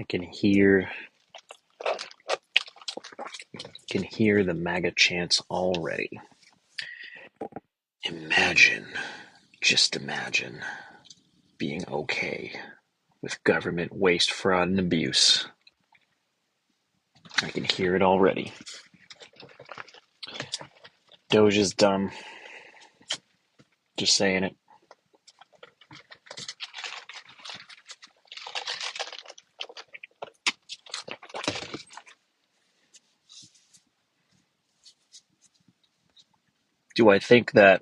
can hear the MAGA chants already. Just imagine being okay with government waste, fraud, and abuse. I can hear it already. DOGE is dumb. Just saying it. Do I think that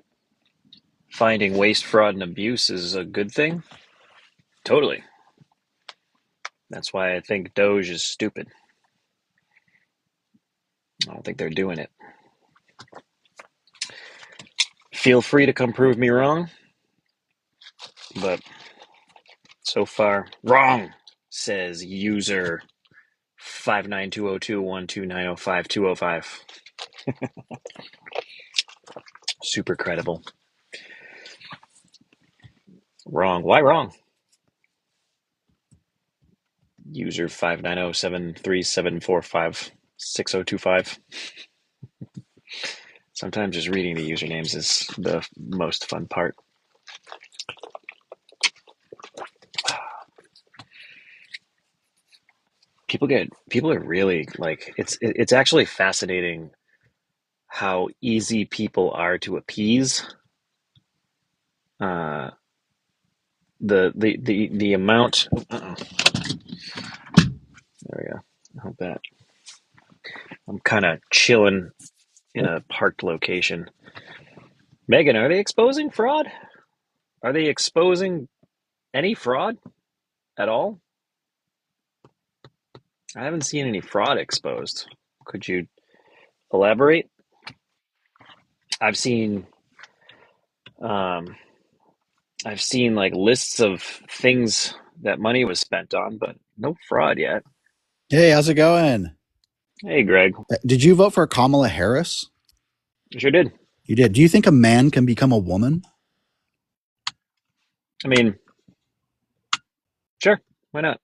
finding waste, fraud, and abuse is a good thing? Totally. That's why I think DOGE is stupid. I don't think they're doing it. Feel free to come prove me wrong, but so far, wrong, says user 5920212905205. Super credible. Wrong. Why wrong? User 5907374560225. Sometimes just reading the usernames is the most fun part. People are really like, it's actually fascinating how easy people are to appease. The amount. There we go. I hope that. I'm kind of chilling in a parked location. Megan, are they exposing fraud? Are they exposing any fraud at all? I haven't seen any fraud exposed. Could you elaborate? I've seen like lists of things that money was spent on, but no fraud yet. Hey, how's it going? Hey, Greg. Did you vote for Kamala Harris? I sure did. You did. Do you think a man can become a woman? I mean, sure. Why not?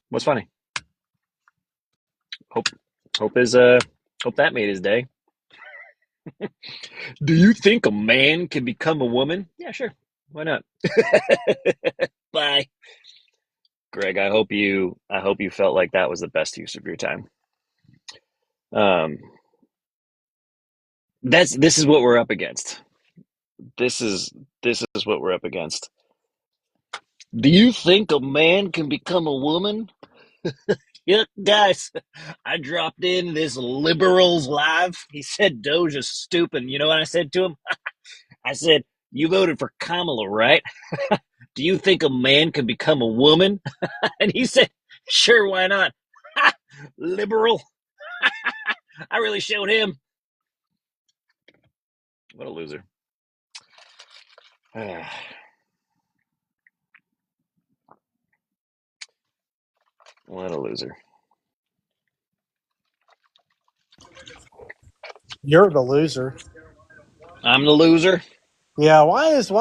What's funny? Hope that made his day. Do you think a man can become a woman? Yeah, sure. Why not? Bye. Greg, I hope you felt like that was the best use of your time. This is what we're up against. This is what we're up against. Do you think a man can become a woman? Yeah, guys, I dropped in this liberals live. He said Doge is stupid. You know what I said to him? I said, you voted for Kamala, right? Do you think a man can become a woman? And he said, sure, why not? Liberal. I really showed him. What a loser. What a loser. You're the loser. I'm the loser. Yeah, why is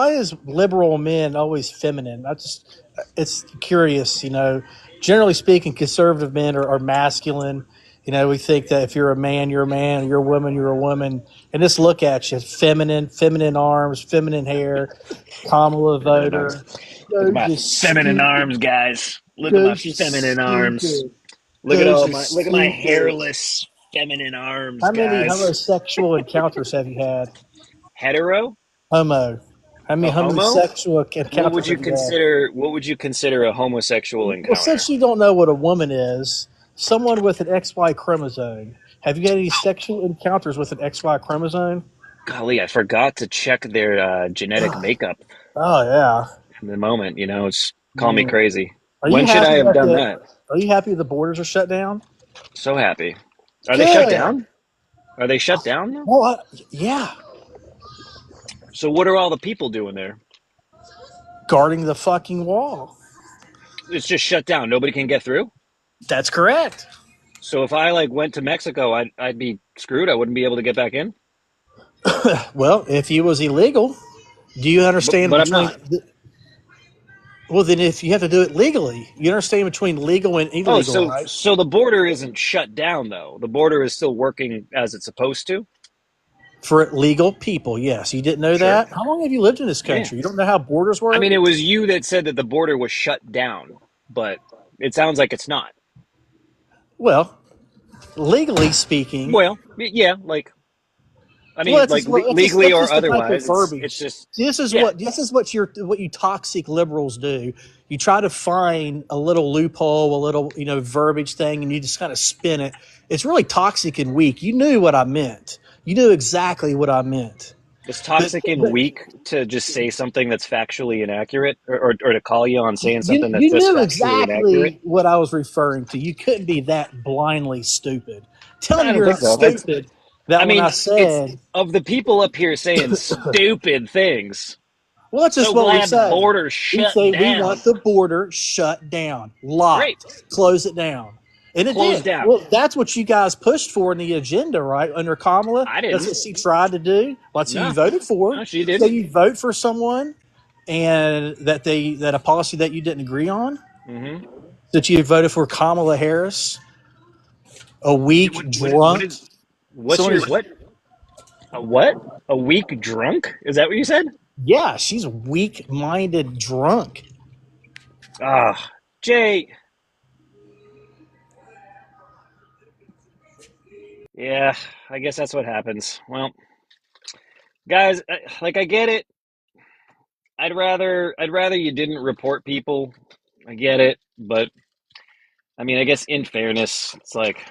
liberal men always feminine? It's curious, you know. Generally speaking, conservative men are masculine. You know, we think that if you're a man, you're a man. You're a woman, you're a woman. And just look at you, feminine arms, feminine hair. Kamala voter. Look at my feminine arms, guys. Look at my feminine arms. Look at my hairless feminine arms, How many guys. homosexual encounters have you had? Hetero? Homo. How many homosexual encounters What would you consider a homosexual encounter? Well, since you don't know what a woman is, someone with an XY chromosome. Have you had any sexual encounters with an XY chromosome? Golly, I forgot to check their genetic makeup. Oh, yeah. In the moment, you know, it's call me crazy. When should I have done that? Are you happy the borders are shut down? So happy. Are they shut down? Are they shut down now? Well, yeah. So what are all the people doing there? Guarding the fucking wall. It's just shut down. Nobody can get through? That's correct. So if I went to Mexico, I'd be screwed. I wouldn't be able to get back in? Well, if he was illegal, do you understand? But I'm not. Well, then if you have to do it legally, you understand between legal and Oh, illegal, so right? so the border isn't shut down though. The border is still working as it's supposed to. For legal people, yes. You didn't know Sure. that? How long have you lived in this Yeah. country? You don't know how borders I work? mean, it was you that said that the border was shut down, but it sounds like it's not. Well, legally speaking, Well, yeah, like I well, mean, like legally that's or just the type of otherwise, it's verbiage. just See, yeah. this is what you toxic liberals do. You try to find a little loophole, a little verbiage thing, and you just kind of spin it. It's really toxic and weak. You knew what I meant. You knew exactly what I meant. It's But, toxic and but weak to just say something that's factually inaccurate, or to call you on saying something that's you just knew factually inaccurate. exactly what I was referring to. You couldn't be that blindly stupid. Tell I me don't you're think not so. It's, stupid that I when mean, I it's said, of the people up here saying stupid things. well, that's just So what we glad the say. border's We shut say we down. want the border shut down, Great. locked, close it down. And it Closed did. down. Well, that's what you guys pushed for in the agenda, right? Under Kamala. I That's didn't. what she tried to do. That's who you No, voted for. no, she So didn't. you vote for someone and that a policy that you didn't agree on, Mm-hmm. that you voted for Kamala Harris, a Yeah, weak what drunk. is, what's Someone your, who's what? A what? A weak drunk? Is that what you said? yeah, she's weak-minded drunk. Ah, Jay. Yeah, I guess that's what happens. Well, guys, like I get it. I'd rather you didn't report people. I get it, but I mean, I guess in fairness, it's like,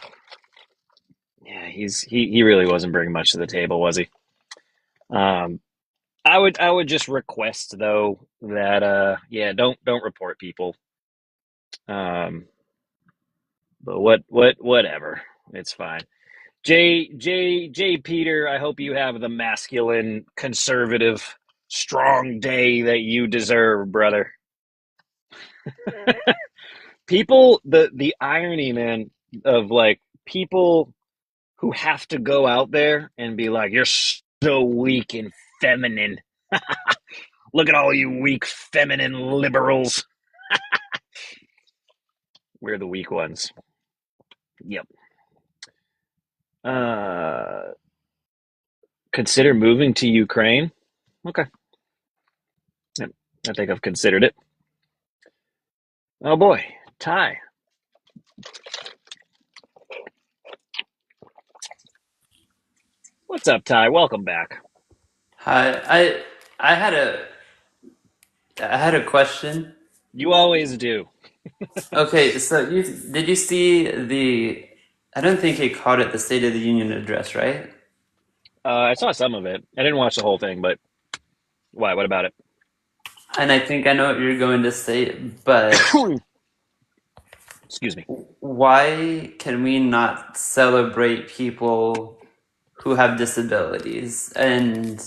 yeah, he really wasn't bringing much to the table, was he? Um, I would just request though that yeah, don't report people. Um, but whatever, it's fine. J Peter, I hope you have the masculine, conservative, strong day that you deserve, brother. People, the irony, man, of like people who have to go out there and be like, "You're so weak and feminine. Look at all you weak, feminine liberals. We're the weak ones." Yep. Uh, consider moving to Ukraine. Okay. Yep. I think I've considered it. Oh boy, Ty. What's up, Ty? Welcome back. Hi, I had a question. You always do. Okay, so did you see the? I don't think he called it the State of the Union address, right? I saw some of it. I didn't watch the whole thing, but why? What about it? And I think I know what you're going to say, but Excuse me. why can we not celebrate people who have disabilities? And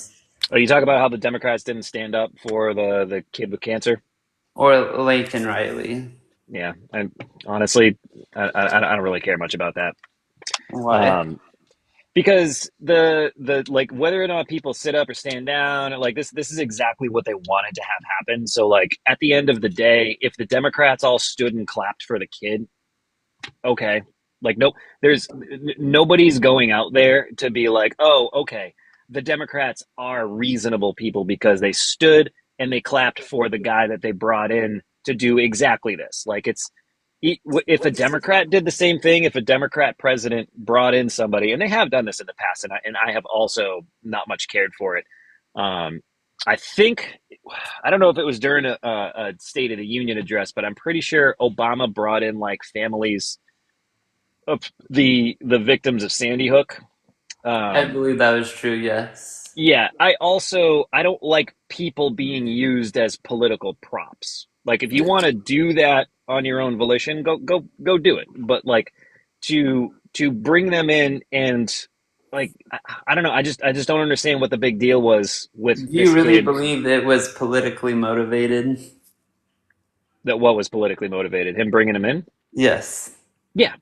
Oh, you talk about how the Democrats didn't stand up for the kid with cancer. or Lincoln Riley? Yeah, and honestly, I don't really care much about that. Why? Um, because the like whether or not people sit up or stand down, like this is exactly what they wanted to have happen. So like at the end of the day, if the Democrats all stood and clapped for the kid, okay. Like no, nobody's going out there to be like, oh, okay, the Democrats are reasonable people because they stood and they clapped for the guy that they brought in to do exactly this. Like it's if a Democrat did the same thing, if a Democrat president brought in somebody, and they have done this in the past, and I have also not much cared for it. Um, I think I don't know if it was during a State of the Union address, but I'm pretty sure Obama brought in like families of the victims of Sandy Hook. I Um, believe that was true, yes. yeah, I don't like people being used as political props. Like if you want to do that on your own volition, go do it. But like to bring them in and like I don't know, I just don't understand what the big deal was with Do you this really kid believe it was politically motivated? that what was politically motivated. Him bringing him in? Yes. Yeah.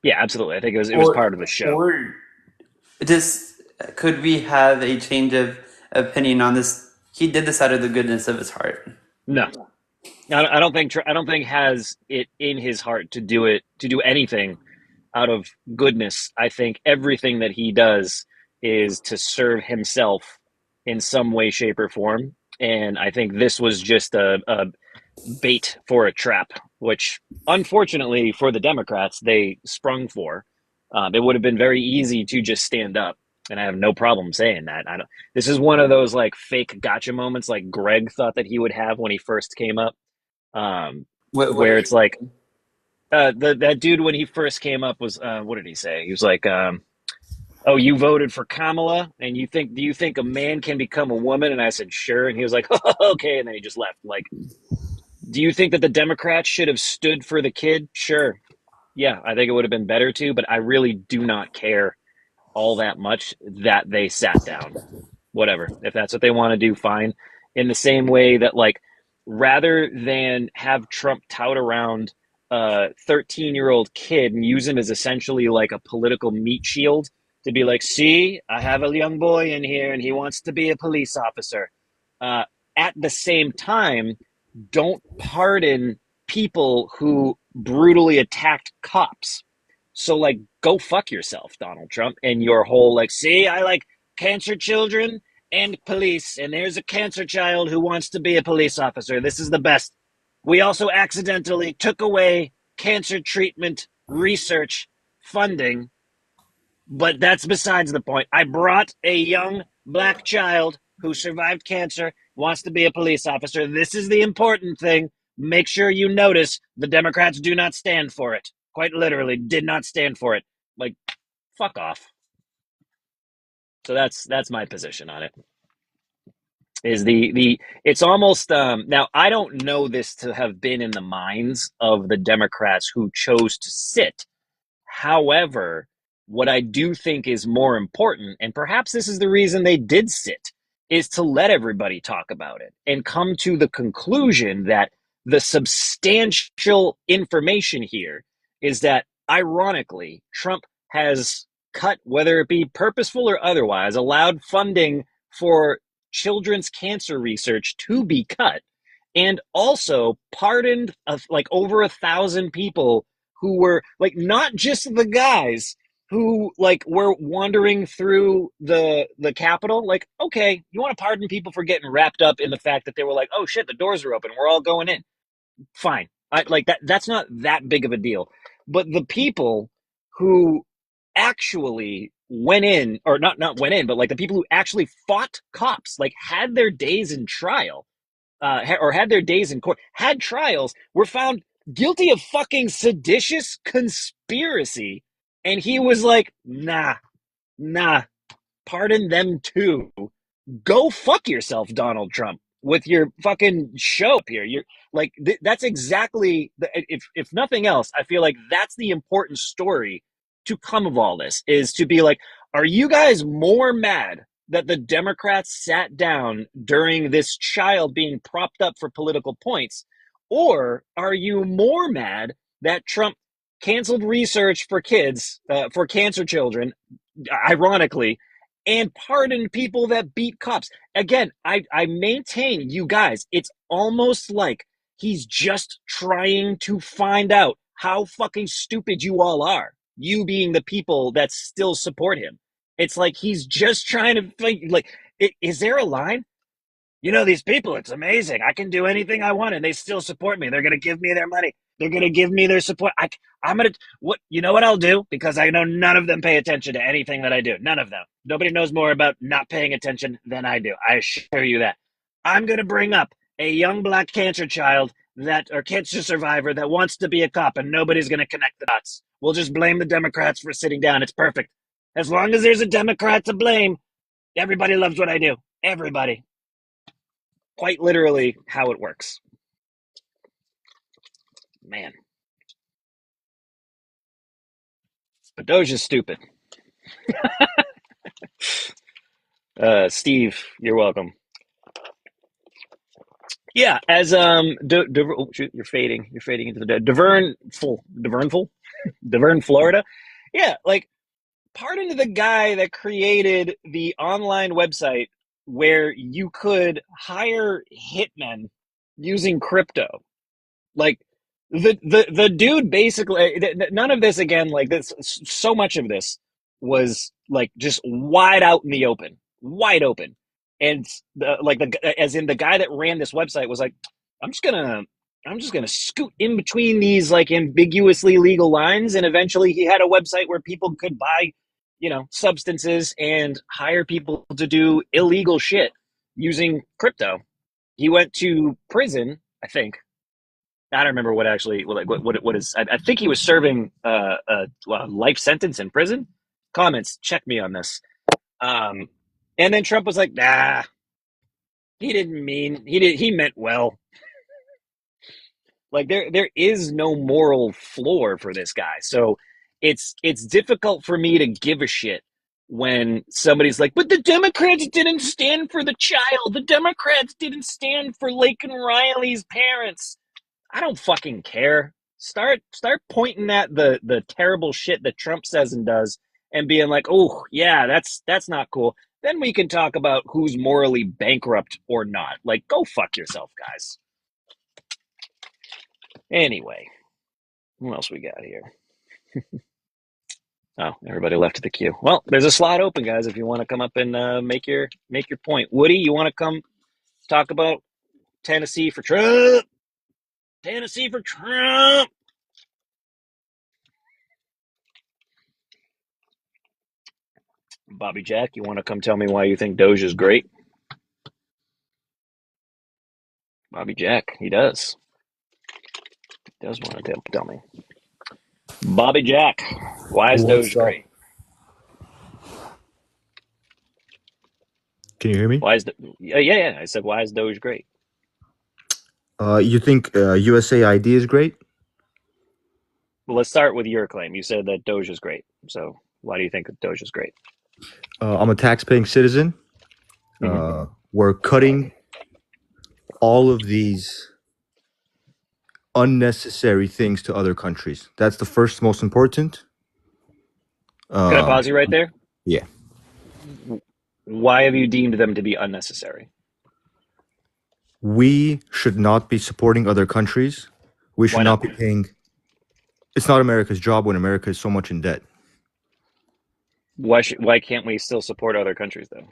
Yeah, absolutely. I think it was Or part of the show. or just could we have a change of opinion on this? He did this out of the goodness of his heart. No. I don't think has it in his heart to do anything out of goodness. I think everything that he does is to serve himself in some way, shape, or form. And I think this was just a bait for a trap, which unfortunately for the Democrats, they sprung for. It would have been very easy to just stand up. And I have no problem saying that. I don't, this is one of those like fake gotcha moments like Greg thought that he would have when he first came up, What where did it's like that dude when he first came up was what did he say? He was like, "Oh, you voted for Kamala, and do you think a man can become a woman?" And I said, "Sure." And he was like, oh, "Okay," and then he just left. Like, do you think that the Democrats should have stood for the kid? Sure. Yeah, I think it would have been better to, but I really do not care all that much that they sat down. Whatever. If that's what they want to do, fine. In the same way that, like, rather than have Trump tout around a 13-year-old kid and use him as essentially like a political meat shield to be like, see, I have a young boy in here and he wants to be a police officer. Uh, at the same time, don't pardon people who brutally attacked cops. So, like, go fuck yourself, Donald Trump, and your whole, like, see, I like cancer children and police, and there's a cancer child who wants to be a police officer. This is the best. We also accidentally took away cancer treatment research funding, but that's besides the point. I brought a young black child who survived cancer, wants to be a police officer. This is the important thing. Make sure you notice the Democrats do not stand for it. Quite literally, did not stand for it. Like, fuck off. So that's my position on it. Is the it's almost now I don't know this to have been in the minds of the Democrats who chose to sit. However, what I do think is more important, and perhaps this is the reason they did sit, is to let everybody talk about it and come to the conclusion that the substantial information here is that, ironically, Trump has cut, whether it be purposeful or otherwise, allowed funding for children's cancer research to be cut, and also pardoned like over 1,000 people who were like not just the guys who like were wandering through the Capitol. Like, okay, you want to pardon people for getting wrapped up in the fact that they were like, oh shit, the doors are open, we're all going in. Fine, I like that. That's not that big of a deal. But the people who actually went in, or not went in, but like the people who actually fought cops, like had their days in trial, or had their days in court, had trials, were found guilty of fucking seditious conspiracy. And he was like, nah, pardon them too. Go fuck yourself, Donald Trump, with your fucking show up here. You're like, that's exactly if nothing else, I feel like that's the important story to come of all this, is to be like, are you guys more mad that the Democrats sat down during this child being propped up for political points, or are you more mad that Trump canceled research for kids, for cancer children, ironically, and pardoned people that beat cops? Again, I maintain, you guys, it's almost like he's just trying to find out how fucking stupid you all are. You being the people that still support him. It's like he's just trying to think, like, is there a line? You know, these people, it's amazing. I can do anything I want and they still support me. They're going to give me their money. They're going to give me their support. I'm going to, you know what I'll do? Because I know none of them pay attention to anything that I do. None of them. Nobody knows more about not paying attention than I do. I assure you that. I'm going to bring up a young black cancer child or cancer survivor that wants to be a cop, and nobody's going to connect the dots. We'll just blame the Democrats for sitting down. It's perfect. As long as there's a Democrat to blame, everybody loves what I do. Everybody. Quite literally how it works. Man. But DOGE is stupid. Steve, you're welcome. Yeah, as oh, shoot, you're fading into the Deverne, Florida. Yeah, like, pardon the guy that created the online website where you could hire hitmen using crypto. Like the dude basically, none of this again, like this, so much of this was like just wide out in the open, wide open. And as in the guy that ran this website was like, I'm just gonna, I'm just gonna scoot in between these like ambiguously legal lines. And eventually he had a website where people could buy, substances and hire people to do illegal shit using crypto. He went to prison, I think. I don't remember what actually, like what is. I think he was serving a life sentence in prison. Comments, check me on this. And then Trump was like, nah, he didn't mean he did. He meant well. Like there is no moral floor for this guy. So it's difficult for me to give a shit when somebody's like, but the Democrats didn't stand for the child. The Democrats didn't stand for Lake and Riley's parents. I don't fucking care. Start pointing at the terrible shit that Trump says and does and being like, "Oh, yeah, that's not cool." Then we can talk about who's morally bankrupt or not. Like, go fuck yourself, guys. Anyway, what else we got here? Oh, everybody left the queue. Well, there's a slot open, guys, if you want to come up and make your point. Woody, you want to come talk about Tennessee for Trump? Tennessee for Trump. Bobby Jack, you want to come tell me why you think DOGE is great? Bobby Jack, he does. He does want to tell me. Bobby Jack, why is What's DOGE up? great? Can you hear me? Why is yeah? I said, why is DOGE great? You think USAID is great? Well, let's start with your claim. You said that DOGE is great. So why do you think that DOGE is great? I'm a tax-paying citizen. We're cutting all of these unnecessary things to other countries. That's the first most important. Can I pause you right there? Yeah. Why have you deemed them to be unnecessary? We should not be supporting other countries. We should Why not not? be paying. It's not America's job when America is so much in debt. Why can't we still support other countries though?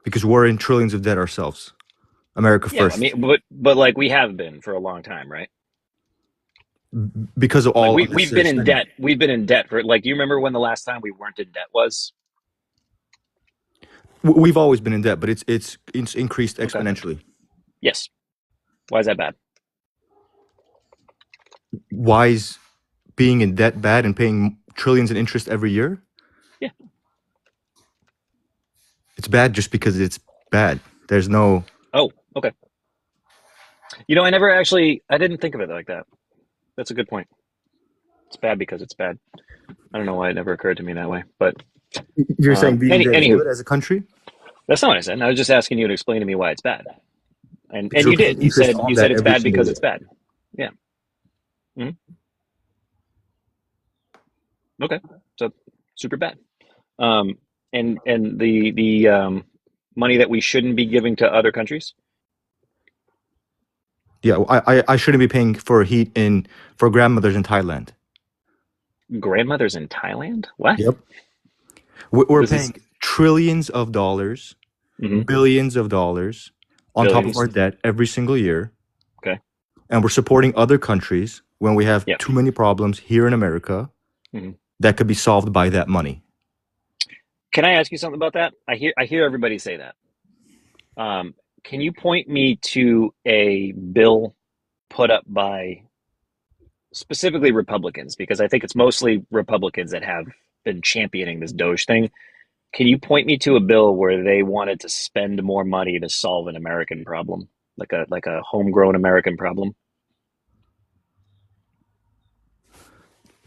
Because we're in trillions of debt ourselves. America Yeah, I first. mean, but like we have been for a long time, right? Because of Like all we've unnecessary been in spending. debt. We've been in debt for like. Do you remember when the last time we weren't in debt was? We've always been in debt, but it's increased Okay. exponentially. Yes. Why is that bad? Why is being in debt bad and paying trillions in interest every year? Yeah. It's bad just because it's bad. There's no. Oh, okay. I didn't think of it like that. That's a good point. It's bad because it's bad. I don't know why it never occurred to me that way. But You're saying being in debt is anywho, good as a country? that's not what I said. I was just asking you to explain to me why it's bad. And Because you we're paying did. You interest said on that it's every bad single because day. it's bad. Yeah. Okay. So super bad. And the money that we shouldn't be giving to other countries. Yeah, I shouldn't be paying for heat for grandmothers in Thailand. Grandmothers in Thailand? What? Yep. We're This is paying trillions of dollars, billions of dollars on top of billions. our debt every single year. Okay. And we're supporting other countries when we have Yep. too many problems here in America that could be solved by that money. Can I ask you something about that? I hear everybody say that. Can you point me to a bill put up by specifically Republicans? Because I think it's mostly Republicans that have been championing this DOGE thing. Can you point me to a bill where they wanted to spend more money to solve an American problem, like a homegrown American problem?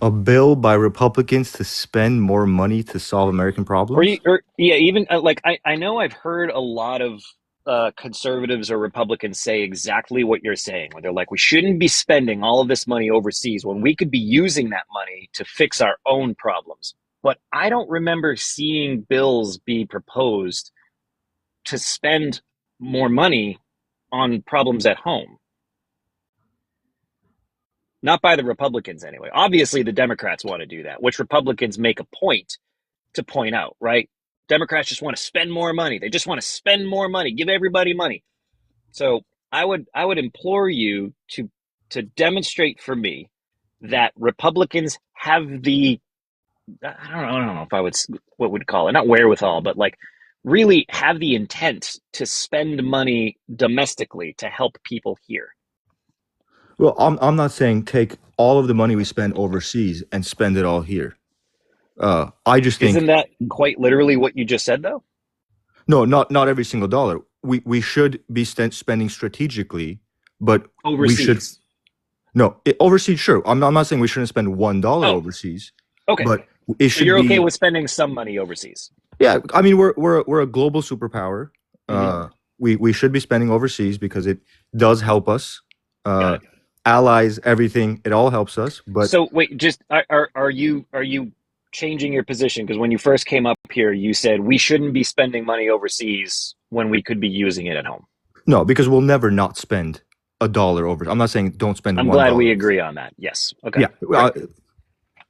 A bill by Republicans to spend more money to solve American problems? Even like I know I've heard a lot of conservatives or Republicans say exactly what you're saying, where they're like, we shouldn't be spending all of this money overseas when we could be using that money to fix our own problems. But I don't remember seeing bills be proposed to spend more money on problems at home. Not by the Republicans, anyway. Obviously, the Democrats want to do that, which Republicans make a point to point out, right? Democrats just want to spend more money. They just want to spend more money, give everybody money. So I would implore you to demonstrate for me that Republicans have the I don't know if I would what would call it, not wherewithal, but like really have the intent to spend money domestically to help people here. Well, I'm not saying take all of the money we spend overseas and spend it all here. I just Isn't think that quite literally what you just said, though? no, not every single dollar. We should be spending strategically, but we should Overseas. overseas. Sure, I'm not saying we shouldn't spend $1 Oh, overseas, okay. but it So should you're okay be. with spending some money overseas? Yeah, I mean we're a global superpower. Mm-hmm. We should be spending overseas because it does help us. Got Uh, it. Allies, everything, it all helps us. But So wait, just are you changing your position? Because when you first came up here, you said we shouldn't be spending money overseas when we could be using it at home. no, because we'll never not spend $1 over. I'm not saying don't spend I'm one glad we dollar. agree on that. Yes. Okay. Yeah, Great.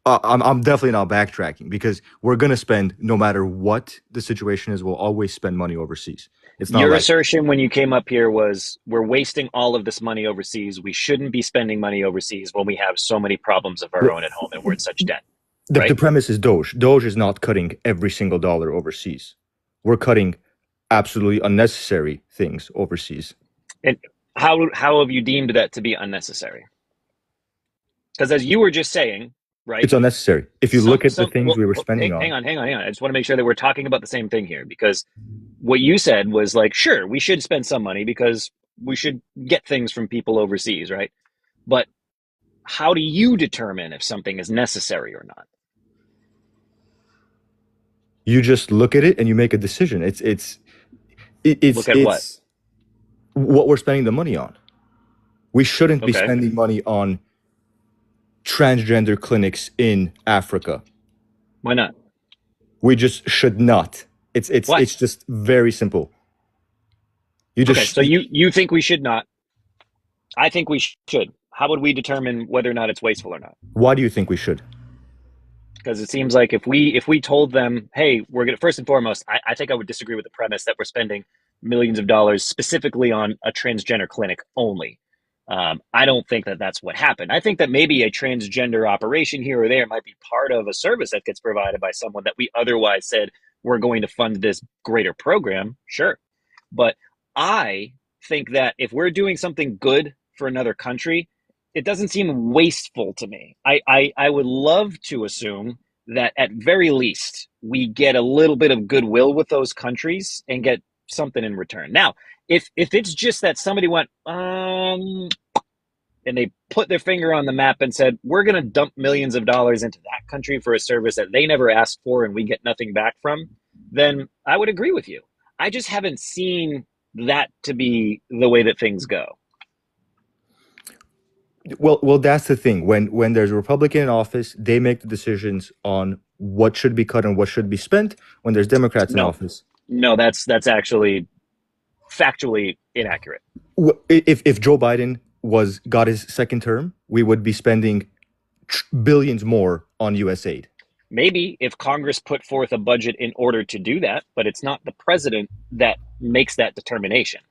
I'm definitely not backtracking because we're gonna spend no matter what the situation is. We'll always spend money overseas. It's not Your like assertion when you came up here was we're wasting all of this money overseas. We shouldn't be spending money overseas when we have so many problems of our the own at home and we're in such debt, the right? premise is DOGE. DOGE is not cutting every single dollar overseas. We're cutting absolutely unnecessary things overseas. And how have you deemed that to be unnecessary? Because as you were just saying, right? It's unnecessary. If you look at the things Well, we were spending hang on, on, hang on, hang on. I just want to make sure that we're talking about the same thing here because what you said was like, sure, we should spend some money because we should get things from people overseas, right? But how do you determine if something is necessary or not? you just look at it and you make a decision. Look at what? It's what we're spending the money on. We shouldn't be Okay. spending money on transgender clinics in Africa. Why not? We just should not. Why? It's just very simple. You Okay, just so you think we should not. I think we should. How would we determine whether or not it's wasteful or not? Why do you think we should? Because it seems like if we told them, hey, we're gonna first and foremost, I think I would disagree with the premise that we're spending millions of dollars specifically on a transgender clinic only. I don't think that that's what happened. I think that maybe a transgender operation here or there might be part of a service that gets provided by someone that we otherwise said we're going to fund this greater program. Sure. But I think that if we're doing something good for another country, it doesn't seem wasteful to me. I would love to assume that at very least we get a little bit of goodwill with those countries and get something in return. Now, if it's just that somebody went and they put their finger on the map and said we're going to dump millions of dollars into that country for a service that they never asked for and we get nothing back from, then I would agree with you. I just haven't seen that to be the way that things go. Well, that's the thing. When there's a Republican in office, they make the decisions on what should be cut and what should be spent. When there's Democrats in No, office, no, that's actually factually inaccurate. if Joe Biden got his second term, we would be spending billions more on U.S. aid. Maybe if Congress put forth a budget in order to do that, but it's not the president that makes that determination.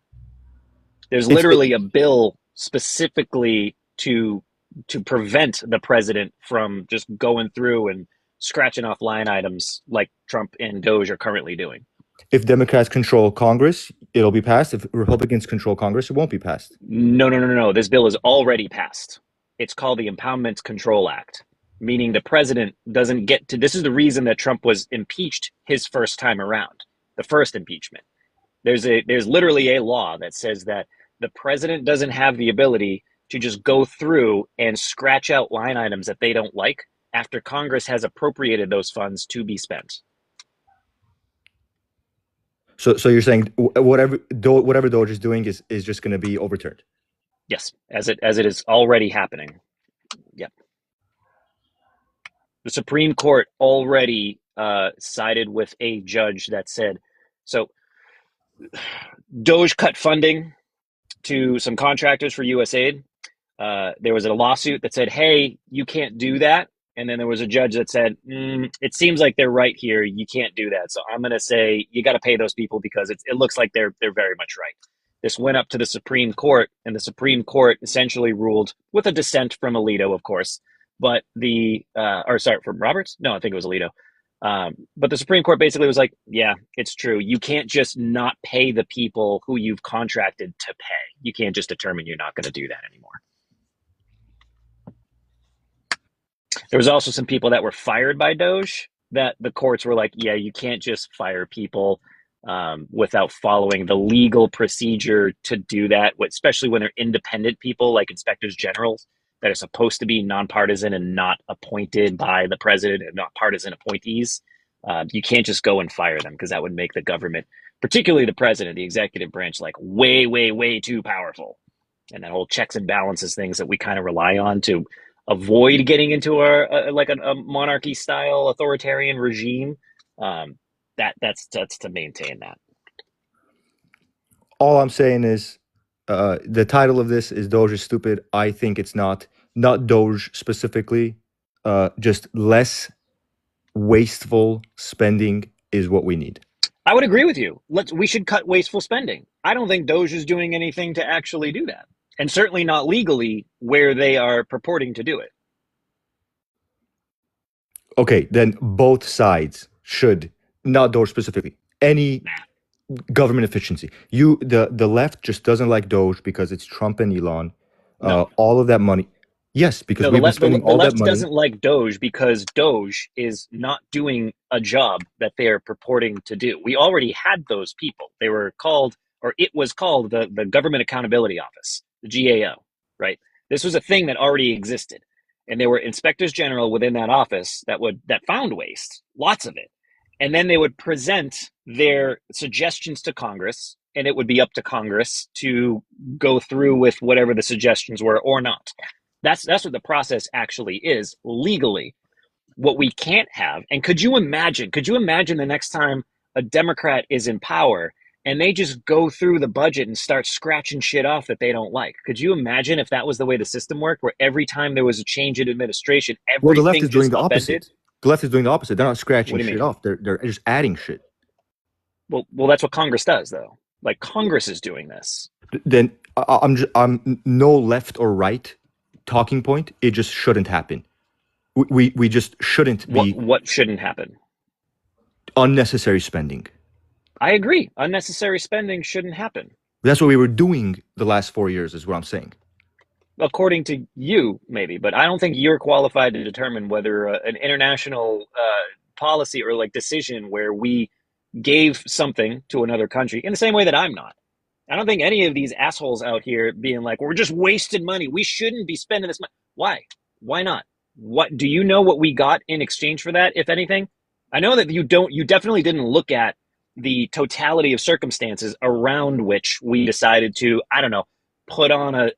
There's literally a bill specifically to prevent the president from just going through and scratching off line items like Trump and DOGE are currently doing. If Democrats control Congress, it'll be passed. If Republicans control Congress, it won't be passed. No. This bill is already passed. It's called the Impoundment Control Act, meaning the president doesn't get to. This is the reason that Trump was impeached his first time around, the first impeachment. There's literally a law that says that the president doesn't have the ability to just go through and scratch out line items that they don't like after Congress has appropriated those funds to be spent. So you're saying whatever DOGE is doing is just going to be overturned? Yes, as it is already happening. Yep. The Supreme Court already sided with a judge that said, so DOGE cut funding to some contractors for USAID. there was a lawsuit that said, hey, you can't do that. And then there was a judge that said, it seems like they're right here. You can't do that. So I'm going to say you got to pay those people because it looks like they're very much right. This went up to the Supreme Court, and the Supreme Court essentially ruled, with a dissent from Alito, of course, but from Roberts? No, I think it was Alito. But the Supreme Court basically was like, yeah, it's true. You can't just not pay the people who you've contracted to pay. You can't just determine you're not going to do that anymore. There was also some people that were fired by DOGE that the courts were like, yeah, you can't just fire people without following the legal procedure to do that, especially when they're independent people like inspectors generals that are supposed to be nonpartisan and not appointed by the president and not partisan appointees. You can't just go and fire them because that would make the government, particularly the president, the executive branch, like way, way, way too powerful. And that whole checks and balances things that we kind of rely on to avoid getting into a monarchy style authoritarian regime. That's to maintain that. All I'm saying is, the title of this is "Doge is stupid." I think it's not Doge specifically. Just less wasteful spending is what we need. I would agree with you. We should cut wasteful spending. I don't think Doge is doing anything to actually do that, and certainly not legally where they are purporting to do it. Okay, then both sides should, not Doge specifically, any government efficiency. The left just doesn't like Doge because it's Trump and Elon. No. All of that money. Yes, because No, we've been spending all that left money. doesn't like Doge because Doge is not doing a job that they are purporting to do. We already had those people. They were called, or it was called, the Government Accountability Office, the GAO, right? This was a thing that already existed. And there were inspectors general within that office that found waste, lots of it. And then they would present their suggestions to Congress, and it would be up to Congress to go through with whatever the suggestions were or not. That's what the process actually is legally. What we can't have, and could you imagine the next time a Democrat is in power and they just go through the budget and start scratching shit off that they don't like? Could you imagine if that was the way the system worked, where every time there was a change in administration, everything the left is doing the upended? opposite. The left is doing the opposite. They're not scratching shit mean? off. They're just adding shit. Well, that's what Congress does, though. Like, Congress is doing this. Then I'm no left or right talking point. It just shouldn't happen. We just shouldn't be. What shouldn't happen? Unnecessary spending. I agree. Unnecessary spending shouldn't happen. That's what we were doing the last 4 years, is what I'm saying. According to you, maybe, but I don't think you're qualified to determine whether an international policy or like decision where we gave something to another country, in the same way that I'm not. I don't think any of these assholes out here being like, we're just wasting money. We shouldn't be spending this money. Why? Why not? What do you know what we got in exchange for that, if anything? I know that you definitely didn't look at the totality of circumstances around which we decided to, I don't know, put on a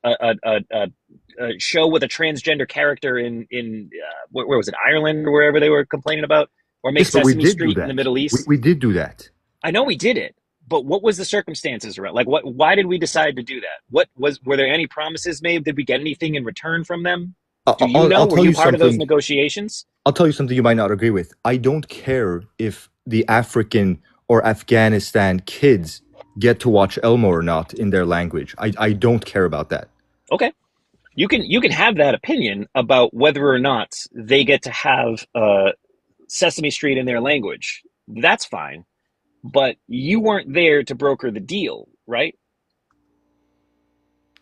show with a transgender character in where was it, Ireland or wherever they were complaining about, or make Sesame Street in the Middle East. We did do that. I know we did it, but what was the circumstances around? Like, why did we decide to do that? Were there any promises made? Did we get anything in return from them? Do you know? Were you part of those negotiations? I'll tell you something you might not agree with. I don't care if the African or Afghanistan kids get to watch Elmo or not in their language. I don't care about that. Okay. You can have that opinion about whether or not they get to have Sesame Street in their language. That's fine. But you weren't there to broker the deal, right?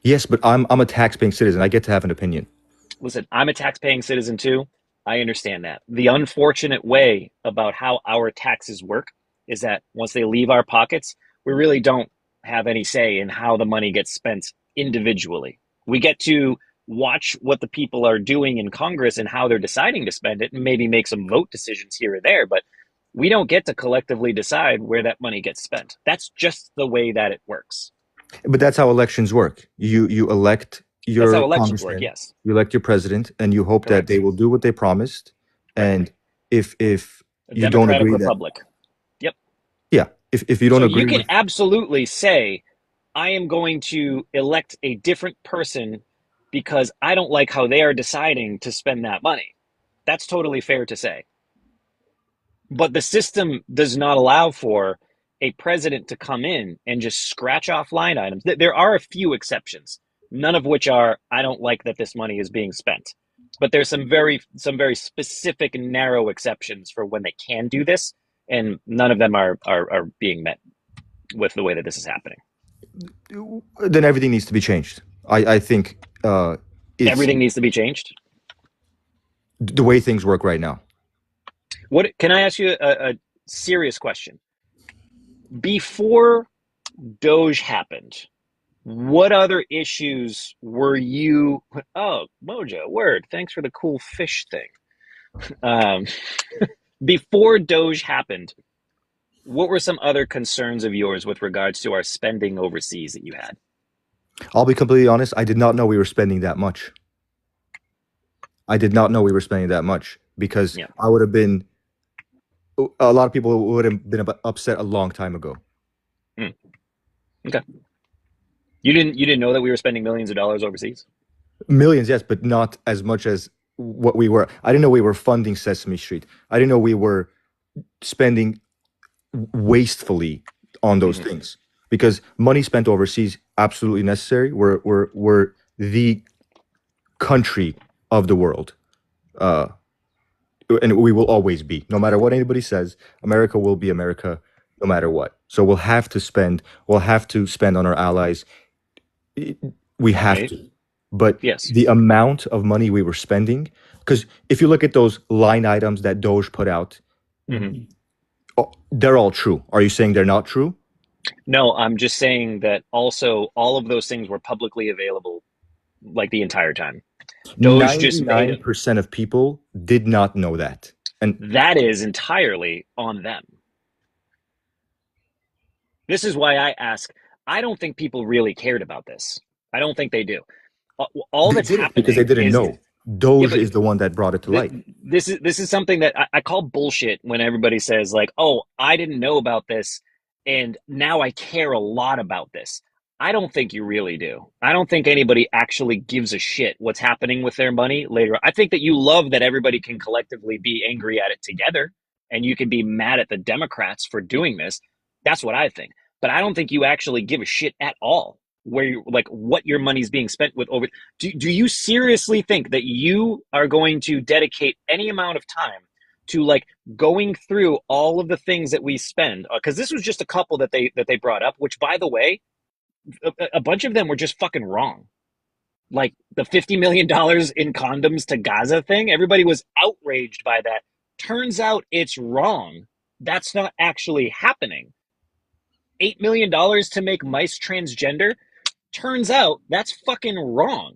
Yes, but I'm a tax-paying citizen. I get to have an opinion. Listen, I'm a tax-paying citizen too. I understand that. The unfortunate way about how our taxes work is that once they leave our pockets, we really don't have any say in how the money gets spent individually. We get to watch what the people are doing in Congress and how they're deciding to spend it, and maybe make some vote decisions here or there, but we don't get to collectively decide where that money gets spent. That's just the way that it works. But that's how elections work. You elect your congressman, yes. You elect your president, and you hope that they will do what they promised. And if you don't agree, Republic. Yep. Yeah. If you don't agree, you can absolutely say, I am going to elect a different person because I don't like how they are deciding to spend that money. That's totally fair to say. But the system does not allow for a president to come in and just scratch off line items. There are a few exceptions, none of which are, I don't like that this money is being spent. But there's some very specific narrow exceptions for when they can do this, and none of them are being met with the way that this is happening. Then everything needs to be changed. I think Everything needs to be changed. The way things work right now. What can I ask you a serious question? Before DOGE happened, what other issues were you? Oh, Mojo, word! Thanks for the cool fish thing. Before DOGE happened, what were some other concerns of yours with regards to our spending overseas that you had? I'll be completely honest. I did not know we were spending that much. I did not know we were spending that much because I would have been. A lot of people would have been upset a long time ago. Okay. You didn't know that we were spending millions of dollars overseas? Millions, yes, but not as much as what we were. I didn't know we were funding Sesame Street. I didn't know we were spending wastefully on those things, because money spent overseas absolutely necessary. We're the country of the world, and we will always be. No matter what anybody says, America will be America, no matter what. So we'll have to spend. We'll have to spend on our allies. We have to. But the amount of money we were spending, because if you look at those line items that DOGE put out, they're all true. Are you saying they're not true? No, I'm just saying that also all of those things were publicly available like the entire time. DOGE just made 99% of people did not know that. And that is entirely on them. This is why I ask, I don't think people really cared about this. I don't think they do. All that's happening because they didn't know. DOGE is the one that brought it to light. This is something that I call bullshit when everybody says like, oh, I didn't know about this and now I care a lot about this. I don't think you really do. I don't think anybody actually gives a shit what's happening with their money later. I think that you love that everybody can collectively be angry at it together and you can be mad at the Democrats for doing this. That's what I think. But I don't think you actually give a shit at all where you like what your money's being spent with over. Do you seriously think that you are going to dedicate any amount of time to like going through all of the things that we spend? Because this was just a couple that they brought up, which by the way, a bunch of them were just fucking wrong. Like the $50 million in condoms to Gaza thing, everybody was outraged by that. Turns out it's wrong. That's not actually happening. $8 million to make mice transgender, turns out that's fucking wrong.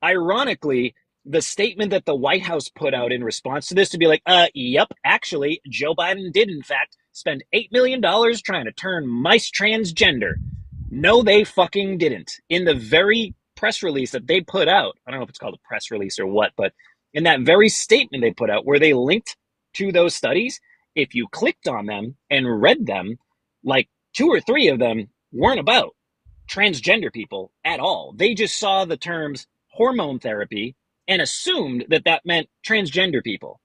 Ironically, the statement that the White House put out in response to this to be like, yep, actually, Joe Biden did in fact spend $8 million trying to turn mice transgender. No, they fucking didn't. In the very press release that they put out, I don't know if it's called a press release or what, but in that very statement they put out where they linked to those studies, if you clicked on them and read them, like 2 or 3 of them weren't about transgender people at all. They just saw the terms hormone therapy and assumed that that meant transgender people.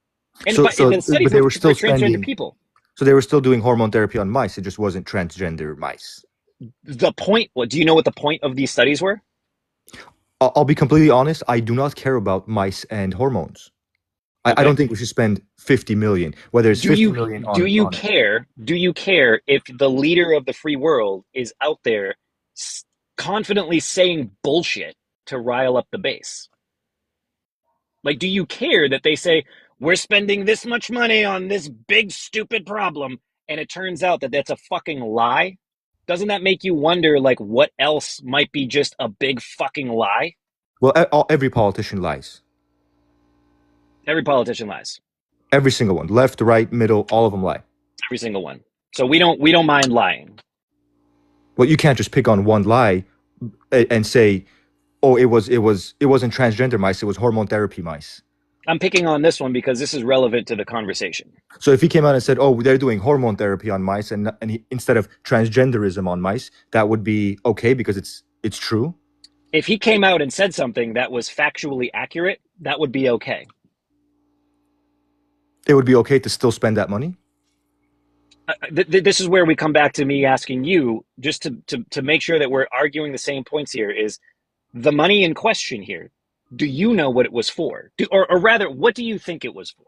And the studies they were still for transgender people. So they were still doing hormone therapy on mice. It just wasn't transgender mice. The point, do you know what the point of these studies were? I'll be completely honest. I do not care about mice and hormones. Okay. I don't think we should spend 50 million, whether it's 50 million on... Do you care if the leader of the free world is out there confidently saying bullshit to rile up the base? Like, do you care that they say, we're spending this much money on this big stupid problem, and it turns out that that's a fucking lie? Doesn't that make you wonder, like, what else might be just a big fucking lie? Well, every politician lies. Every politician lies. Every single one. Left, right, middle, all of them lie. Every single one. So we don't mind lying. Well, you can't just pick on one lie and say, oh, it wasn't transgender mice, it was hormone therapy mice. I'm picking on this one because this is relevant to the conversation. So if he came out and said, oh, they're doing hormone therapy on mice instead of transgenderism on mice, that would be okay because it's true? If he came out and said something that was factually accurate, that would be okay. It would be okay to still spend that money? This is where we come back to me asking you, just to make sure that we're arguing the same points here, is the money in question here. Do you know what it was for? Or rather, what do you think it was for?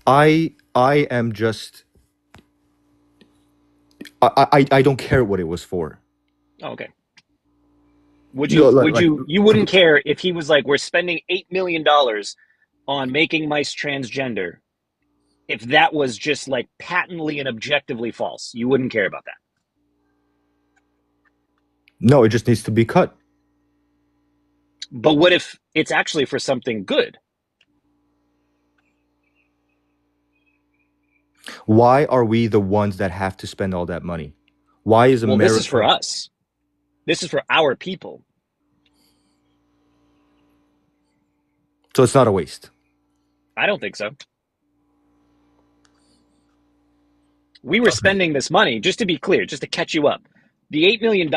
I am just I don't care what it was for. Oh, okay. Would you Like, you wouldn't care if he was like, we're spending $8 million on making mice transgender, if that was just like patently and objectively false? You wouldn't care about that. no, it just needs to be cut. But what if it's actually for something good? Why are we the ones that have to spend all that money? Why is Well, America? this is for us. This is for our people. So it's not a waste. I don't think so. We were spending this money, just to be clear, just to catch you up. The $8 million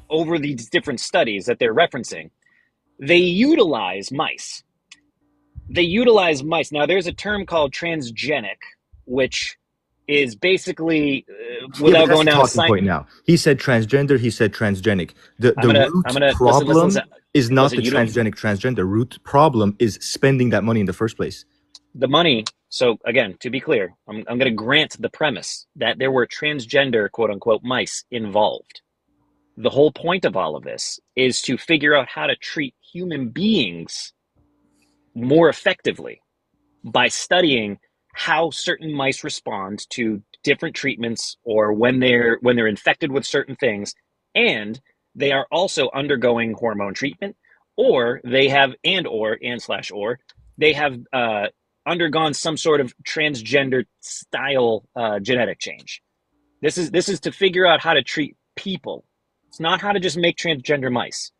over these different studies that they're referencing, they utilize mice. Now, there's a term called transgenic, which is basically, without That's going the down a talking point now. He said transgender. He said transgenic. The root problem is not the transgender. Root problem is spending that money in the first place. The money. So again, to be clear, I'm going to grant the premise that there were transgender, quote unquote, mice involved. The whole point of all of this is to figure out how to treat human beings more effectively by studying how certain mice respond to different treatments, or when they're infected with certain things, and they are also undergoing hormone treatment, or they have they have undergone some sort of transgender style genetic change. This is to figure out how to treat people. It's not how to just make transgender mice.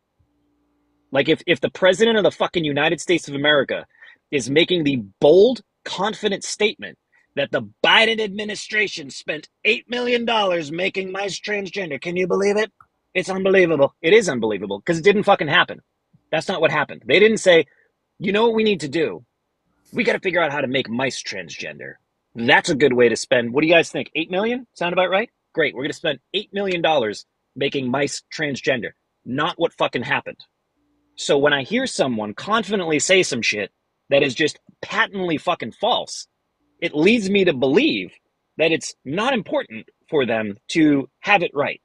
Like if the president of the fucking United States of America is making the bold, confident statement that the Biden administration spent $8 million making mice transgender, can you believe it? It's unbelievable. It is unbelievable because it didn't fucking happen. That's not what happened. They didn't say, you know what we need to do? We got to figure out how to make mice transgender. That's a good way to spend. What do you guys think? 8 million? Sound about right? Great. We're going to spend $8 million making mice transgender. Not what fucking happened. So when I hear someone confidently say some shit that is just patently fucking false, it leads me to believe that it's not important for them to have it right.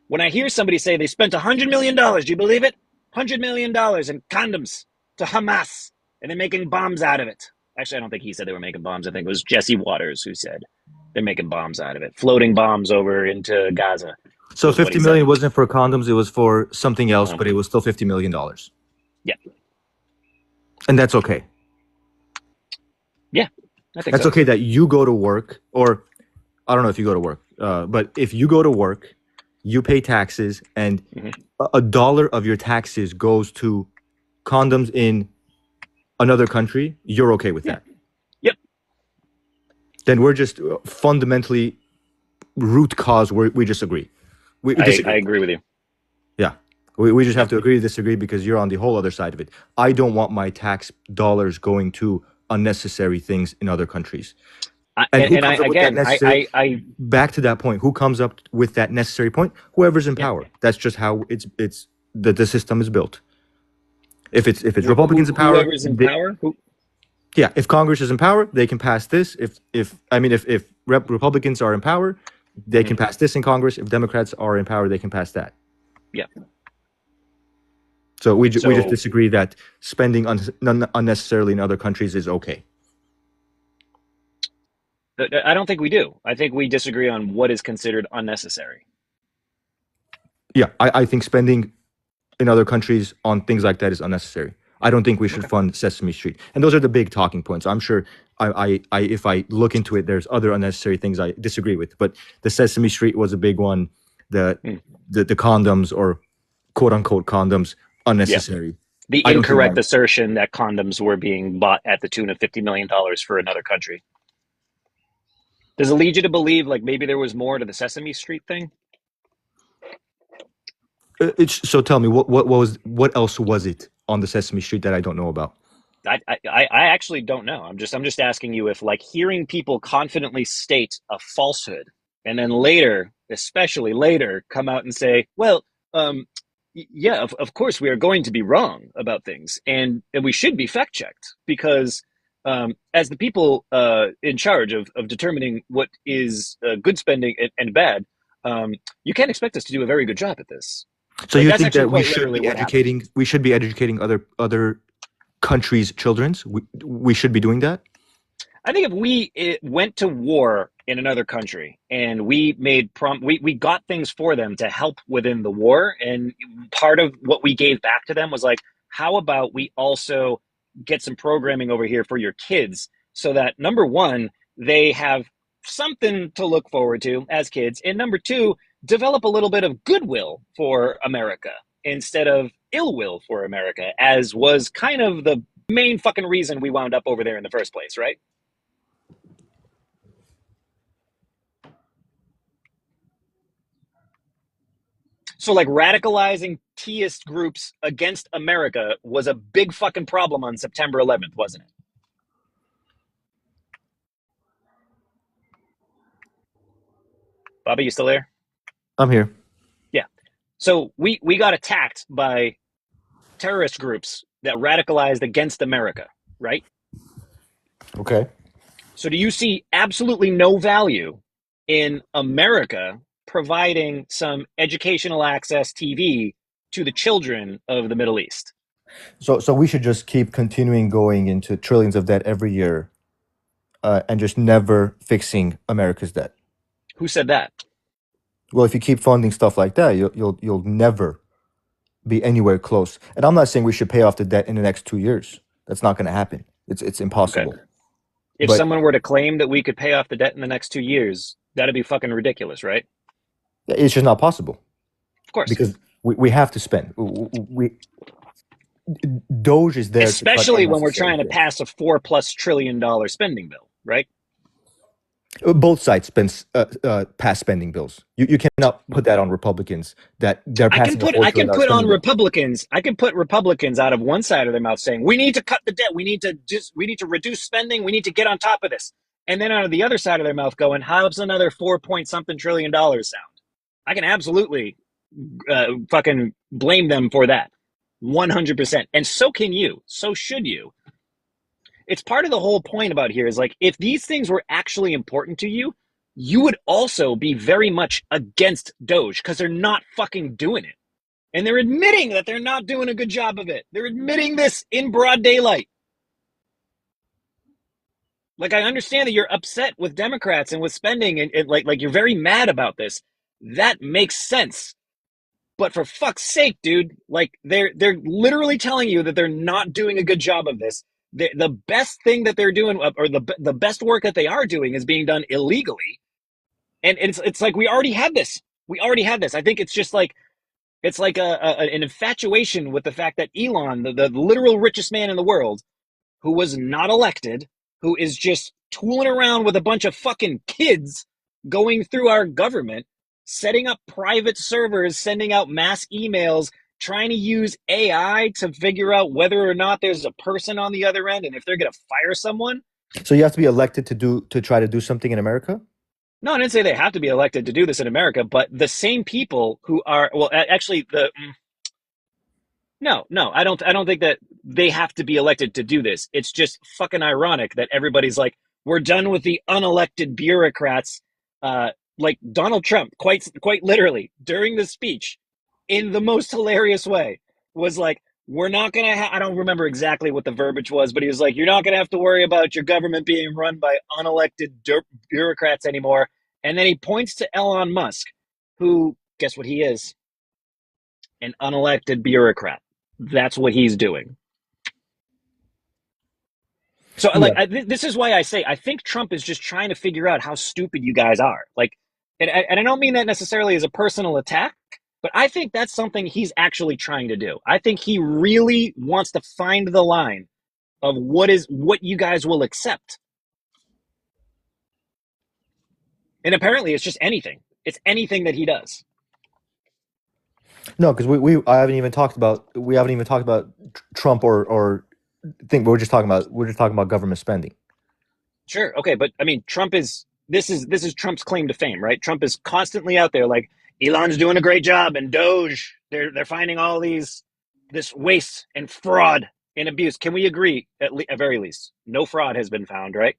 When I hear somebody say they spent $100 million, do you believe it? $100 million in condoms to Hamas, and they're making bombs out of it. Actually, I don't think he said they were making bombs. I think it was Jesse Waters who said they're making bombs out of it, floating bombs over into Gaza. So 50 million wasn't for condoms, it was for something else, but it was still $50 million. Yeah. And that's okay. Yeah, I think that's okay that you go to work, or I don't know if you go to work, but if you go to work, you pay taxes, and $1 of your taxes goes to condoms in another country, you're okay with that. Yep. Then we're just fundamentally root cause, we disagree. We disagree. I agree with you. Yeah. We just have to agree to disagree because you're on the whole other side of it. I don't want my tax dollars going to unnecessary things in other countries. Back to that point, who comes up with that necessary point? Whoever's in power. That's just how the system is built. If it's Republicans in power, whoever's in power. Yeah, if Congress is in power, they can pass this. If Republicans are in power, they can pass this in Congress. If Democrats are in power, they can pass that. Yeah. So we just disagree that spending unnecessarily in other countries is okay. I don't think we do. I think we disagree on what is considered unnecessary. Yeah, I think spending in other countries on things like that is unnecessary. I don't think we should fund Sesame Street. And those are the big talking points. I'm sure if I look into it, there's other unnecessary things I disagree with. But the Sesame Street was a big one. The condoms, or quote unquote condoms, unnecessary. Yeah. The incorrect assertion that condoms were being bought at the tune of $50 million for another country. Does it lead you to believe like maybe there was more to the Sesame Street thing? So tell me, what else was it on the Sesame Street that I don't know about? I actually don't know. I'm just asking you if, like, hearing people confidently state a falsehood and then later, especially later, come out and say, well, yeah, of course we are going to be wrong about things, and we should be fact checked because as the people in charge of determining what is good spending and bad, you can't expect us to do a very good job at this. So Like, you that's think actually that quite literally what happened. we should be educating other countries' children's? We should be doing that? I think if we went to war in another country and we made we got things for them to help within the war, and part of what we gave back to them was like, how about we also get some programming over here for your kids so that, number one, they have something to look forward to as kids, and number two, develop a little bit of goodwill for America instead of ill will for America, as was kind of the main fucking reason we wound up over there in the first place, right? So, like, radicalizing theist groups against America was a big fucking problem on September 11th, wasn't it? Bobby, you still there? I'm here. Yeah. So we got attacked by terrorist groups that radicalized against America, right? Okay. So do you see absolutely no value in America providing some educational access TV to the children of the Middle East? So we should just keep continuing going into trillions of debt every year, and just never fixing America's debt. Who said that? Well, if you keep funding stuff like that, you'll never be anywhere close. And I'm not saying we should pay off the debt in the next 2 years. That's not going to happen. It's Okay. impossible. If But someone were to claim that we could pay off the debt in the next 2 years, that'd be fucking ridiculous, right? it's just not possible Of course. because we have to spend. DOGE is there to cut Especially when we're unnecessary trying to debt. pass a $4+ trillion spending bill, right? Both sides pass spending bills. You cannot put that on Republicans that they're passing a $4 I can trillion put on spending bill. Republicans. I can put Republicans out of one side of their mouth saying we need to cut the debt, we need to reduce spending, we need to get on top of this, and then out of the other side of their mouth going, how's another 4 point something trillion dollars sound? I can absolutely fucking blame them for that, 100%, and so can you. So should you. It's part of the whole point about here is, like, if these things were actually important to you, you would also be very much against DOGE because they're not fucking doing it. And they're admitting that they're not doing a good job of it. They're admitting this in broad daylight. Like, I understand that you're upset with Democrats and with spending, and like you're very mad about this. That makes sense. But for fuck's sake, dude, like, they're literally telling you that they're not doing a good job of this. The best thing that they're doing, or the best work that they are doing, is being done illegally. And it's like we already had this. We already had this. I think it's just like it's like an infatuation with the fact that Elon, the literal richest man in the world, who was not elected, who is just tooling around with a bunch of fucking kids going through our government, setting up private servers, sending out mass emails, trying to use AI to figure out whether or not there's a person on the other end and if they're going to fire someone. So you have to be elected to try to do something in America? No, I didn't say they have to be elected to do this in America, but the same people who are, well, actually, no, I don't think that they have to be elected to do this. It's just fucking ironic that everybody's like, we're done with the unelected bureaucrats. Like Donald Trump, quite literally, during the speech, in the most hilarious way, was like, we're not gonna. I don't remember exactly what the verbiage was, but he was like, you're not gonna have to worry about your government being run by unelected bureaucrats anymore. And then he points to Elon Musk, who, guess what he is? An unelected bureaucrat. That's what he's doing. So, like, Yeah. this is why I say I think Trump is just trying to figure out how stupid you guys are. Like, and I don't mean that necessarily as a personal attack, but I think that's something he's actually trying to do. I think he really wants to find the line of what you guys will accept. And apparently, it's just anything. It's anything that he does. No, because we haven't even talked about Trump or think we're just talking about government spending. Sure. Okay. But I mean, this is Trump's claim to fame, right? Trump is constantly out there like Elon's doing a great job and DOGE, they're finding all this waste and fraud and abuse. Can we agree at very least no fraud has been found, right?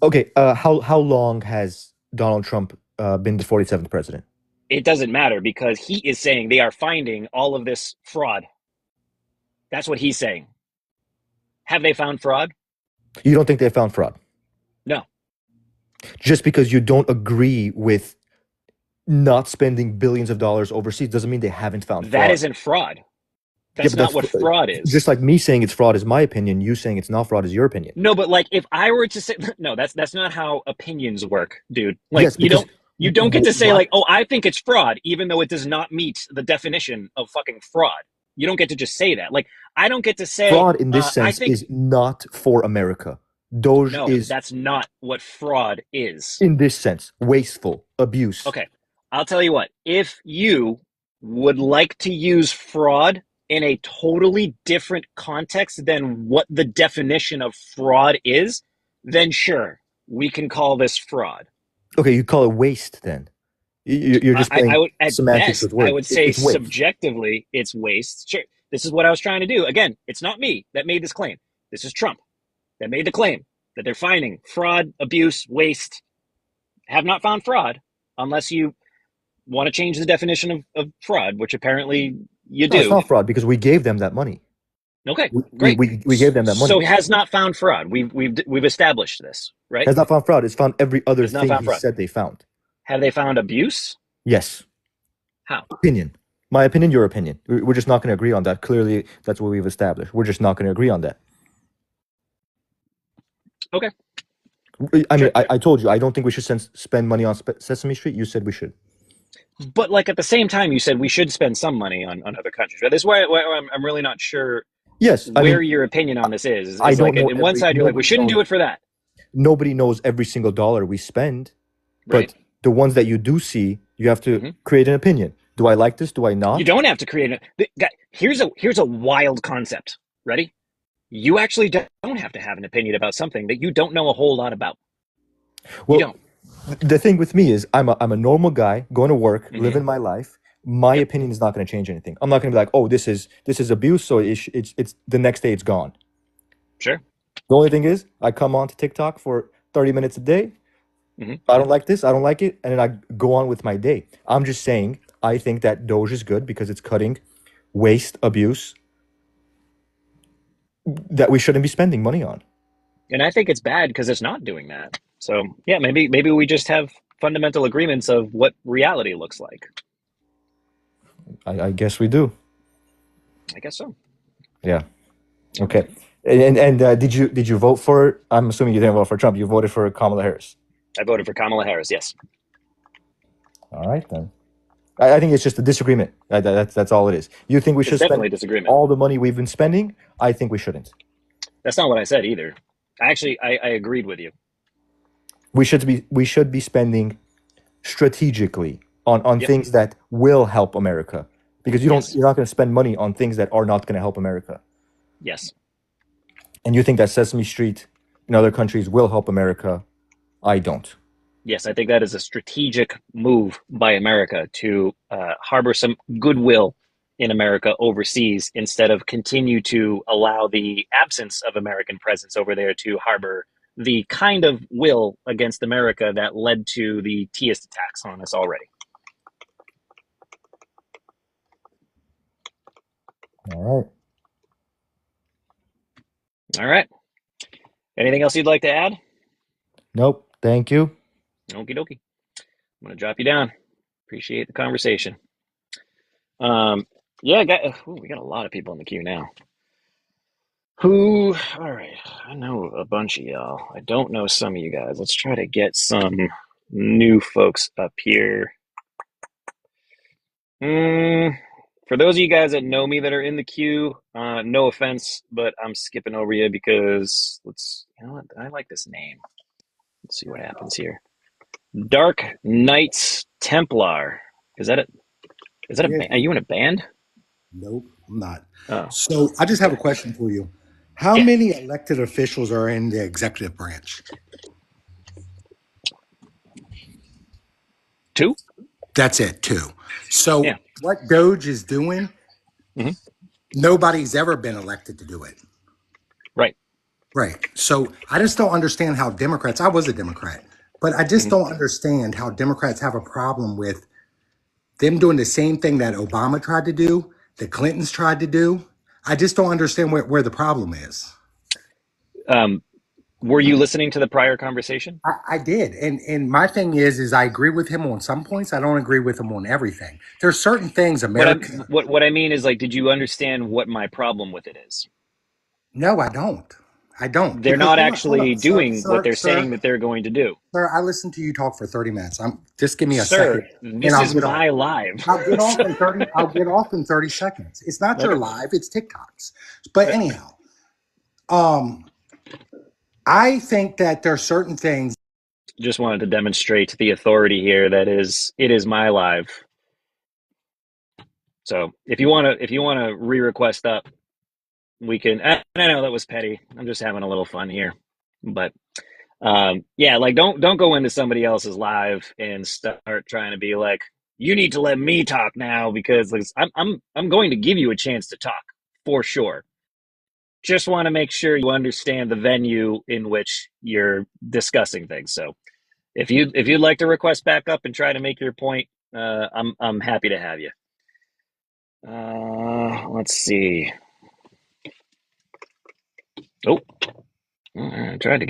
Okay, how long has Donald Trump been the 47th president? It doesn't matter because he is saying they are finding all of this fraud. That's what he's saying. Have they found fraud? You don't think they found fraud? No. Just because you don't agree with not spending billions of dollars overseas doesn't mean they haven't found That fraud. isn't fraud. Yeah, That's but not what fraud is. just like me saying it's fraud is my opinion. You saying it's not fraud is your opinion. No, but like if I were to say no, that's not how opinions work, dude. Like Yes, because you don't get to say my like, oh, I think it's fraud, even though it does not meet the definition of fucking fraud. You don't get to just say that. Like I don't get to say, fraud in this I sense think is not for America. Doge no, is that's not what fraud is. in this sense wasteful, abuse. Okay, I'll tell you what. If you would like to use fraud in a totally different context than what the definition of fraud is, then sure, we can call this fraud. Okay, you call it waste then. You're just I playing would, at semantics best, with I words. would say It's waste. subjectively, it's waste. Sure, this is what I was trying to do. Again, it's not me that made this claim. This is Trump that made the claim that they're finding fraud, abuse, waste. Have not found fraud unless you want to change the definition of fraud, which apparently you No, it's do. not fraud because we gave them that money. Okay, We, great. we, we gave them that So money. he has not found fraud. We've established this, right? Has not found fraud. It's found every other Has not thing found he fraud. said they found. Have they found abuse? Yes. How? Opinion. My opinion, your opinion. We're just not going to agree on that. Clearly, that's what we've established. We're just not going to agree on that. Okay. I mean, Sure. I told you, I don't think we should spend money on Sesame Street. You said we should. But like at the same time, you said we should spend some money on other countries. Right? This is why I'm really not sure Yes. I where mean, your opinion on this is. I Is don't like know in one side you're like we shouldn't do it for that, nobody knows every single dollar we spend, right? but the ones that you do see, you have to Mm-hmm. create an opinion. Do I like this? Do I not? You don't have to create it. Here's a wild concept. Ready? You actually don't have to have an opinion about something that you don't know a whole lot about. Well, You don't. the thing with me is I'm a normal guy going to work, Mm-hmm. living my life. My Yep. opinion is not going to change anything. I'm not going to be like, oh, this is abuse, so it's the next day it's gone. Sure. The only thing is, I come on to TikTok for 30 minutes a day. Mm-hmm. I don't like this, I don't like it, and then I go on with my day. I'm just saying, I think that Doge is good because it's cutting waste, abuse that we shouldn't be spending money on. And I think it's bad because it's not doing that. So yeah, maybe we just have fundamental agreements of what reality looks like. I guess we do. I guess so. Yeah. Okay. And did you vote for? I'm assuming you didn't vote for Trump. You voted for Kamala Harris. I voted for Kamala Harris. Yes. All right then. I think it's just a disagreement. That's all it is. You think we It's should definitely a spend disagreement. all the money we've been spending? I think we shouldn't. That's not what I said either. I agreed with you. We should be spending strategically on Yep. things that will help America, because Yes. you're not going to spend money on things that are not going to help America. Yes. And you think that Sesame Street in other countries will help America? I don't. Yes, I think that is a strategic move by America to harbor some goodwill in America overseas instead of continue to allow the absence of American presence over there to harbor the kind of will against America that led to the Teist attacks on us already. All right. All right. Anything else you'd like to add? Nope. Thank you. Okie dokie. I'm going to drop you down. Appreciate the conversation. Yeah, we got a lot of people in the queue now. All right. I know a bunch of y'all. I don't know some of you guys. Let's try to get some new folks up here. For those of you guys that know me that are in the queue, no offense, but I'm skipping over you because you know what? I like this name. Let's see what happens here. Dark Knights Templar. Is that it? Is that a Yeah, band? Are you in a band? nope, I'm not. Oh, So I just have okay. a question for you. How Yeah, many elected officials are in the executive branch? two. That's it, two. So Yeah. what DOGE is doing, Hmm. nobody's ever been elected to do it. Right. Right. So I just don't understand how Democrats, I was a Democrat, but I just Hmm. don't understand how Democrats have a problem with them doing the same thing that Obama tried to do, the Clintons tried to do. I just don't understand where the problem is. Um, were you listening to the prior conversation? I did. And my thing is I agree with him on some points. I don't agree with him on everything. There's certain things America. What I mean is like, did you understand what my problem with it is? No, I don't. I don't. They're Because not hold actually on, sir, doing what sir, they're saying sir, that they're going to do. sir. I listened to you talk for 30 minutes. Just give me a Sir, second and this I'll is get off. my live. I'll get off So, in 30. I'll get off in 30 seconds. It's not your okay. live, it's TikTok's. But anyhow, um, I think that there are certain things. Just wanted to demonstrate the authority here that it is my live. So if you wanna re-request up, we can. I know that was petty. I'm just having a little fun here, but yeah, like don't go into somebody else's live and start trying to be like, you need to let me talk now because like, I'm going to give you a chance to talk for sure. Just want to make sure you understand the venue in which you're discussing things. So if you'd like to request back up and try to make your point, I'm happy to have you. Let's see. Oh, trying to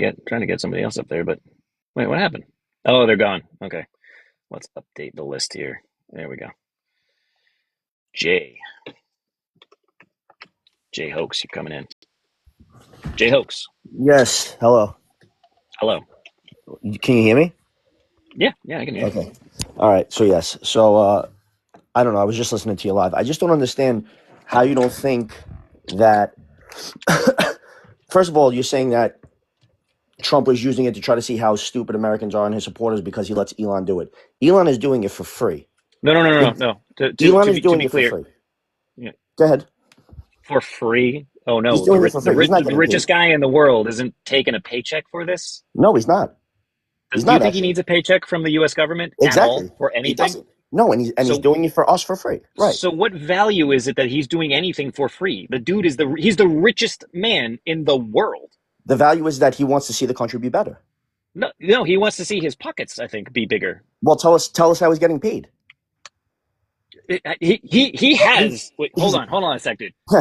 get somebody else up there, but wait, what happened? Oh, they're gone. Okay, let's update the list here. There we go. Jay Hoax, you're coming in. Jay Hoax, Yes. Hello. hello. Can you hear me? Yeah, I can hear you. Okay. All right. So yes. So I don't know. I was just listening to you live. I just don't understand how you don't think that. First of all, you're saying that Trump was using it to try to see how stupid Americans are and his supporters because he lets Elon do it. Elon is doing it for free. No. Elon is To doing be it for clear, free. yeah, Go ahead. for free. Oh He's no, doing it for free. He's not the getting paid. richest guy in the world isn't taking a paycheck for this. No, he's not. He's Do you not think he actually. needs a paycheck from the U.S. government at all Exactly. for He anything? doesn't. No, and he's So doing it for us for free. Right. So what value is it that he's doing anything for free? The dude is he's the richest man in the world. The value is that he wants to see the country be better. No, he wants to see his pockets, I think, be bigger. Well, tell us how he's getting paid. He He's has. Wait, he's hold on a sec, dude. Go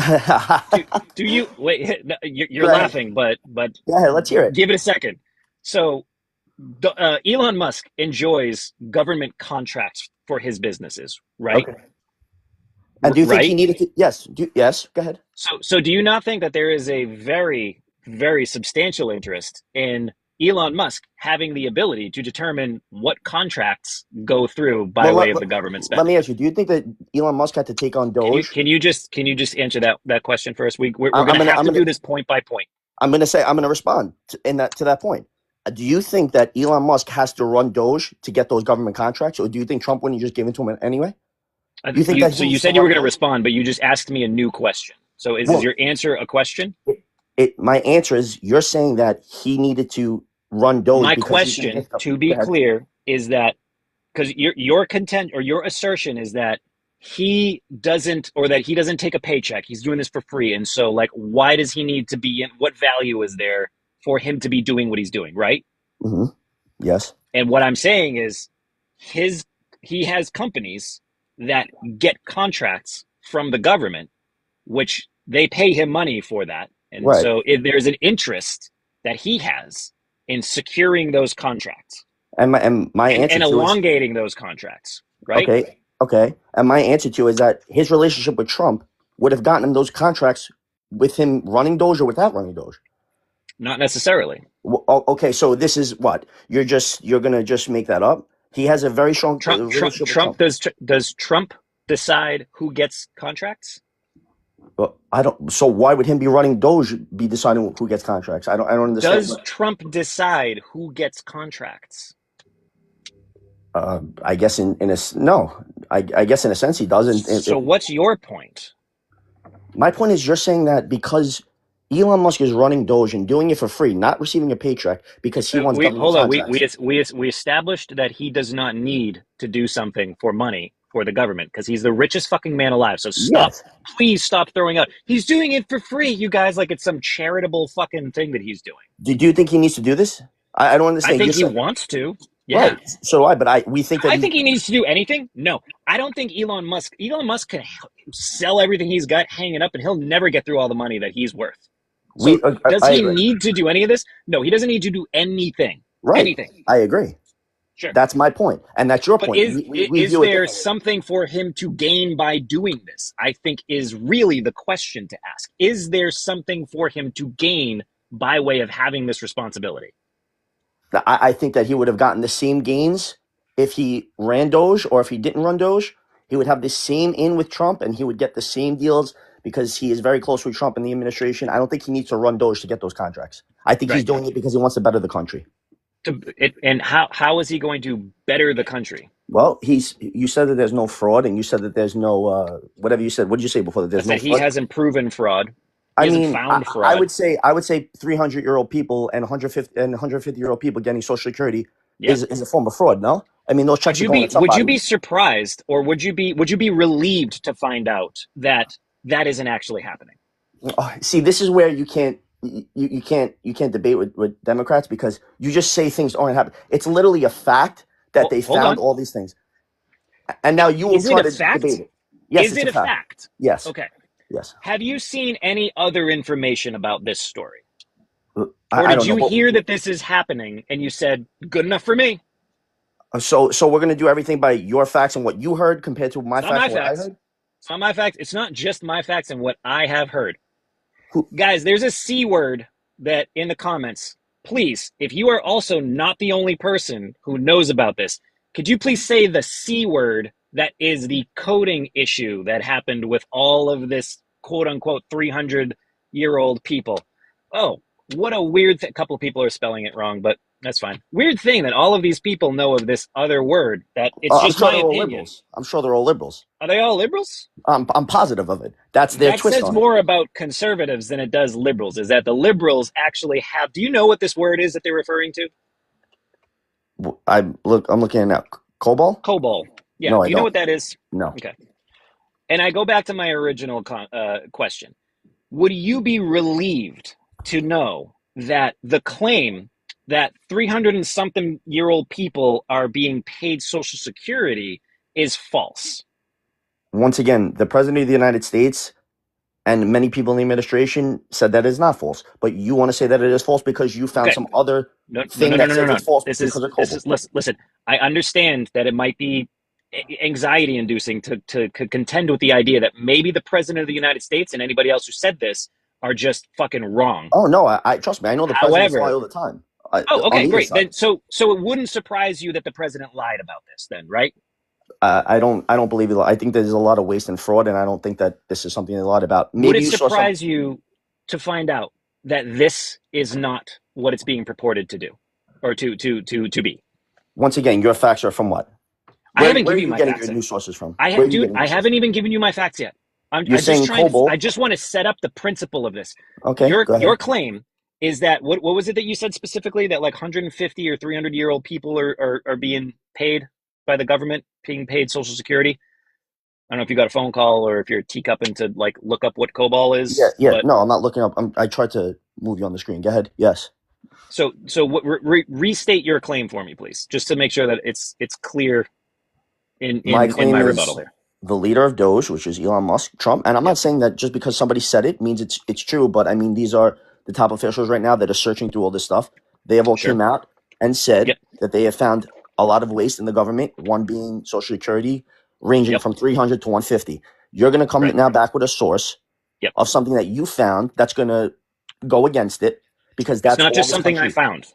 Do you wait? No, you're ahead. laughing, but Go ahead. Let's hear it. give it a second. So Elon Musk enjoys government contracts for his businesses, right? Okay. And do you think he Right. needed to? Yes. Yes. Go ahead. So do you not think that there is a very substantial interest in Elon Musk having the ability to determine what contracts go through by Well, way of the government let me spending? ask you. Do you think that Elon Musk had to take on Doge? Can you just answer that question first? We're I, going I'm to gonna have I'm to gonna do this point by point. I'm gonna respond to that point. Do you think that Elon Musk has to run Doge to get those government contracts, or do you think Trump wouldn't just give it to him anyway? Do you think that he So you needs to said you run were going to Doge? respond, but you just asked me a new question. So is Well, your answer a question? my answer is you're saying that he needed to run Doge My because he's going to question, get stuff. to Go be ahead. clear, is that because your content or your assertion is that he doesn't take a paycheck. He's doing this for free. And so like why does he need to be in what value is there for him to be doing what he's doing, right? Mm-hmm. Yes. And what I'm saying is his he has companies that get contracts from the government, which they pay him money for that. And Right. so if there's an interest that he has in securing those contracts And my answer and to is elongating those contracts, right? okay. Okay. And my answer to is that his relationship with Trump would have gotten him those contracts with him running Doge or without running Doge. Not necessarily. Okay, so this is what you're gonna just make that up. He has a very strong relationship with Trump. Does Trump decide who gets contracts? Well, I don't. So why would him be running Doge be deciding who gets contracts? I don't understand. Does Trump decide who gets contracts? I guess I guess in a sense he doesn't. So what's your point? My point is, you're saying that because Elon Musk is running Doge and doing it for free, not receiving a paycheck because he wants government Hold on. contracts. We established that he does not need to do something for money for the government because he's the richest fucking man alive. So Yes. please stop throwing out. He's doing it for free, you guys, like it's some charitable fucking thing that he's doing. Do you think he needs to do this? I don't understand. I think he wants to. Yeah. Right. So do I. But we think that I think he needs to do anything. No, I don't think Elon Musk can sell everything he's got, hang it up, and he'll never get through all the money that he's worth. So does he need to do any of this? No, he doesn't need to do anything. Right. Anything. I agree. Sure. That's my point. And that's your But point. Is there something for him to gain by doing this? I think is really the question to ask. Is there something for him to gain by way of having this responsibility? I think that he would have gotten the same gains if he ran Doge, or if he didn't run Doge. He would have the same in with Trump, and he would get the same deals because he is very close with Trump in the administration. I don't think he needs to run Doge to get those contracts. I think he's doing it because he wants to better the country. And how is he going to better the country? Well, you said that there's no fraud, and you said that there's no whatever you said. What did you say before that? There's no fraud? He hasn't proven fraud. Found fraud. I would say 300-year-old people and 150-year-old people getting Social Security is a form of fraud. No, I mean those checks. Would you be surprised, or would you be relieved to find out that isn't actually happening? See, this is where you can't debate with Democrats, because you just say things aren't happening. It's literally a fact that they found all these things, and now you will try to debate it. Yes, is it a fact? Yes. Okay. Yes. Have you seen any other information about this story? Or did you hear that this is happening and you said, good enough for me? So we're going to do everything by your facts and what you heard compared to my facts and what I heard? It's not my facts. It's not just my facts and what I have heard. Guys, there's a C word that in the comments. Please, if you are also not the only person who knows about this, could you please say the C word that is the coding issue that happened with all of this quote-unquote 300-year-old people? Oh, what a weird thing. A couple of people are spelling it wrong, but that's fine. Weird thing that all of these people know of this other word that it's just my opinion. I'm sure they're all liberals. Are they all liberals? I'm positive of it. That's their twist on it. That says more about conservatives than it does liberals, is that the liberals actually have... Do you know what this word is that they're referring to? I'm looking at it now. COBOL? COBOL. Yeah. No, do you know what that is? No. Okay. And I go back to my original question. Would you be relieved to know that the claim that 300 and something year old people are being paid Social Security is false? Once again, the President of the United States and many people in the administration said that it is not false. But you want to say that it is false because you found some other thing that says it's false because of COBOL. Listen, I understand that it might be anxiety inducing to contend with the idea that maybe the President of the United States and anybody else who said this are just fucking wrong. Oh no, I trust me. I know the president lies all the time. Okay, great. Then so it wouldn't surprise you that the president lied about this, then, right? I don't believe it. I think there's a lot of waste and fraud, and I don't think that this is something they lied about. Maybe would it surprise you to find out that this is not what it's being purported to do, or to be? Once again, your facts are from what? I haven't given you my facts. Where are you getting your news sources from? I haven't even given you my facts yet. I just want to set up the principle of this. Okay. Your claim is that what was it that you said specifically, that like 150 or 300-year-old people are being paid by the government, being paid Social Security? I don't know if you got a phone call or if you're teacupping to like look up what COBOL is. Yeah. No, I'm not looking up. I tried to move you on the screen. Go ahead. Yes. So restate your claim for me, please, just to make sure that it's clear in my rebuttal here. The leader of DOGE, which is Elon Musk, Trump, and I'm not saying that just because somebody said it means it's true, but I mean these are the top officials right now that are searching through all this stuff. They have all came out and said that they have found a lot of waste in the government, one being Social Security, ranging from 300 to 150. You're going to come now back with a source of something that you found that's going to go against it, because that's not just something I found.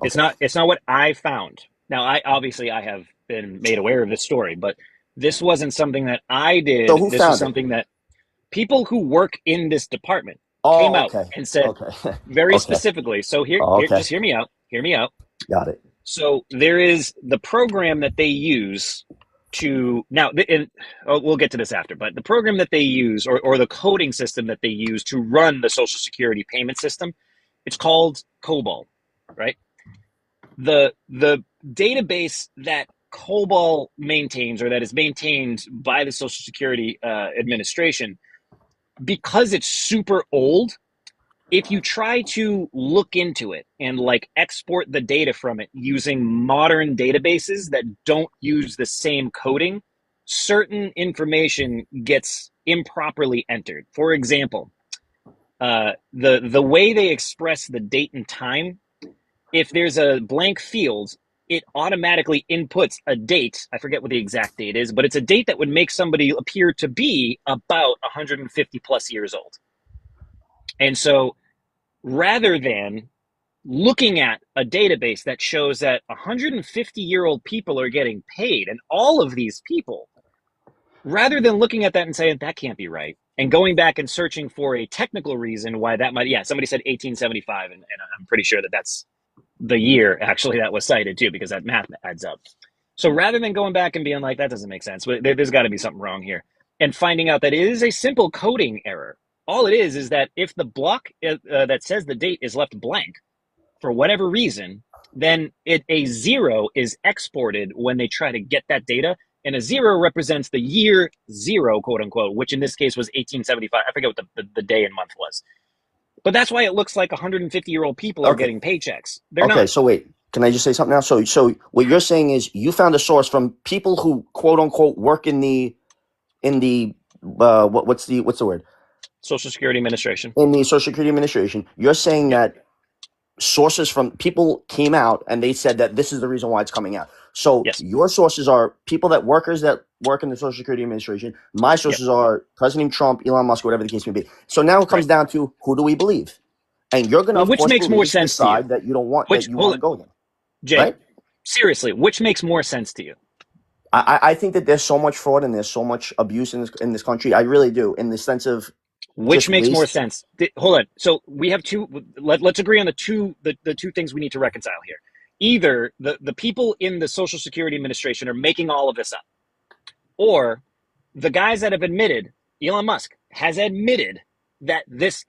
Okay. It's not what I found. Now, I have been made aware of this story, but this wasn't something that I did. So this was something that people who work in this department came out and said very specifically. So just hear me out. Hear me out. Got it. So there is the program that they use to now, and we'll get to this after, but the program that they use or the coding system that they use to run the Social Security payment system, it's called COBOL, right? The database that COBOL maintains, or that is maintained by the Social Security Administration, because it's super old, if you try to look into it and like export the data from it using modern databases that don't use the same coding, certain information gets improperly entered. For example, the way they express the date and time, if there's a blank field, it automatically inputs a date. I forget what the exact date is, but it's a date that would make somebody appear to be about 150 plus years old. And so rather than looking at a database that shows that 150-year-old people are getting paid, and all of these people, rather than looking at that and saying that can't be right, and going back and searching for a technical reason why that might, somebody said 1875, and I'm pretty sure that that's the year actually that was cited too, because that math adds up. So rather than going back and being like, that doesn't make sense, there's got to be something wrong here, and finding out that it is a simple coding error. All it is that if the block that says the date is left blank for whatever reason, then a 0 is exported when they try to get that data, and a 0 represents the year 0, quote unquote, which in this case was 1875. I forget what the day and month was. But that's why it looks like 150-year-old people are getting paychecks. They're not. So wait, can I just say something now? So what you're saying is you found a source from people who quote unquote work in the what's the word? Social Security Administration. In the Social Security Administration. You're saying that sources from people came out and they said that this is the reason why it's coming out. So your sources are workers that work in the Social Security Administration. My sources are President Trump, Elon Musk, whatever the case may be. So now it comes down to who do we believe? And you're going to, which makes more sense to you? That you don't want, that you want to go there. Jay, right? Seriously, which makes more sense to you? I think that there's so much fraud and there's so much abuse in this country. I really do, in the sense of which makes more sense. Hold on. So we have two. Let's agree on the two things we need to reconcile here. Either the people in the Social Security Administration are making all of this up, or the guys that have admitted, Elon Musk has admitted that this,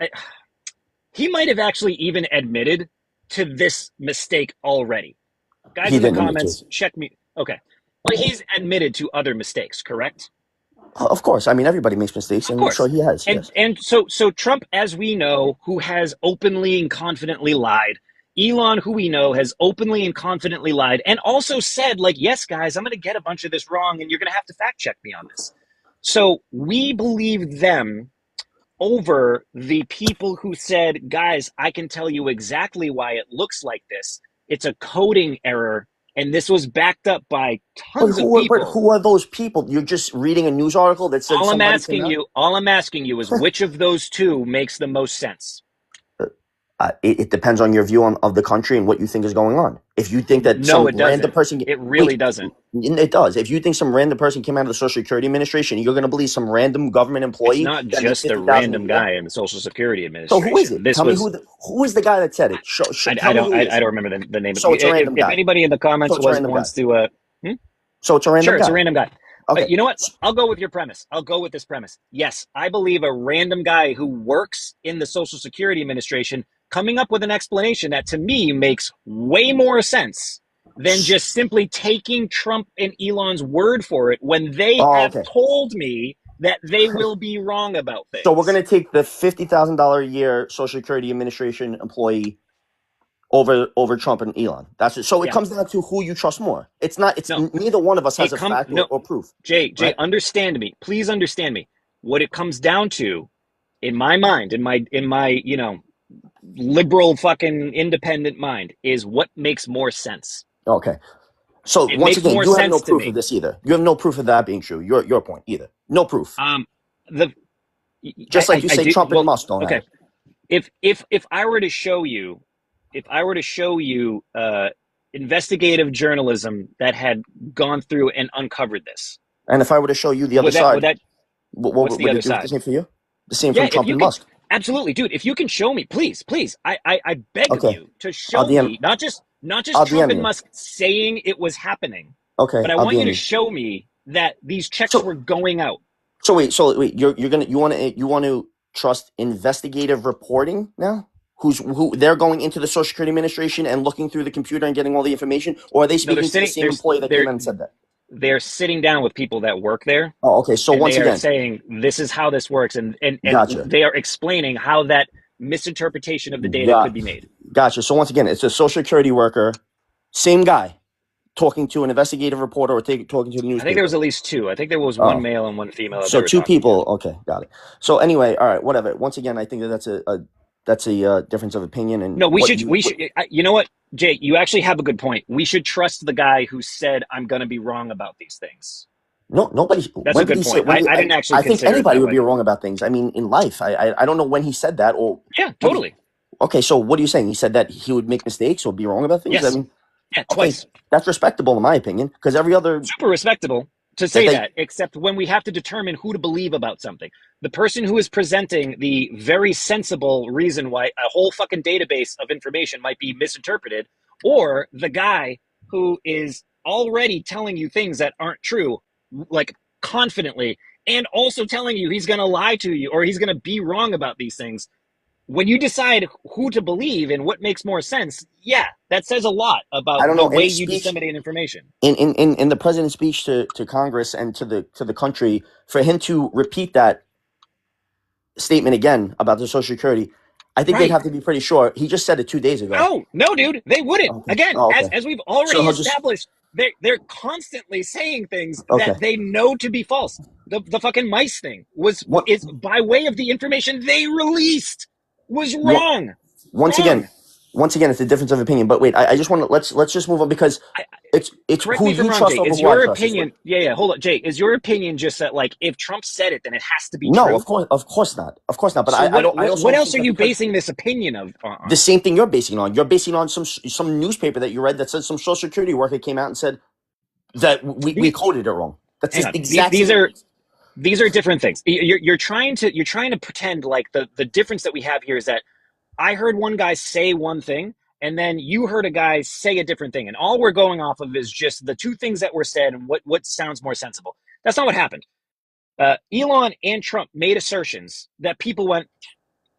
he might have actually even admitted to this mistake already. Guys in the comments, check me. Okay. But he's admitted to other mistakes, correct? Of course. I mean, everybody makes mistakes, and I'm sure he has. And so Trump, as we know, who has openly and confidently lied. Elon, who we know, has openly and confidently lied, and also said, like, yes, guys, I'm going to get a bunch of this wrong, and you're going to have to fact check me on this. So we believe them over the people who said, guys, I can tell you exactly why it looks like this. It's a coding error. And this was backed up by tons of people. But who are those people? You're just reading a news article that said all I'm asking you is which of those two makes the most sense? It depends on your view of the country and what you think is going on. If you think that random person... It really doesn't. It does. If you think some random person came out of the Social Security Administration, you're going to believe some random government employee... It's not just a random guy in the Social Security Administration. So who is it? Tell me who is the guy that said it? I don't remember the name. So it's a random guy. If anybody in the comments wants to... So it's a random guy. Sure, it's a random guy. Okay. You know what? I'll go with your premise. I'll go with this premise. Yes, I believe a random guy who works in the Social Security Administration coming up with an explanation that to me makes way more sense than just simply taking Trump and Elon's word for it when they have told me that they will be wrong about things. So we're going to take the $50,000 a year Social Security Administration employee over Trump and Elon. That's it. So it comes down to who you trust more. It's not. It's neither one of us has a fact or proof. Jay, right? Understand me. Please understand me. What it comes down to, in my mind, in my liberal fucking independent mind, is what makes more sense. Okay. So once again, you have no proof of this either. You have no proof of that being true. Your point either. No proof. Just like you say, Trump and Musk don't have it. If I were to show you. If I were to show you investigative journalism that had gone through and uncovered this, and if I were to show you the other side, what's the other side? The same for you? The same from Trump and Musk? Absolutely, dude. If you can show me, please, I beg of you to show me, not Not just I'll Trump DM and you. Musk saying it was happening, Okay, but I I'll want you DM to you. show me that these checks So were going out. so wait, you want to trust investigative reporting now? Who they're going into the Social Security Administration and looking through the computer and getting all the information, or are they No, they're speaking to the sitting. same employee that came They're out and said that? they're sitting down with people that work there, Oh, okay. So and once they are again, saying this is how this works, and gotcha, they are explaining how that misinterpretation of the data got, could be made. gotcha. So once again, it's a Social Security worker, same guy, talking to an investigative reporter or talking to the I think there was newspaper. at least two. I think there was one Oh, male and one female that they so were two talking to. people. Okay, got it. So anyway, all right, whatever. Once again, I think that's a difference of opinion and No, what you. we should. You know what, Jay? You actually have a good point. We should trust the guy who said, "I'm going to be wrong about these things." No, nobody. That's a When did good he say? point. When did, I didn't actually I think consider it anybody that would way. be wrong about things. I mean, in life, I don't know when he said that or Yeah, what. He, totally. okay, so what are you saying? He said that he would make mistakes or be wrong about things. I Yes. mean, Yeah, okay, twice. that's respectable in my opinion because every other Super respectable to that say they. that, except when we have to determine who to believe about something. The person who is presenting the very sensible reason why a whole fucking database of information might be misinterpreted, or the guy who is already telling you things that aren't true, like confidently, and also telling you he's going to lie to you or he's going to be wrong about these things. When you decide who to believe and what makes more sense, yeah, that says a lot I about don't the know in way his you speech. disseminate information. In the president's speech to Congress and to the country, for him to repeat that statement again about the Social Security, I think they'd Right. have to be pretty sure. He just said it 2 days ago. Oh, no, dude, they wouldn't. Okay. Again, Oh, as okay. as we've So already he'll just established, they're constantly saying things that okay. they know to be false. The fucking mice thing What is by way of the information they released was what wrong. once again, Wrong. once again, it's a difference of opinion. But wait, I just want to let's just move on because I, it's correct who me if I'm you wrong, trust Jay. over Is who I your trust. Is what? opinion? Yeah. Hold on, Jay. Is your opinion just that like if Trump said it, then it has to be No, true? of course not, of course not. But So I don't. I also what don't else think are that you because basing this opinion of the on? same thing you're basing on. You're basing on some newspaper that you read that said some Social Security worker came out and said that we These, coded it wrong. That's hang just on. the exact These same. are different things. You're trying to pretend like the difference that we have here is that I heard one guy say one thing and then you heard a guy say a different thing, and all we're going off of is just the two things that were said and what sounds more sensible. That's not what happened. Elon and Trump made assertions that people went,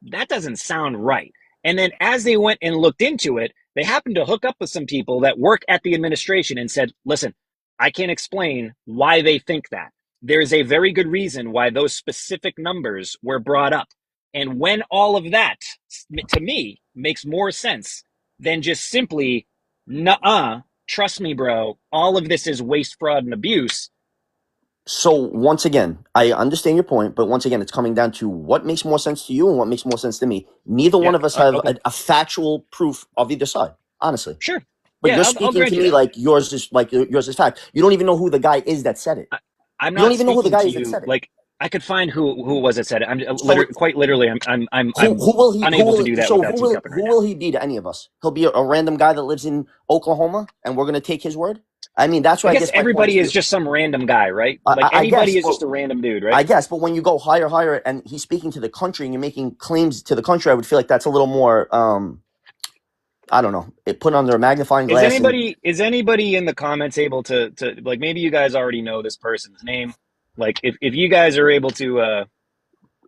that doesn't sound right. And then as they went and looked into it, they happened to hook up with some people that work at the administration and said, listen, I can't explain why they think that. There's a very good reason why those specific numbers were brought up. And when all of that, to me, makes more sense than just simply, nuh-uh, trust me, bro, all of this is waste, fraud, and abuse. So once again, I understand your point, but once again, it's coming down to what makes more sense to you and what makes more sense to me. Neither Yeah, one of us have okay, a factual proof of either side, honestly. sure. But Yeah, you're I'll speaking grant to you me that. like yours is fact. You don't even know who the guy is that said it. I'm You don't not even know who the speaking guy to is that you said it. like I could find who was it said it. I'm So quite literally. I'm unable to do that without teacupping who right will now. he be to any of us? He'll be a random guy that lives in Oklahoma, and we're gonna take his word. I mean, that's I where I guess guess my point is everybody for is you. just some random guy, right? Like I anybody guess, is but just a random dude, right? I guess, but when you go higher, and he's speaking to the country, and you're making claims to the country, I would feel like that's a little more. I don't know. It put under a magnifying glass, and Is anybody in the comments able to like maybe you guys already know this person's name? Like if you guys are able to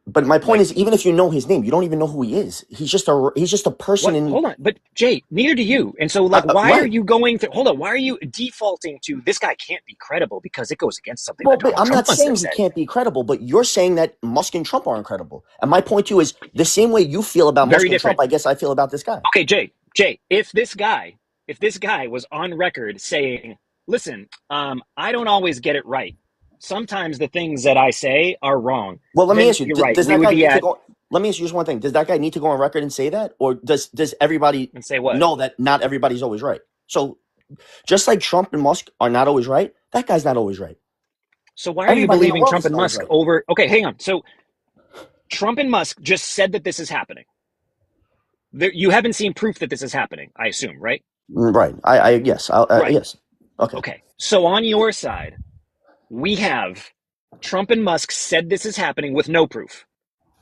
but my point like is, even if you know his name, you don't even know who he is. He's just a person what? in Hold on, but Jay, neither do you. And so, like, why are right. you going to? Hold on, why are you defaulting to this guy can't be credible because it goes against something Well, that but Donald I'm Trump not must have saying he said? can't be credible, but you're saying that Musk and Trump are incredible. And my point to you is the same way you feel about Very Musk and Trump, different. I guess I feel about this guy. Okay, Jay, if this guy was on record saying, "Listen, I don't always get it right. Sometimes the things that I say are wrong," Well, let me then ask you: you're right. does We that would guy be need to at go? Let me ask you just one thing: does that guy need to go on record and say that, or does everybody and say what? know that not everybody's always right? So just like Trump and Musk are not always right, that guy's not always right. So why are you Everybody in the believing world Trump isn't and always Musk right. over? Okay, hang on. So Trump and Musk just said that this is happening. You haven't seen proof that this is happening, I assume, right? Right. I yes. Right. Yes. Okay. Okay. So on your side, we have Trump and Musk said this is happening with no proof,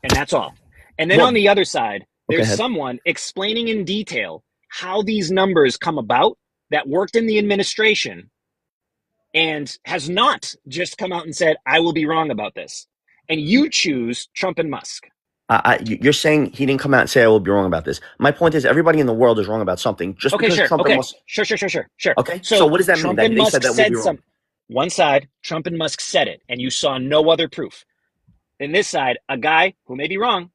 and that's all. And then on Well, the other side, okay. there's someone explaining in detail how these numbers come about that worked in the administration and has not just come out and said, I will be wrong about this. And you choose Trump and Musk. You're saying he didn't come out and say I will be wrong about this. My point is everybody in the world is wrong about something. Just Okay, because sure. Trump and Okay, Musk. sure. Okay. So So what does that Trump mean? and They said Musk that we'll said be wrong. some. One side, Trump and Musk said it, and you saw no other proof. In this side, a guy who may be wrong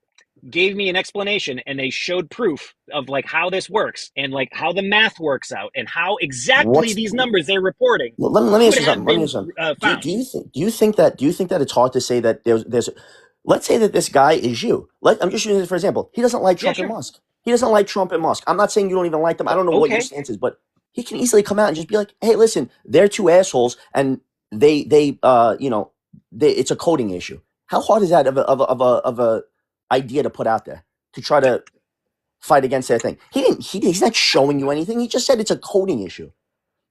gave me an explanation, and they showed proof of like how this works and like how the math works out and how exactly What's these numbers they're reporting Well, let me could ask you have something. Let me been ask you something. found. Do you think that it's hard to say that there's let's say that this guy is you. I'm just using this for example. He doesn't like Yeah, Trump and sure. Musk. He doesn't like Trump and Musk. I'm not saying you don't even like them. I don't know what your Okay. stance is, but he can easily come out and just be like, "Hey, listen, they're two assholes, and they it's a coding issue." How hard is that of a idea to put out there to try to fight against that thing? He's not showing you anything. He just said it's a coding issue.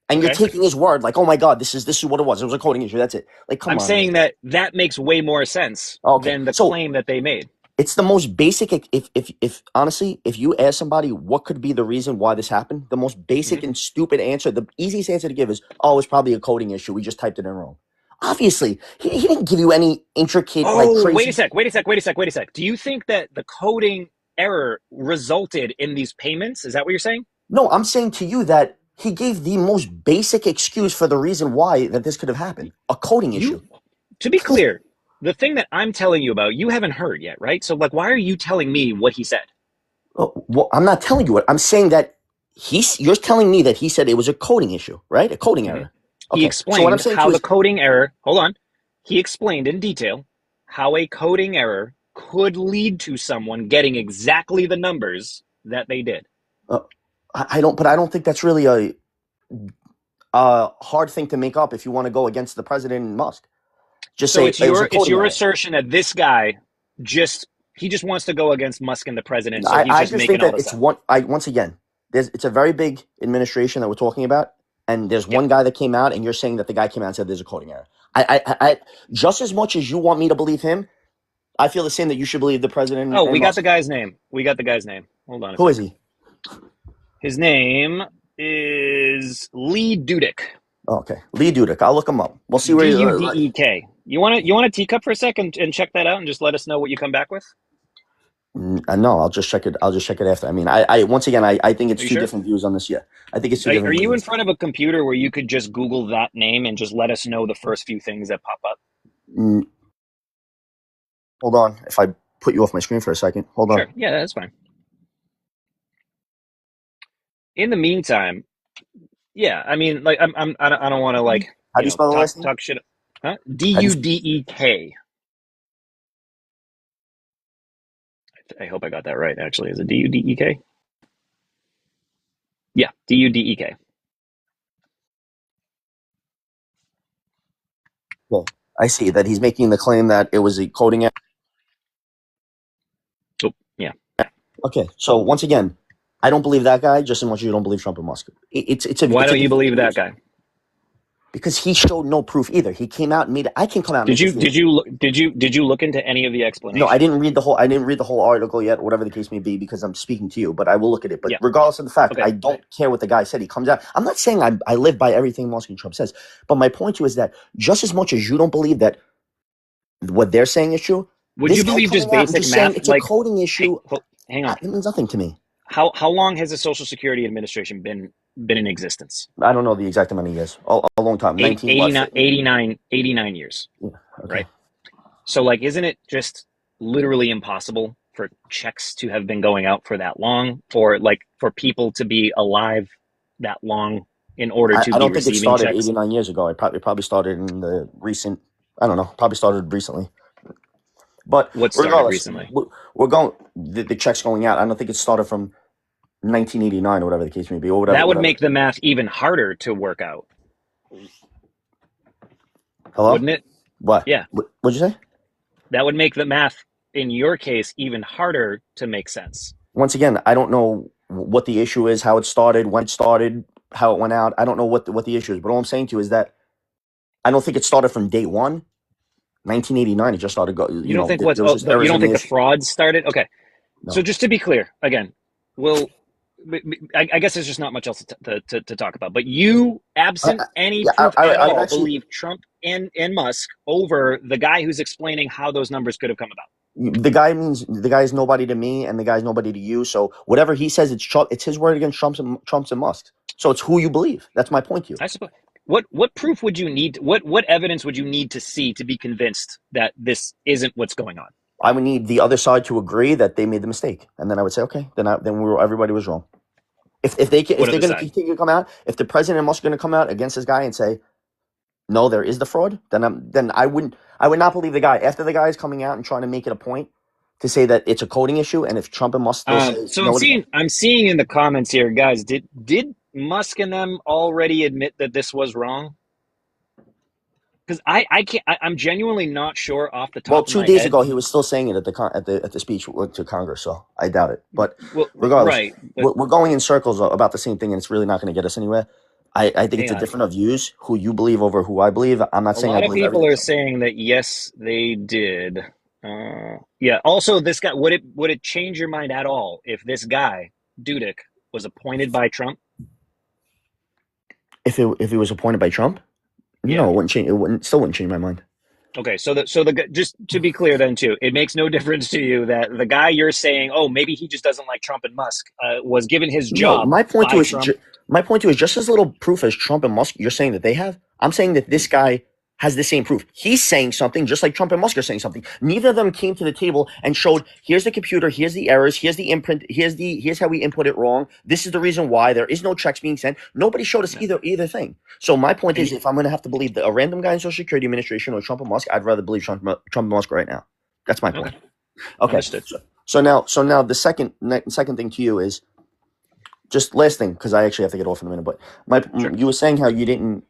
And you're Okay. taking his word, like, oh my God, this is what it was. It was a coding issue. That's it. Like, come I'm on, saying man. that makes way more sense Okay, than the so claim that they made. it's the most basic. If honestly, if you ask somebody what could be the reason why this happened, the most basic and stupid answer, the easiest answer to give is, oh, it's probably a coding issue. We just typed it in wrong. Obviously, he didn't give you any intricate, like Oh, wait a crazy. sec. Do you think that the coding error resulted in these payments? Is that what you're saying? No, I'm saying to you that he gave the most basic excuse for the reason why that this could have happened, a coding issue. To be clear, the thing that I'm telling you about, you haven't heard yet, right? So, like, why are you telling me what he said? Well, I'm not telling you what I'm saying. That you're telling me that he said it was a coding issue, right? A coding error. He Okay. So what I'm explained saying to how you the is, coding error, hold on. He explained in detail how a coding error could lead to someone getting exactly the numbers that they did. I don't think that's really a hard thing to make up if you want to go against the president and Musk. Just So say it was a it's coding your error. assertion that this guy just wants to go against Musk and the president, so he's I just just making think all that this it's up. once again, it's a very big administration that we're talking about, and there's Yep. one guy that came out, and you're saying that the guy came out and said there's a coding error. I just as much as you want me to believe him, I feel the same that you should believe the president Oh, and we got Musk. the guy's name. Hold on a Who is second. he? His name is Lee Dudek. Oh, okay, Lee Dudek. I'll look him up. We'll see where. Dudek. You want a teacup for a second and check that out and just let us know what you come back with? No, I'll just check it. I'll just check it after. I mean, I once again, I think it's Are you two sure? different views on this. Yeah, I think it's two Are different you in views. front of a computer where you could just Google that name and just let us know the first few things that pop up? Hold on. If I put you off my screen for a second, hold on. Sure. Yeah, that's fine. In the meantime, yeah, I mean, like, I don't want to like, How do you spell the last name? talk shit. Huh? How do you Dudek. I hope I got that right. Actually, is it Dudek? Yeah, Dudek. Well, I see that he's making the claim that it was a coding error. Oh, yeah. Okay, so once again, I don't believe that guy just as much as you don't believe Trump and Musk. Why don't you believe that guy? Because he showed no proof either. He came out and made. I can come out. And Did make you look into any of the explanations? No, I didn't read the whole article yet, whatever the case may be, because I'm speaking to you. But I will look at it. But regardless of the fact, Okay. I don't care what the guy said. He comes out. I'm not saying I live by everything Musk and Trump says, but my point to you is that just as much as you don't believe that what they're saying is true, would you believe just basic math? It's a coding issue. Hang on. It means nothing to me. How long has the Social Security Administration been in existence? I don't know the exact amount of years. A long time. 89 years. Yeah, okay. Right? So, like, isn't it just literally impossible for checks to have been going out for that long, or like for people to be alive that long in order to be receiving checks? I don't think it started 89 years ago. It probably started in the recent. I don't know. Probably started recently. But what started recently? We're going the checks going out. I don't think it started from 1989 or whatever the case may be, or whatever. That would make the math even harder to work out. Hello? Wouldn't it? What? Yeah. What'd you say? That would make the math in your case even harder to make sense. Once again, I don't know what the issue is, how it started, when it started, how it went out. I don't know what the issue is. But all I'm saying to you is that I don't think it started from day one. 1989, it just started going. You don't think the fraud started? Okay. No. So just to be clear, again, I guess there's just not much else to talk about. But you, absent any Yeah, proof at I've all, actually believe Trump and Musk over the guy who's explaining how those numbers could have come about. the guy is nobody to me, and the guy's nobody to you. So whatever he says, it's Trump. It's his word against Trump's and Musk's. So it's who you believe. That's my point to you. I suppose. What proof would you need? What evidence would you need to see to be convinced that this isn't what's going on? I would need the other side to agree that they made the mistake, and then I would say, okay, then everybody was wrong. If they're going to continue to come out, if the president and Musk are going to come out against this guy and say, no, there is the fraud, then I would not believe the guy. After the guy is coming out and trying to make it a point to say that it's a coding issue, and if Trump and Musk still say So no, I'm seeing in the comments here, guys. Did Musk and them already admit that this was wrong? Because I can't. I'm genuinely not sure off the top. Well, of 2 my days head. ago he was still saying it at the speech to Congress, so I doubt it. But regardless, right, but, we're going in circles about the same thing, and it's really not going to get us anywhere. I think it's a difference of views, who you believe over who I believe. I'm not saying I believe everything. A lot of people are saying that yes, they did. Yeah. Also, this guy, would it change your mind at all if this guy Dudek was appointed by Trump? If he was appointed by Trump, no, it wouldn't change. Still wouldn't change my mind. Okay, so just to be clear then too, it makes no difference to you that the guy you're saying, oh, maybe he just doesn't like Trump and Musk, was given his job. No, my point to Trump. is just as little proof as Trump and Musk you're saying that they have. I'm saying that this guy has the same proof. He's saying something just like Trump and Musk are saying something. Neither of them came to the table and showed, here's the computer, here's the errors, here's the imprint, here's how we input it wrong. This is the reason why there is no checks being sent. Nobody showed us either thing. So my point is, if I'm going to have to believe a random guy in Social Security Administration or Trump and Musk, I'd rather believe Trump and Musk right now. That's my point. Okay. So now the second thing to you is, just last thing, because I actually have to get off in a minute. But you were saying how you didn't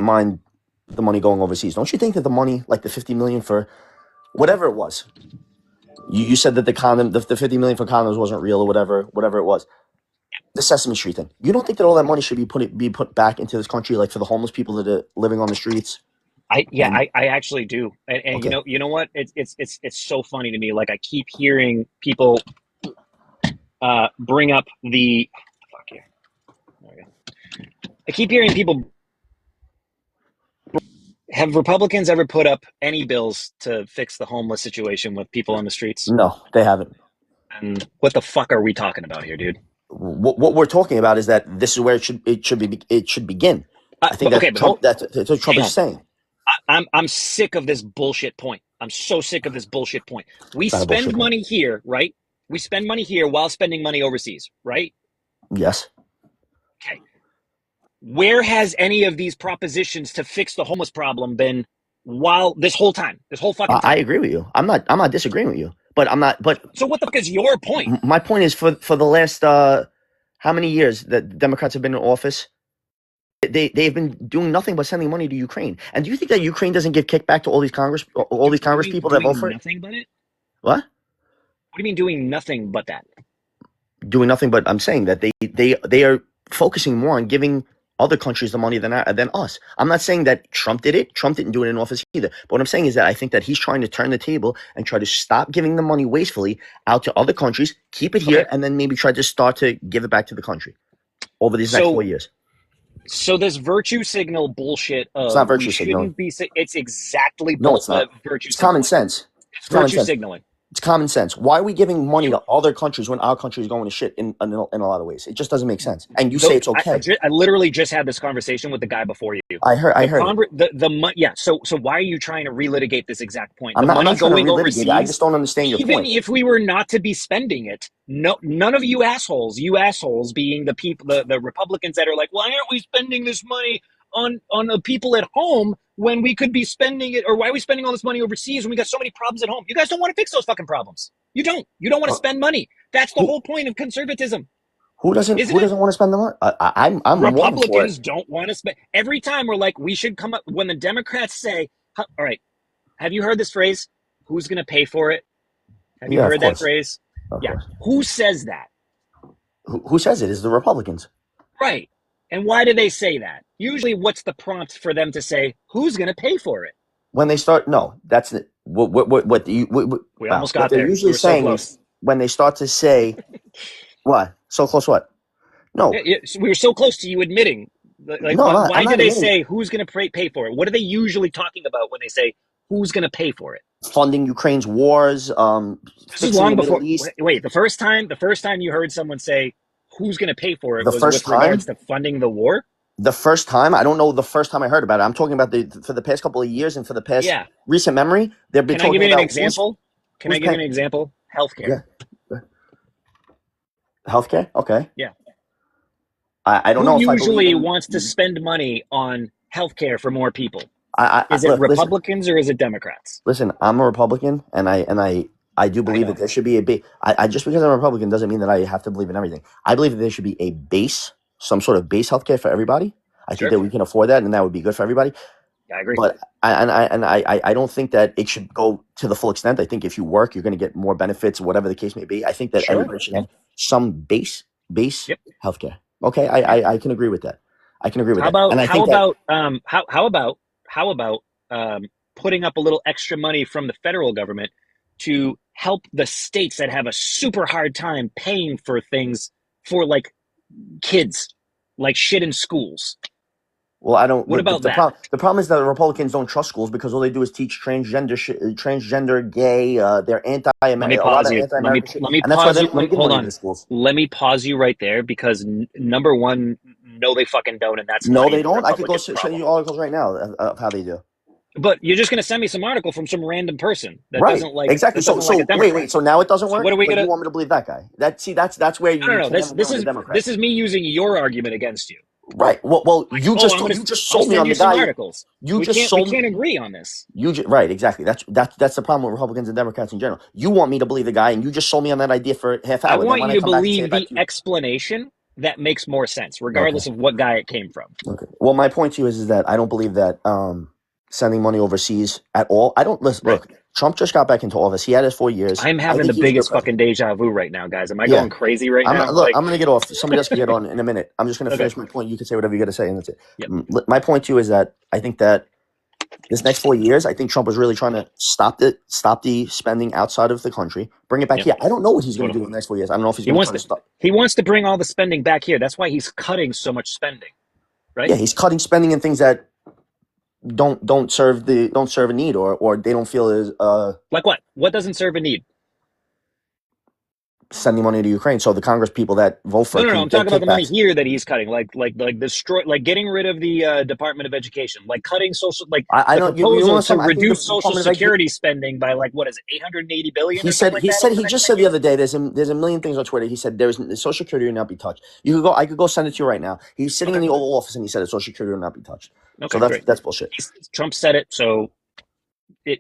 mind the money going overseas. Don't you think that the money, like the $50 million for whatever it was, you said that the $50 million for condoms wasn't real or whatever it was, the Sesame Street thing. You don't think that all that money should be put back into this country, like for the homeless people that are living on the streets? I actually do, and okay. you know what? It's so funny to me. Like, I keep hearing people bring up the fuck here. There we go. I keep hearing people. Have Republicans ever put up any bills to fix the homeless situation with people on the streets? No, they haven't. And what the fuck are we talking about here, dude? What we're talking about is that this is where it should begin. I think that's what Trump is saying. I'm sick of this bullshit point. I'm so sick of this bullshit point. We spend money here, right? We spend money here while spending money overseas, right? Yes. Okay. Where has any of these propositions to fix the homeless problem been while this whole time? This whole fucking time? I agree with you. I'm not disagreeing with you. But I'm not. But so what the fuck is your point? My point is for the last how many years that Democrats have been in office, they've been doing nothing but sending money to Ukraine. And do you think that Ukraine doesn't give kickback to all these Congress people that vote for it? Nothing but it. What? What do you mean doing nothing but that? Doing nothing but I'm saying that they are focusing more on giving other countries the money than us. I'm not saying that Trump did it. Trump didn't do it in office either. But what I'm saying is that I think that he's trying to turn the table and try to stop giving the money wastefully out to other countries, keep it here, and then maybe try to start to give it back to the country over these next 4 years. So this virtue signal bullshit of it's not virtue signaling. It's exactly no, it's not. Virtue it's common sense. It's virtue signaling. It's common sense. Why are we giving money to other countries when our country is going to shit in a lot of ways? It just doesn't make sense. And you say it's okay. I literally just had this conversation with the guy before you. I heard. So why are you trying to relitigate this exact point? I'm not trying to relitigate it. I just don't understand your point. Even if we were not to be spending it, none of you assholes being the people, the Republicans that are like, why aren't we spending this money on the people at home when we could be spending it, or why are we spending all this money overseas when we got so many problems at home? You guys don't want to fix those fucking problems. You don't want to spend money. That's the whole point of conservatism. Who doesn't want to spend the money? I'm Republicans don't want to spend. Every time we're like, we should come up when the Democrats say, all right, have you heard this phrase? Who's going to pay for it? Have you heard that phrase? Yeah. Who says that? Who says it? Is the Republicans. Right. And why do they say that? Usually, what's the prompt for them to say, who's going to pay for it? When they start, no, that's it. We almost got there. They're usually saying is when they start to say, what? So close what? No, So we were so close to you admitting. Like, no, why I'm do not they admitting it. say who's going to pay for it? What are they usually talking about when they say who's going to pay for it? Funding Ukraine's wars, This is fixing long the Middle before. East. Wait, the first time you heard someone say who's going to pay for it The was first with regards time, to funding the war. I don't know the first time I heard about it. I'm talking about for the past couple of years and for the past Yeah. recent memory, they've been Can I give talking you an about example? Can I who's give you paying. an example? Healthcare. Yeah, healthcare. Okay, Yeah. I don't Who know if I believe usually in. wants to spend money on healthcare for more people? I Is it listen. Republicans or is it Democrats? Listen, I'm a Republican, and I do I believe that know. there should be a base. I just because I'm a Republican doesn't mean that I have to believe in everything. I believe that there should be a base, some sort of base healthcare for everybody. I think Sure. that we can afford that, and that would be good for everybody. I agree. But I don't think that it should go to the full extent. I think if you work, you're going to get more benefits, whatever the case may be. I think that Sure. everybody should have some base Yep. healthcare. Okay, Yeah. I can agree with that. I can agree with How that, about and I how think that about how about putting up a little extra money from the federal government to help the states that have a super hard time paying for things for like kids, like shit in schools. well, I don't. What about that? The problem is that the Republicans don't trust schools because all they do is teach transgender, gay. They're Let me a lot pause of you. anti-American shit, Let me and that's why pause they you. don't want to give Hold money to on. the schools. Let me pause you right there because number one, no, they fucking don't, and that's No, not they even don't. I could go Republicans' send problem. you articles right now of how they do. But you're just going to send me some article from some random person that Right, doesn't like exactly. that doesn't like a Wait. Democrat. So now it doesn't So what work, are we but you gonna? want me to believe that guy? That's where I don't you know. can't This have me this on the is Democrat. this is me using your argument against you. Right. Well, Like, oh, you just I'll sold me send on you the some guy. articles. You just We sold can't agree on this. right. Exactly. That's the problem with Republicans and Democrats in general. You want me to believe the guy, and you just sold me on that idea for a half I hour. Then want when you I to come back and say believe it back the to you, explanation that makes more sense, okay. regardless of what guy it came from. Okay. Well, my point to you is that I don't believe that sending money overseas at all. I don't listen. Right. Look, Trump just got back into office. He had his 4 years. I'm I having think the he was a good biggest president. fucking deja vu right now, guys. Am I Yeah. going crazy right now? Look, Like, I'm going to get off. Somebody else can get on in a minute. I'm just going to okay. finish my point. You can say whatever you got to say, and that's it. Yep. My point to you is that I think that this next 4 years, I think Trump was really trying to stop the spending outside of the country, bring it back Yep. here. I don't know what he's going to do Totally. in the next 4 years. I don't know if he's going to try to stop. He wants to bring all the spending back here. That's why he's cutting so much spending, right? Yeah, he's cutting spending in things that don't serve a need or they don't feel is Like what? What doesn't serve a need? sending money to Ukraine. So the Congress people that vote for it No. can I'm get talking about the money kickbacks. here that he's cutting, like destroy, like getting rid of the Department of Education, like cutting social, like I the don't. You know proposal to something? I think the reduce Social Department of Education. Security spending by like what is it, 880 billion He or something said like that over the he next just 10 said the years. other day there's a million things on Twitter. He said the Social Security will not be touched. I could go send it to you right now. He's sitting in Okay. the Oval Office and he said the Social Security will not be touched. So Okay, great. that's bullshit. Trump said it, so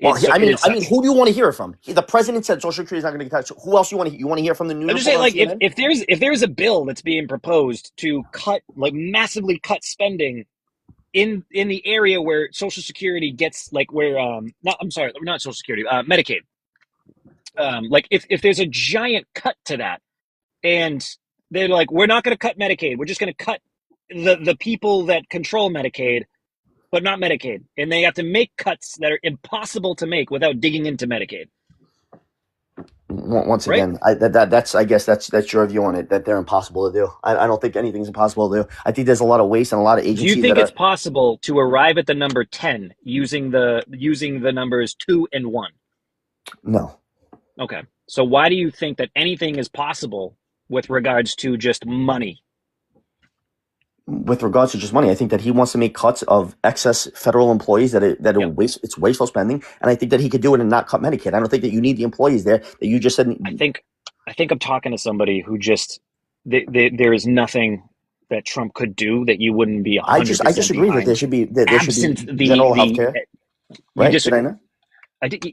Well, it is such. who do you want to hear it from? The president said Social Security is not going to get touched. Who else you want to hear? You want to hear from the news I'm just report saying, on like, CNN? if there's a bill that's being proposed to cut, like, massively cut spending in the area where Social Security gets, like, where not Social Security, Medicaid. Like, if there's a giant cut to that, and they're like, we're not going to cut Medicaid, we're just going to cut the people that control Medicaid, but not Medicaid, and they have to make cuts that are impossible to make without digging into Medicaid. Once Right? again, that's I guess that's your view on it. That they're impossible to do. I don't think anything's impossible to do. I think there's a lot of waste and a lot of Do you agencies think that it's are possible to arrive at the number 10 using the numbers 2 and 1? no. Okay. So why do you think that anything is possible with regards to just money? With regards to just money, I think that he wants to make cuts of excess federal employees that are Yep. it's wasteful spending, and I think that he could do it and not cut Medicaid. I don't think that you need the employees there that you just said. I think I'm talking to somebody who just there is nothing that Trump could do that you wouldn't be I 100% agree that behind. there should be Absent general health care, you right? Did I disagree. know?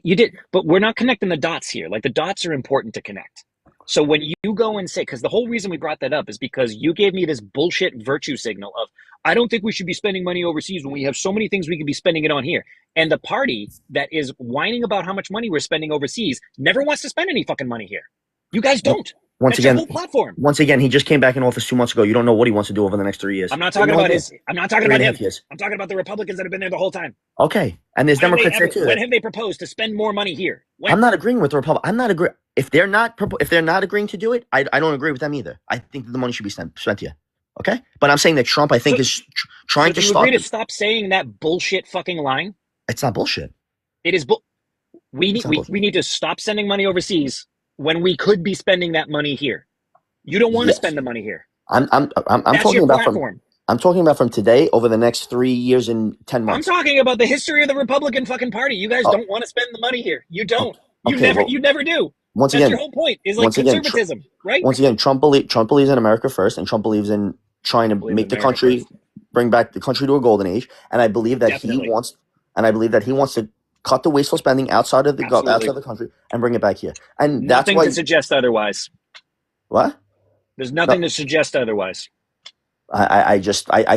You did, but we're not connecting the dots here. Like, the dots are important to connect. So when you go and say, because the whole reason we brought that up is because you gave me this bullshit virtue signal of, I don't think we should be spending money overseas when we have so many things we could be spending it on here. And the party that is whining about how much money we're spending overseas never wants to spend any fucking money here. You guys don't. Once That's your again, whole platform. he just came back in office 2 months ago. You don't know what he wants to do over the next 3 years. I'm not talking No about idea. his. I'm not talking Three about and a him. half years. I'm talking about the Republicans that have been there the whole time. Okay, and there's Democrats there too. When have they proposed to spend more money here? When? I'm not agreeing with the Republic. I'm not agreeing. If they're not agreeing to do it, I don't agree with them either. I think that the money should be spent here. Okay, but I'm saying that Trump, I think, is trying to do you start. agree to stop saying that bullshit fucking line? It's not bullshit. It is. We need to stop sending money overseas when we could be spending that money here. You don't want to spend the money here. I'm That's talking your about platform. I'm talking about from today over the next 3 years and 10 months. I'm talking about the history of the Republican fucking party. You guys don't want to spend the money here. You don't. You never do. Once That's again, your whole point. Is like conservatism, right? Once again, Trump believes in America first, and Trump believes in trying to make the country, bring back the country to a golden age. And I believe that he wants to cut the wasteful spending outside of the country and bring it back here. And that's nothing why to suggest otherwise. What? There's nothing to suggest otherwise. I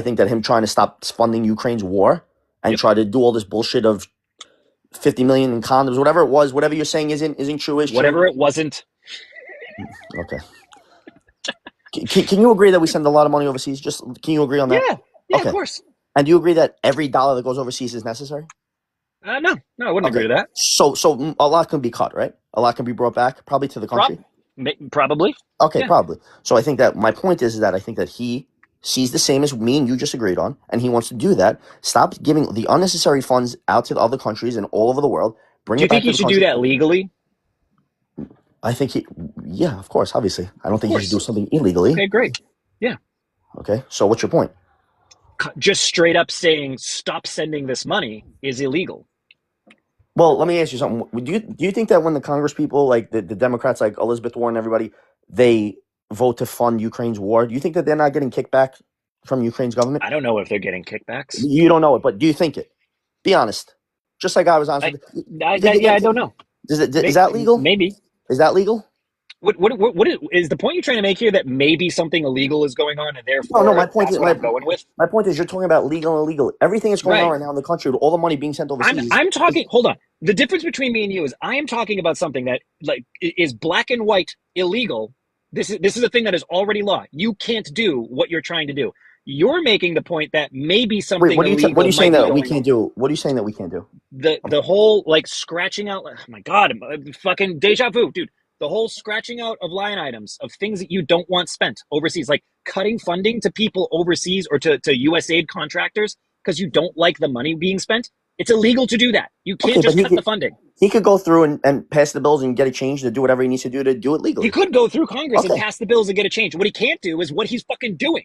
think that him trying to stop funding Ukraine's war and try to do all this bullshit of 50 million in condoms, whatever it was, whatever you're saying isn't true. Whatever it wasn't. Okay. Can you agree that we send a lot of money overseas? Can you agree on that? Yeah, okay. Of course. And do you agree that every dollar that goes overseas is necessary? No, I wouldn't agree with that. So a lot can be cut, right? A lot can be brought back, probably to the country. Probably. Okay, probably. So I think that my point is that I think that he sees the same as me and you just agreed on, and he wants to do that. Stop giving the unnecessary funds out to the other countries and all over the world. Do you think he should do that legally? I think yeah, of course, obviously. I don't think he should do something illegally. Okay, great. Yeah. Okay, so what's your point? Just straight up saying stop sending this money is illegal. Well, let me ask you something. Do you think that when the Congress people, like the Democrats, like Elizabeth Warren and everybody, they vote to fund Ukraine's war, do you think that they're not getting kickback from Ukraine's government? I don't know if they're getting kickbacks. You don't know it, but do you think it? Be honest. Just like I was honest. I don't know. Is that legal? Maybe. Is that legal? What is the point you're trying to make here, that maybe something illegal is going on and therefore my point is I'm going with? My point is you're talking about legal and illegal. Everything is going on right now in the country with all the money being sent overseas. I'm talking. Hold on. The difference between me and you is I am talking about something that like is black and white illegal. This is a thing that is already law. You can't do what you're trying to do. You're making the point that maybe something illegal. What are you saying that we can't do? What are you saying that we can't do? The whole like scratching out. Oh my God, fucking deja vu, dude. The whole scratching out of line items of things that you don't want spent overseas, like cutting funding to people overseas or to USAID contractors because you don't like the money being spent. It's illegal to do that. You can't just cut the funding. He could go through and pass the bills and get it changed to do whatever he needs to do it legally. He could go through Congress and pass the bills and get it changed. What he can't do is what he's fucking doing.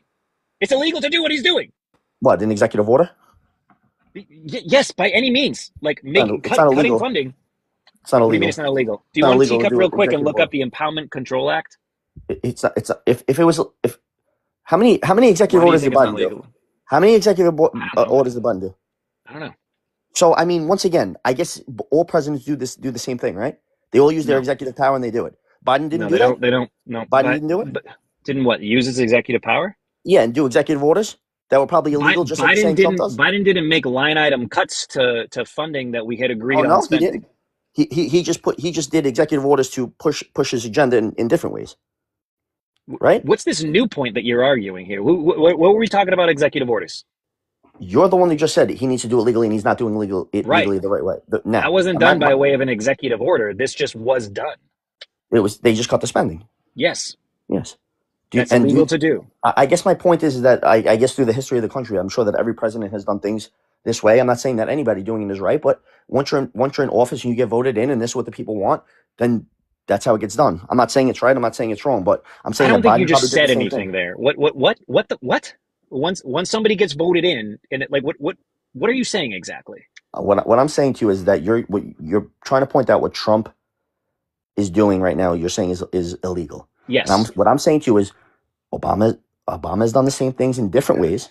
It's illegal to do what he's doing. What, an executive order? Yes, by any means. Like cutting funding. It's not illegal. What do you mean it's not illegal? Do you want to teacup real quick and look up the Empowerment Control Act? It's not. How many executive orders did Biden do? How many executive orders did Biden do? I don't know. So I mean, once again, I guess all presidents do the same thing, right? They all use their executive power and they do it. Biden didn't do that. They don't. No. Biden didn't do it. But didn't what? Use his executive power? Yeah, and do executive orders that were probably illegal. Just like saying Trump does. Biden didn't make line item cuts to funding that we had agreed on spending. He didn't. He just did executive orders to push his agenda in different ways, right? What's this new point that you're arguing here? What were we talking about executive orders? You're the one who just said he needs to do it legally and he's not doing legally the right way. That wasn't done by way of an executive order. This just was done. They just cut the spending. Yes. That's illegal to do. I guess my point is that I guess through the history of the country, I'm sure that every president has done things this way. I'm not saying that anybody doing it is right, but once you're in office and you get voted in and this is what the people want, then that's how it gets done. I'm not saying it's right. I'm not saying it's wrong, but I'm saying I don't that think Biden you just said anything thing. there. What? Once somebody gets voted in, and what are you saying exactly? What I'm saying to you is that you're trying to point out what Trump is doing right now. You're saying is illegal. Yes. And what I'm saying to you is Obama has done the same things in different ways.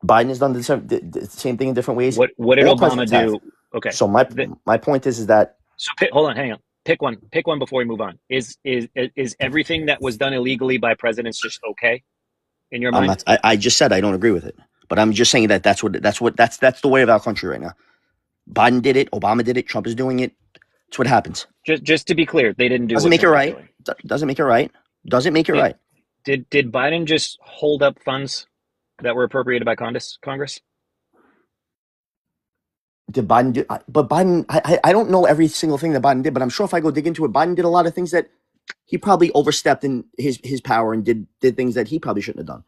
Biden has done the same thing in different ways. What did Obama do? Okay. So my point is that. So hold on, hang on. Pick one before we move on. Is everything that was done illegally by presidents just okay in your mind? I just said I don't agree with it, but I'm just saying that's the way of our country right now. Biden did it. Obama did it. Trump is doing it. It's what happens. Just to be clear, they didn't do. Doesn't make it right. Doesn't make it right. Doesn't make it right. Did Biden just hold up funds that were appropriated by Congress? Did Biden do? But Biden, I don't know every single thing that Biden did, but I'm sure if I go dig into it, Biden did a lot of things that he probably overstepped in his power and did things that he probably shouldn't have done.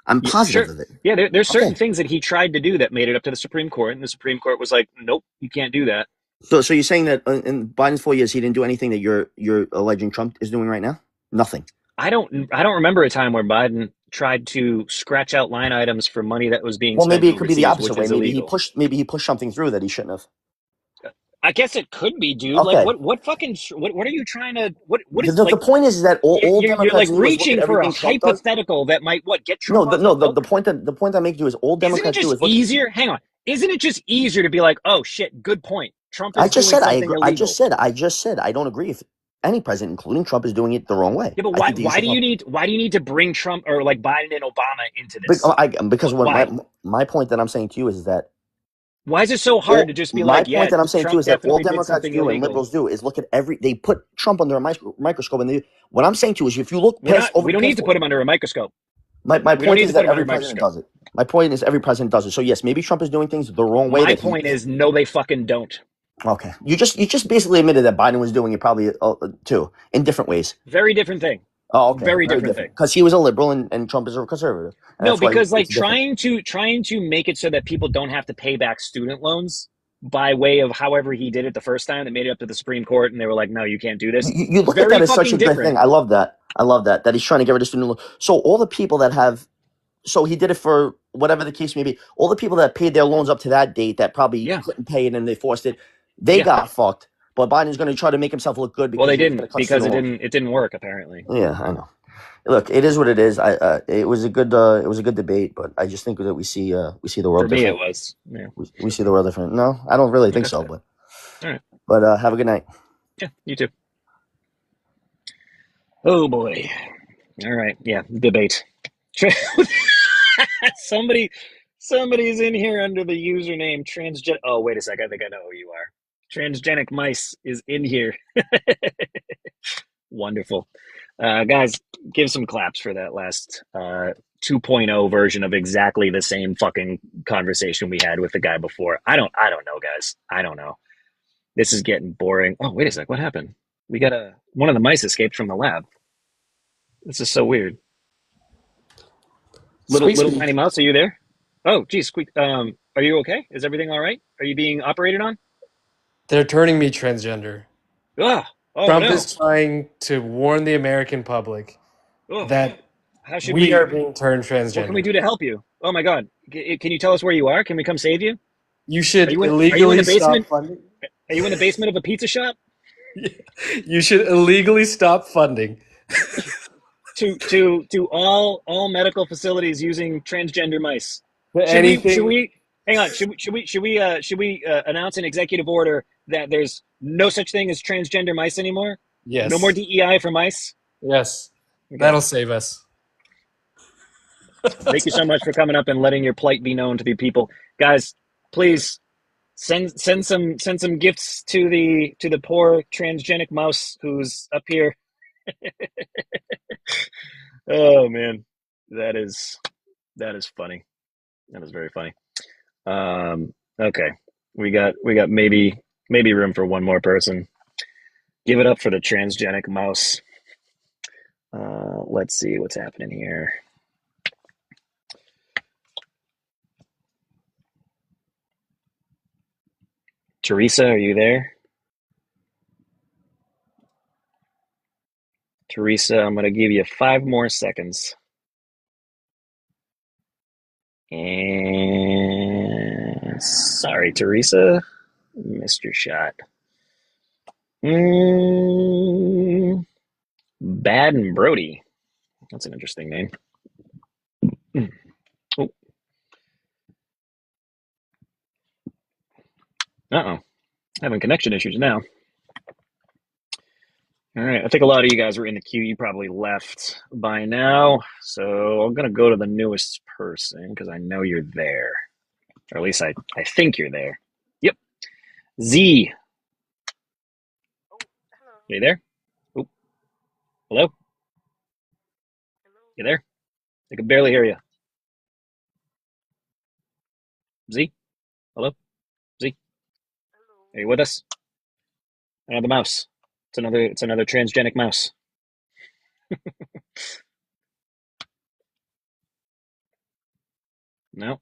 I'm Yeah, positive sure. of it. Yeah, there's certain Okay. things that he tried to do that made it up to the Supreme Court, and the Supreme Court was like, nope, you can't do that. So you're saying that in Biden's 4 years, he didn't do anything that you're alleging Trump is doing right now? Nothing. I don't remember a time where Biden tried to scratch out line items for money that was being Well, spent maybe it could be the overseas, opposite which way. is illegal. Maybe he pushed something through that he shouldn't have. I guess it could be, dude. Like, Okay. what are you trying to? What is The like? point is that all You're like Democrats do is look at reaching for a everything Trump does. hypothetical that might get No, Trump off the the hook. point that I make to you is all Isn't it Democrats do just is look. easier? Hang on. Isn't it just easier to be like, oh shit, good point. Trump I is just doing said I something agree. illegal. I just said I don't agree if any president, including Trump, is doing it the wrong way. Yeah, but I think that you why should do you need to bring Trump or like Biden and Obama into this? because what Why? my point that I'm saying to you is that Why is it so hard to just be my like, point yeah, that I'm saying to you Trump is that all definitely did Democrats something do and illegal? liberals do is look at they put Trump under a microscope and what I'm saying to you is if you look past over We don't need to put him under a microscope. my We don't point need is to put that him under every a president microscope. does it. My point is every president does it. So yes, maybe Trump is doing things the wrong way My that he point is, no, they fucking don't. okay. You just basically admitted that Biden was doing it probably too in different ways. Very different thing. Oh, okay, Very very different different thing. because he was a liberal and Trump is a conservative, and No, that's why because like it's different. trying to make it so that people don't have to pay back student loans by way of however he did it the first time that made it up to the Supreme Court and they were like, no, you can't do this. You look at Very that as such fucking a good different. thing. I love that. That he's trying to get rid of student loan. So all the people that have, so he did it for whatever the case may be. All the people that paid their loans up to that date that probably Yeah. couldn't pay it and they forced it, they Yeah. got fucked. But Biden's going to try to make himself look good Well, because they he's going didn't to cut because student loans. it didn't work apparently. Yeah, I know. Look, it is what it is. It was a good debate, but I just think that we see the world For me, it different. was. Yeah. We see the world different. No, I don't really think Okay. so, but All right. But have a good night. Yeah, you too. Oh boy. All right. Yeah, debate. Somebody's in here under the username transgen. Oh, wait a sec. I think I know who you are. Transgenic mice is in here. Wonderful. Guys, give some claps for that last 2.0 version of exactly the same fucking conversation we had with the guy before. I don't know, guys. I don't know. This is getting boring. Oh, wait a sec. What happened? We got one of the mice escaped from the lab. This is so weird. Little tiny mouse, are you there? Oh, geez, Squeak. Are you okay? Is everything all right? Are you being operated on? They're turning me transgender. Ah, oh Trump no. is trying to warn the American public that How should we are being turned transgender. What can we do to help you? Oh my God! Can you tell us where you are? Can we come save you? You should Are you in illegally the basement? stop funding. Are you in the basement of a pizza shop? You should illegally stop funding to all medical facilities using transgender mice. Should we hang on? Should we announce an executive order that there's no such thing as transgender mice anymore? Yes. No more DEI for mice. Yes. Okay. That'll save us. Thank you so much for coming up and letting your plight be known to the people, guys. Please send some gifts to the poor transgenic mouse who's up here. Oh man, that is funny. That is very funny. Okay, we got maybe room for one more person. Give it up for the transgenic mouse. Let's see what's happening here. Teresa, are you there? Teresa, I'm going to give you 5 more seconds. And sorry, Teresa, missed your shot. Bad and Brody. That's an interesting name. Oh. Uh-oh. Having connection issues now. All right. I think a lot of you guys were in the queue. You probably left by now. So I'm going to go to the newest person because I know you're there. Or at least I think you're there. Yep. Z. Are you there? Oh. Hello? You there? I can barely hear you. Z? Hello? Z? Are you with us? Another mouse. It's another transgenic mouse. No.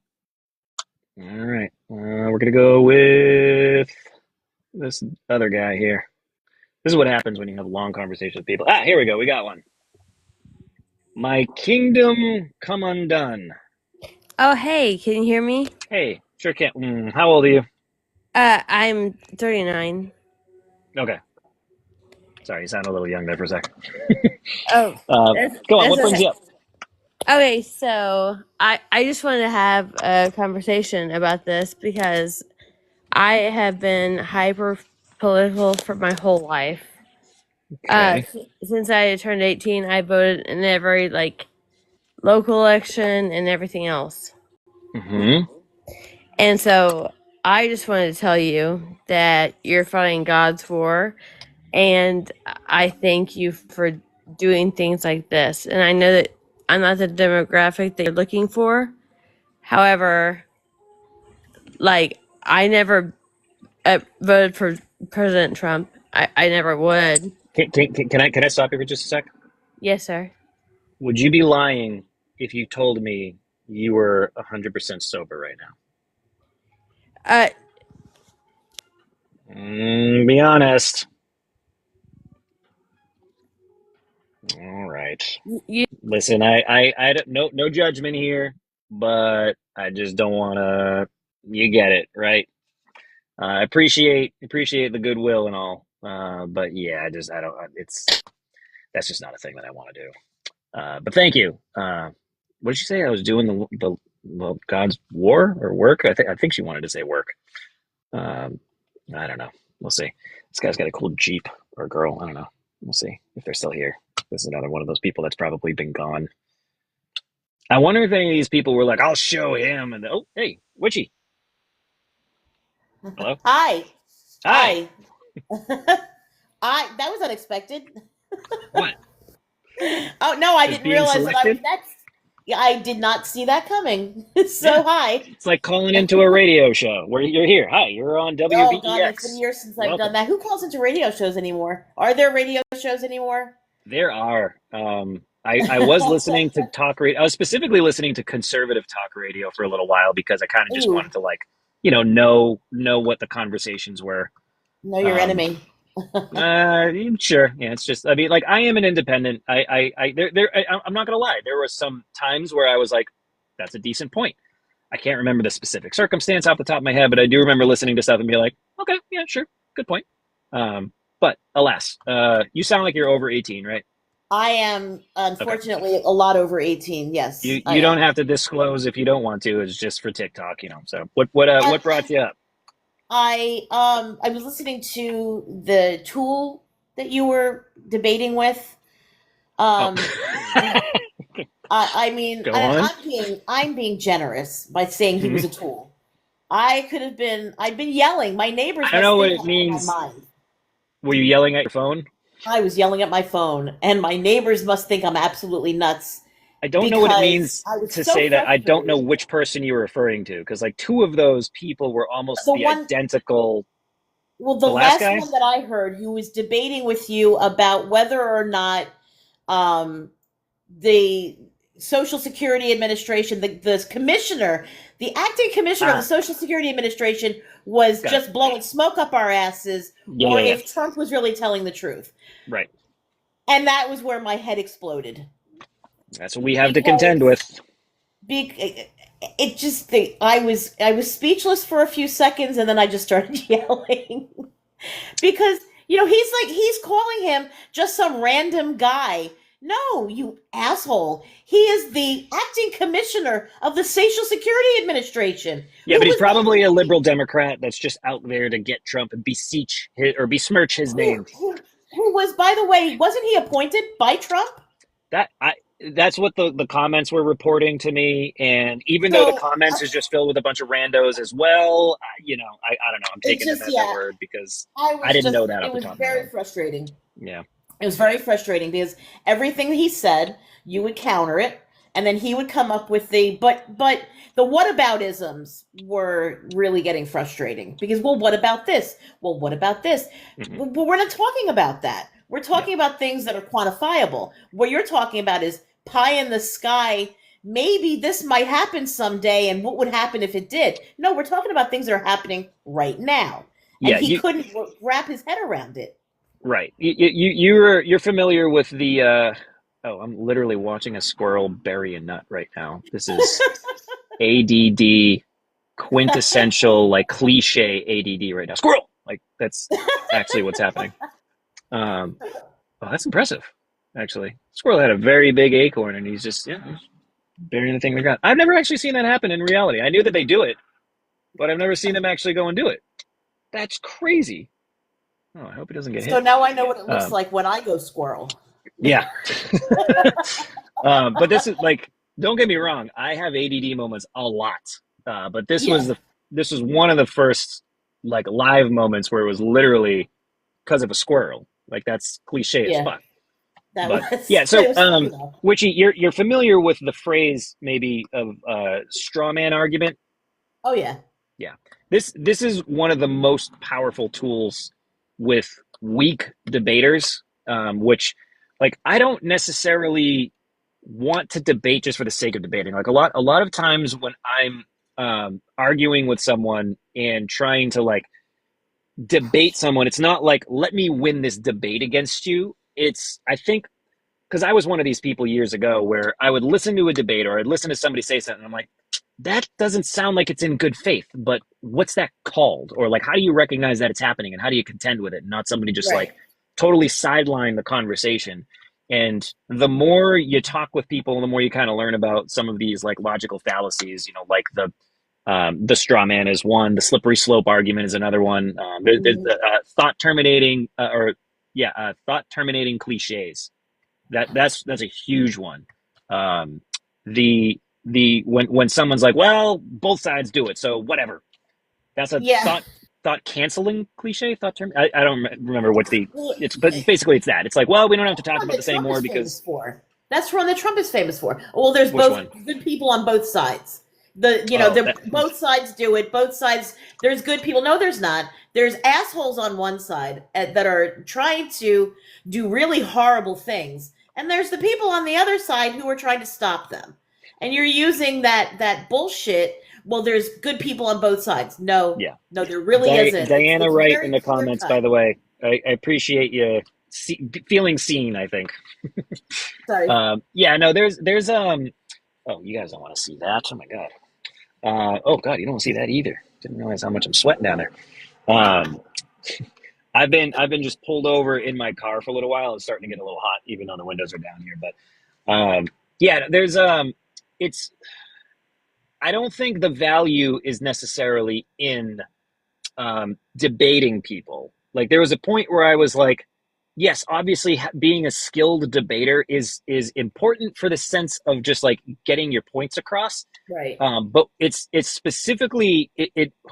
All right. We're gonna go with this other guy here. This is what happens when you have long conversations with people. Here we go. We got one. My kingdom come undone. Oh, hey, can you hear me? Hey, sure can. How old are you? I'm 39. Okay. Sorry, you sound a little young there for a sec. Oh, Go on. that's What brings okay. you up? Okay, so I just wanted to have a conversation about this because I have been hyper political for my whole life. Okay. Since I turned 18, I voted in every local election and everything else. Mm-hmm. And so I just wanted to tell you that you're fighting God's war, and I thank you for doing things like this. And I know that I'm not the demographic that you're looking for. However, I never voted for President Trump. I never would. Can I stop you for just a sec? Yes, sir. Would you be lying if you told me you were 100% sober right Uh, now? Be honest. All right. you Listen, I don't, no judgment here, but I just don't want to. You get it, right? I appreciate the goodwill and all, but yeah, I don't. That's just not a thing that I want to do. But thank you. What did she say? I was doing the God's war or work. I think she wanted to say work. Um, I don't know. We'll see. This guy's got a cool Jeep, or girl. I don't know. We'll see if they're still here. This is another one of those people that's probably been gone. I wonder if any of these people were like, "I'll show him," and oh, hey, Witchy, hello, Hi. hi. Hi. That was unexpected. What? Oh no, I Just didn't being realize that I was selected? next. Yeah, I did not see that coming. Yeah, So hi. it's like calling into a radio show where you're here. Hi, you're on Oh God, it's been WVEX. years since I've done Welcome. that. Who calls into radio shows anymore? Are there radio shows anymore? There are. I was listening to talk radio. I was specifically listening to conservative talk radio for a little while because I kind of just Ooh, wanted to know what the conversations were. know your Um, enemy. sure. Yeah, it's just. I mean, like I am an independent. I'm not gonna lie. There were some times where I was like, "That's a decent point." I can't remember the specific circumstance off the top of my head, but I do remember listening to stuff and be like, "Okay, yeah, sure, good point." But alas, you sound like you're over 18, right? I am Okay. unfortunately a lot over 18. Yes, I You don't am. have to disclose if you don't want to. It's just for TikTok. So what brought And you up? I was listening to the tool that you were debating with. Oh, Um, I mean, go on. I'm being generous by saying he was Mhm. a tool. I've been yelling. My I neighbors don't must know what think it I'm out of my means. mind. Were you yelling at your phone? I was yelling at my phone, and my neighbors must think I'm absolutely nuts I don't know what it because means I was to so say that. I don't know frustrated. which person you're referring to because like two of those people were almost The the one, identical. well, the The last last guy. one that I heard, who was debating with you about whether or not um, the Social Security Administration, the commissioner, the acting commissioner of the Ah, Social Security Administration was got it. just blowing smoke up our asses, Yeah, or yeah, yeah. if Trump was really telling the truth. Right. And that was where my head exploded That's what we have to contend because with. it just I was speechless for a few seconds, and then I just started yelling because he's calling him just some random guy. No, you asshole. He is the acting commissioner of the Social Security Administration. Yeah, Who but he's was, by the probably a way, liberal Democrat that's just out there to get Trump and beseech his, or besmirch his who, name. who, who was, by the way, wasn't he appointed by Trump? That I that's what the comments were reporting to me, and even though the So comments is just filled with a bunch of randos as well, I don't know. I'm it taking them just, at their yeah, word because I didn't know that off it the was top of my very head. frustrating. Yeah. It was very frustrating because everything he said, you would counter it, and then he would come up with but the whataboutisms were really getting frustrating because, well, what about this? Well, what about this? Hmm. Well, we're not talking about that. We're Yeah. talking about things that are quantifiable. What you're talking about is pie in the sky. Maybe this might happen someday, and what would happen if it did? No, we're talking about things that are happening right now, and Yeah. he couldn't wrap his head around it. Right. You're familiar with the oh, I'm literally watching a squirrel bury a nut right now. This is ADD, quintessential like cliche ADD right now. Squirrel. Like that's actually what's happening. Um, oh, that's impressive. Actually, squirrel had a very big acorn, and he's just he's burying the thing in the ground. I've never actually seen that happen in reality. I knew that they do it, but I've never seen them actually go and do it. That's crazy. Oh, I hope he doesn't get So hit. now I know what it looks Um, like when I go squirrel. yeah. But this is like, don't get me wrong. I have ADD moments a lot. But Yeah, this was one of the first like live moments where it was literally because of a squirrel. Like that's cliche as yeah, fuck. that But was yeah, it so was funny though. Witchy, you're familiar with the phrase maybe of straw man argument. Oh yeah, Yeah. This is one of the most powerful tools with weak debaters, which like I don't necessarily want to debate just for the sake of debating. Like a lot of times when I'm arguing with someone and trying to like debate someone, it's not like let me win this debate against you. It's I think because I was one of these people years ago where I would listen to a debate or I'd listen to somebody say something. And I'm like, that doesn't sound like it's in good faith, but what's that called? Or like, how do you recognize that it's happening and how do you contend with it? And not somebody just like right. totally sideline the conversation. And the more you talk with people, the more you kind of learn about some of these like logical fallacies, you know, like the straw man is one, the slippery slope argument is another one. There's Mhm. the thought terminating thought terminating cliches that's a huge one. Um, the when someone's like, well, both sides do it, so whatever. That's a Yeah. thought canceling cliche thought term. I don't remember what's the Well, it's but basically it's that. It's like, well, we don't have to that's talk one about that this Trump anymore is famous because for. That's one that Trump is famous for. Well, there's which both one? good people on both sides. Oh, The both sides do it. Both sides. There's good people. No, there's not. There's assholes on one side that are trying to do really horrible things, and there's the people on the other side who are trying to stop them. And you're using that bullshit. Well, there's good people on both sides. No, yeah. no, there really isn't. Diana It's Wright in very the clear comments, by cut. the way. I appreciate you feeling seen. I think. Sorry. Yeah, no, there's Oh, you guys don't want to see that. Oh my god. Oh god, you don't want to see that either. Didn't realize how much I'm sweating down there. Um, I've been just pulled over in my car for a little while. It's starting to get a little hot, even though the windows are down here. But yeah, there's it's I don't think the value is necessarily in debating people. Like there was a point where I was like, yes, obviously being a skilled debater is important for the sense of just like getting your points across. Right. But it's specifically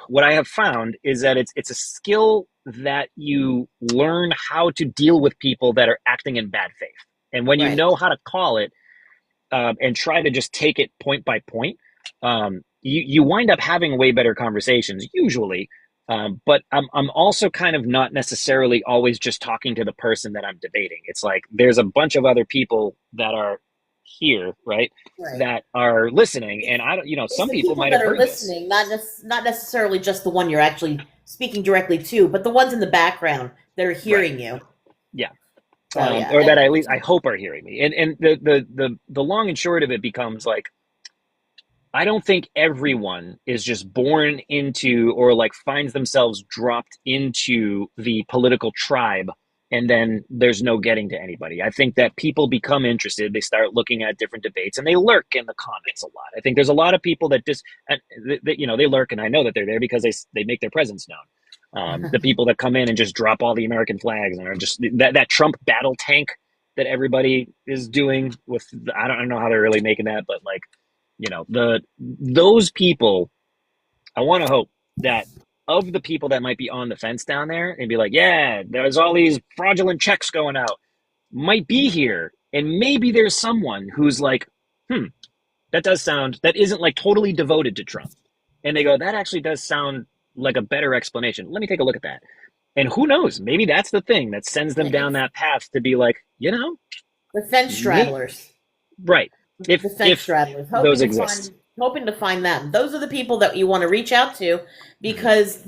what I have found is that it's a skill that you learn how to deal with people that are acting in bad faith, and when you Right. know how to call it and try to just take it point by point, you wind up having way better conversations usually. But I'm also kind of not necessarily always just talking to the person that I'm debating. It's like there's a bunch of other people that are here, right? Right. That are listening, and I don't, It's some the people people might that have are heard this. listening, not necessarily just the one you're actually speaking directly to, but the ones in the background that are Right. hearing you. Yeah. So yeah, Or that at least I hope are hearing me. And the long and short of it becomes like I don't think everyone is just born into or like finds themselves dropped into the political tribe and then there's no getting to anybody. I think that people become interested, they start looking at different debates and they lurk in the comments a lot. I think there's a lot of people that just they lurk and I know that they're there because they make their presence known. The people that come in and just drop all the American flags and are just that Trump battle tank that everybody is doing with I don't know how they're really making that, but like the those people, I want to hope that of the people that might be on the fence down there and be like, yeah, there's all these fraudulent checks going out. might be here, and maybe there's someone who's like, that isn't like totally devoted to Trump. And they go, that actually does sound like a better explanation. Let me take a look at that. And who knows? Maybe that's the thing that sends them down that path to be like, The fence straddlers. Right. The fence straddlers. Those exist. Hoping to find them. Those are the people that you want to reach out to, because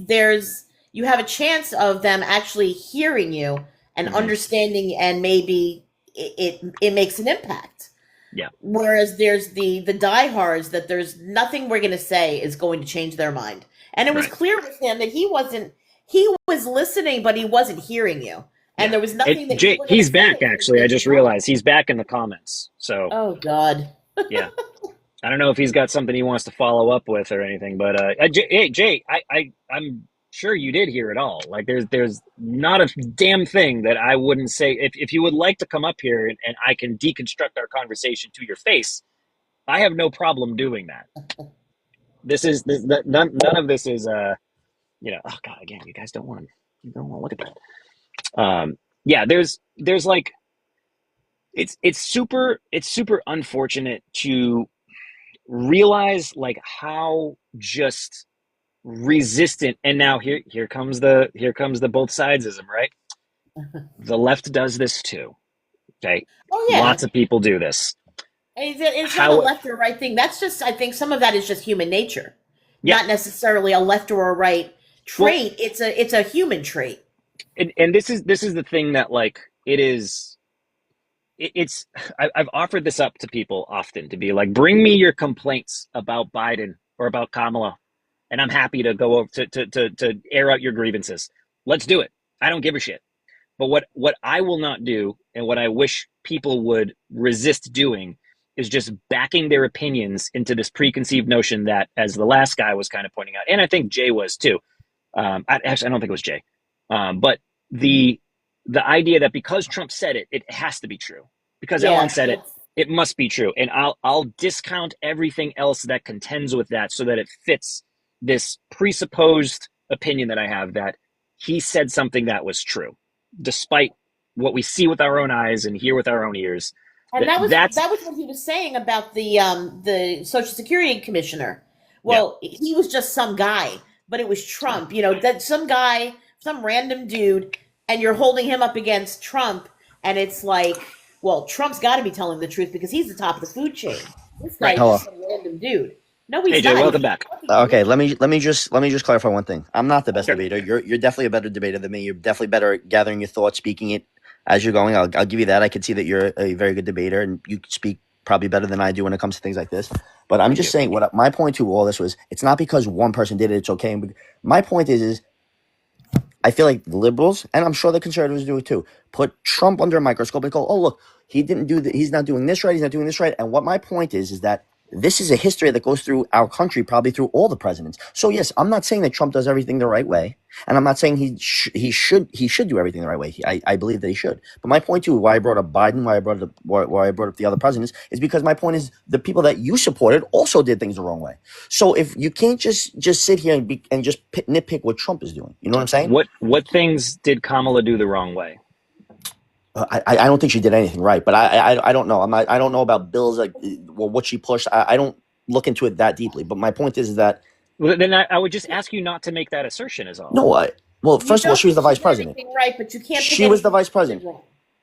you have a chance of them actually hearing you and understanding, and maybe it makes an impact. Yeah. Whereas there's the diehards that there's nothing we're going to say is going to change their mind. And it was clear with him that he was listening, but he wasn't hearing you. And there was nothing that Jay, he's back, actually. I just realized he's back in the comments. So. Oh, God. Yeah. I don't know if he's got something he wants to follow up with or anything, but hey, Jay, I'm sure you did hear it all. Like, there's not a damn thing that I wouldn't say. If you would like to come up here and I can deconstruct our conversation to your face, I have no problem doing that. None of this is oh God, again, you guys don't want to look at that. Yeah, there's like, it's super unfortunate to realize like how just resistant, and now here comes the both sidesism, right? The left does this too. Okay. Oh yeah. Lots of people do this. It's not a left or right thing. That's just, I think some of that is just human nature. Yeah. Not necessarily a left or a right trait. Well, it's a human trait. And this is the thing that, like, I've offered this up to people often, to be like, bring me your complaints about Biden or about Kamala, and I'm happy to go over to air out your grievances. Let's do it. I don't give a shit. But what I will not do, and what I wish people would resist doing, is just backing their opinions into this preconceived notion that, as the last guy was kind of pointing out, and I think Jay was too. I don't think it was Jay. But the idea that because Trump said it, it has to be true. Because Ellen said it, it must be true. And I'll discount everything else that contends with that, so that it fits this presupposed opinion that I have, that he said something that was true, despite what we see with our own eyes and hear with our own ears. And that was what he was saying about the Social Security commissioner. Well, he was just some guy, but it was Trump. That some guy, some random dude, and you're holding him up against Trump, and it's like, well, Trump's got to be telling the truth because he's the top of the food chain. This guy's just some random dude. No, he's not. Jay, welcome back. Okay, let me just clarify one thing. I'm not the best debater. You're definitely a better debater than me. You're definitely better at gathering your thoughts, speaking it as you're going. I'll give you that. I can see that you're a very good debater, and you speak probably better than I do when it comes to things like this. But I'm just saying, what my point to all this was, it's not because one person did it, it's okay. My point is I feel like the liberals, and I'm sure the conservatives do it too, put Trump under a microscope and go, oh, look, he didn't do that. He's not doing this right. He's not doing this right. And what my point is that this is a history that goes through our country, probably through all the presidents. So yes, I'm not saying that Trump does everything the right way, and I'm not saying he should do everything the right way. I believe that he should. But my point too, why I brought up Biden, why I brought up the other presidents, is because my point is the people that you supported also did things the wrong way. So if you can't just sit here and just nitpick what Trump is doing, you know what I'm saying? What things did Kamala do the wrong way? I don't think she did anything right, but I don't know. I don't know about bills, like, well, what she pushed. I don't look into it that deeply. But my point is that. Well, then I would just ask you not to make that assertion. Is all. No, well, first of all, she was the vice president. Right, but you can't. She was the vice president.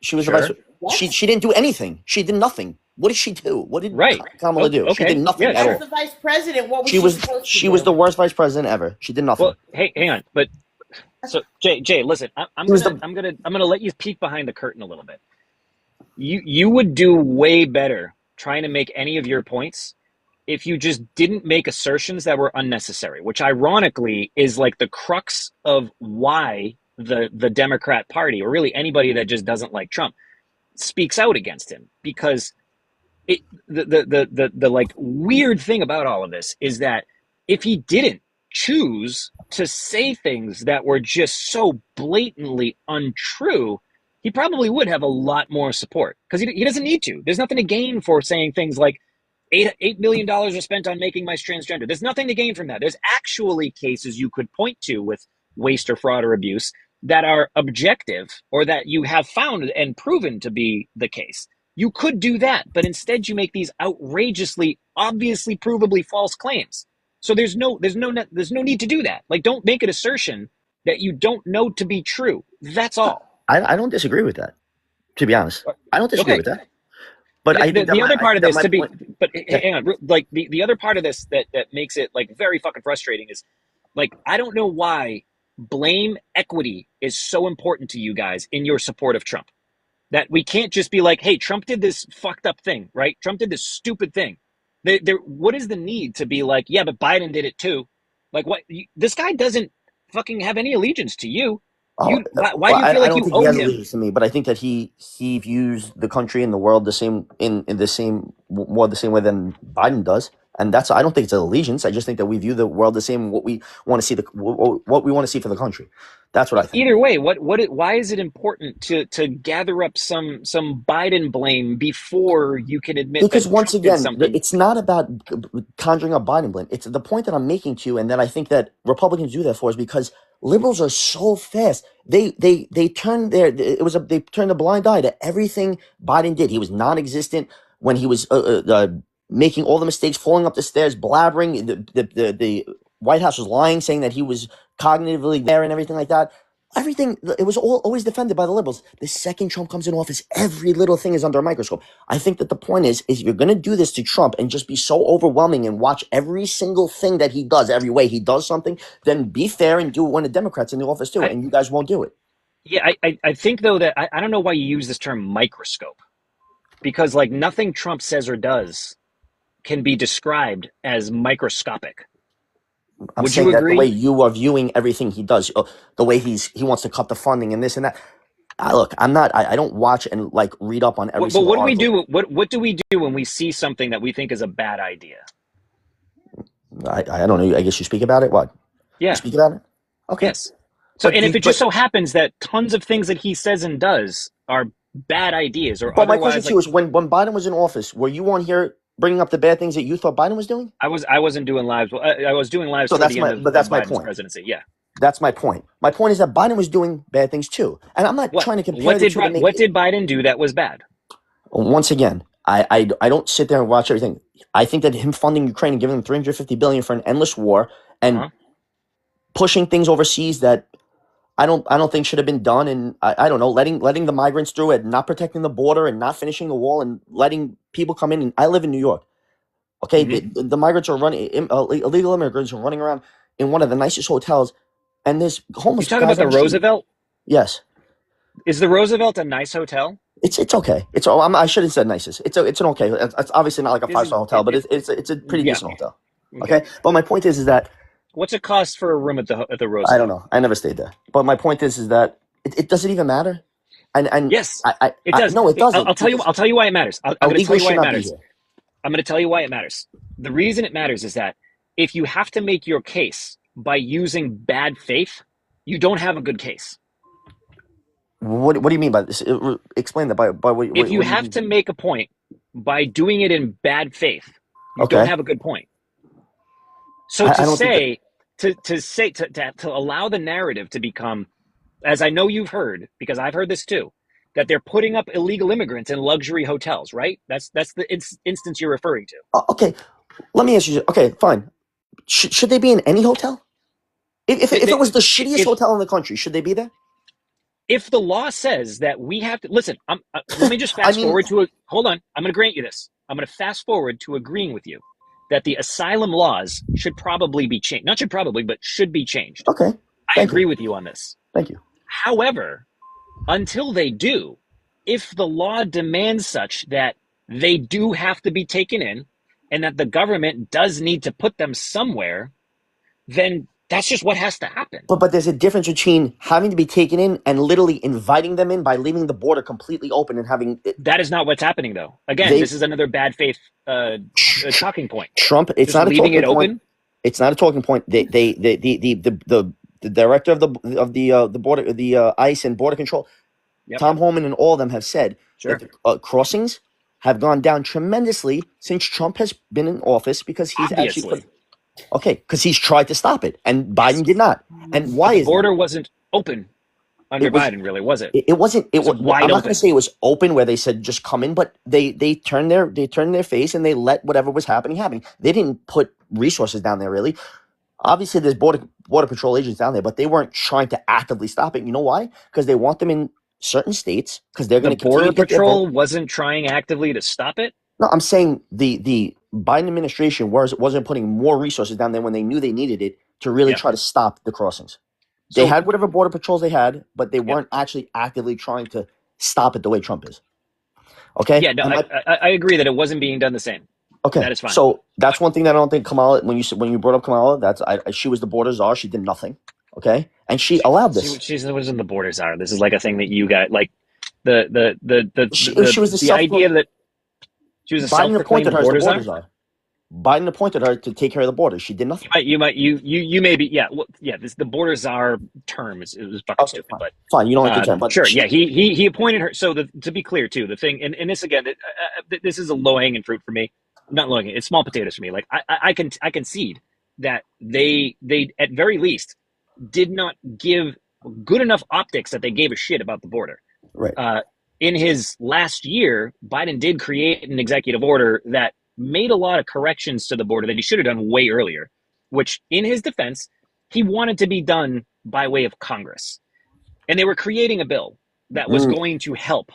She was the vice. She didn't do anything. She did nothing. What did she do? What did Kamala do? Okay. She did nothing at all. She was the vice president. What was she was the worst vice president ever. She did nothing. Well, hey, hang on, but. So Jay, listen, I'm gonna let you peek behind the curtain a little bit. You would do way better trying to make any of your points if you just didn't make assertions that were unnecessary, which ironically is like the crux of why the Democrat Party, or really anybody that just doesn't like Trump, speaks out against him. Because the like weird thing about all of this is that if he didn't choose to say things that were just so blatantly untrue, he probably would have a lot more support, because he doesn't need to. There's nothing to gain for saying things like $8 million are spent on making mice transgender. There's nothing to gain from that. There's actually cases you could point to with waste or fraud or abuse that are objective or that you have found and proven to be the case, you could do that. But instead, you make these outrageously, obviously, provably false claims. So there's no need to do that. Like, don't make an assertion that you don't know to be true. That's all. I don't disagree with that, to be honest. I don't disagree Okay. with that. But I think the other part of this yeah. hang on, like the other part of this that makes it like very fucking frustrating is like, I don't know why blame equity is so important to you guys in your support of Trump. That we can't just be like, hey, Trump did this fucked up thing, right? Trump did this stupid thing. What is the need to be like, yeah, but Biden did it too? Like, what? This guy doesn't fucking have any allegiance to you. Why do you feel like I don't you think owe he has him? allegiance to me, but I think that he views the country and the world the same the same way than Biden does, and that's I don't think it's an allegiance. I just think that we view the world the same. What we want to see what we want to see for the country. That's what I think. Either way, why is it important to gather up some Biden blame before you can admit Because that once Trump did again, something? it's not about conjuring up Biden blame. It's the point that I'm making to you, and that I think that Republicans do that for, is because liberals are so fast. They turn they turned a blind eye to everything Biden did. He was non-existent when he was making all the mistakes, falling up the stairs, blabbering. The White House was lying, saying that he was cognitively there and everything like that. Everything, it was always defended by the liberals. The second Trump comes in office, every little thing is under a microscope. I think that the point is if you're going to do this to Trump and just be so overwhelming and watch every single thing that he does, every way he does something, then be fair and do it when the Democrats in the office too, and you guys won't do it. Yeah, I think though that I don't know why you use this term microscope, because like nothing Trump says or does can be described as microscopic. I'm Would saying you that the agree? way you are viewing everything he does, the way he wants to cut the funding and this and that. Look, I don't watch and like read up on every But single what do we article. do? What do we do when we see something that we think is a bad idea? I don't know. I guess you speak about it. What? Yeah. You speak about it? Okay. Yes. So, and if it just so happens that tons of things that he says and does are bad ideas or But my otherwise, question to you is, when Biden was in office, were you on here bringing up the bad things that you thought Biden was doing? I wasn't doing lives. I was doing lives So toward that's the my end of my Biden's point. presidency. Yeah. That's my point. My point is that Biden was doing bad things too, and I'm not trying to compare the two. What did Biden do that was bad? Once again, I don't sit there and watch everything. I think that him funding Ukraine and giving them $350 billion for an endless war and pushing things overseas that I don't think should have been done, and I don't know, letting the migrants through and not protecting the border and not finishing the wall and letting people come in. And I live in New York. Okay, the migrants are running, illegal immigrants are running around in one of the nicest hotels, and there's homeless guys. You talking about the Roosevelt? Yes. Is the Roosevelt a nice hotel? It's okay. I shouldn't say nicest. It's an okay. It's obviously not like a 5-star hotel, but it's a pretty decent hotel. Okay, but my point is that what's it cost for a room at the Roosevelt? I don't know. I never stayed there. But my point is that it doesn't even matter. And yes, it does. No, it doesn't. I'll tell you why it matters. I'm going to tell you why it matters. I'm going to tell you why it matters. The reason it matters is that if you have to make your case by using bad faith, you don't have a good case. What do you mean by this? Explain that by what. If you have to make a point by doing it in bad faith, you don't have a good point. So to allow the narrative to become, as I know you've heard, because I've heard this too, that they're putting up illegal immigrants in luxury hotels, right? That's the instance you're referring to. Okay, let me ask you. Okay, fine. Should they be in any hotel? If it was the shittiest hotel in the country, should they be there? If the law says that we have to listen, let me just fast forward to hold on. I'm going to grant you this. I'm going to fast forward to agreeing with you that the asylum laws should probably be changed. Not should probably, but should be changed. Okay, I agree with you on this. Thank you. However, until they do, if the law demands such that they do have to be taken in and that the government does need to put them somewhere, then that's just what has to happen. But there's a difference between having to be taken in and literally inviting them in by leaving the border completely open and having. That is not what's happening, though. Again, this is another bad faith talking point. Trump, it's just not leaving a talking it point. Open. It's not a talking point. The director of the border, the ICE and border control, Tom Homan, and all of them have said that crossings have gone down tremendously since Trump has been in office because he's actually. Okay, because he's tried to stop it, and Biden did not. And why is the border wasn't open? under It was Biden, really, was it? it wasn't it Was was it wide I'm not going to open? say it was open where they said just come in, but they turned their face and they let whatever was happening happen. They didn't put resources down there really. Obviously, there's border patrol agents down there, but they weren't trying to actively stop it. You know why? Because they want them in certain states because they're The going to continue Border to get their vote. Patrol wasn't trying actively to stop it? No, I'm saying the Biden administration wasn't putting more resources down there when they knew they needed it to really Yeah. try to stop the crossings. They So, had whatever border patrols they had, but they yeah. weren't actually actively trying to stop it the way Trump is. Okay. Yeah, no, And I agree that it wasn't being done the same. okay. That is fine. So that's one thing that I don't think Kamala. When you brought up Kamala, she was the border czar. She did nothing. Okay, and she allowed this. She was in the border czar. This is like a thing that you got, like the She was the idea that she was a Biden appointed self-proclaimed her as the border border czar. czar. Biden appointed her to take care of the border. She did nothing. You may be, yeah, well, yeah. The border czar term is fucking Okay, stupid, fine. but Fine. You don't like the term, but sure, yeah. He appointed her. So to be clear too, the thing, and this again, this is a low hanging fruit for me. Not low hanging, it's small potatoes for me. Like I concede that they at very least did not give good enough optics that they gave a shit about the border. right. In his last year, Biden did create an executive order that made a lot of corrections to the border that he should have done way earlier, which, in his defense, he wanted to be done by way of Congress. And they were creating a bill that was going to help,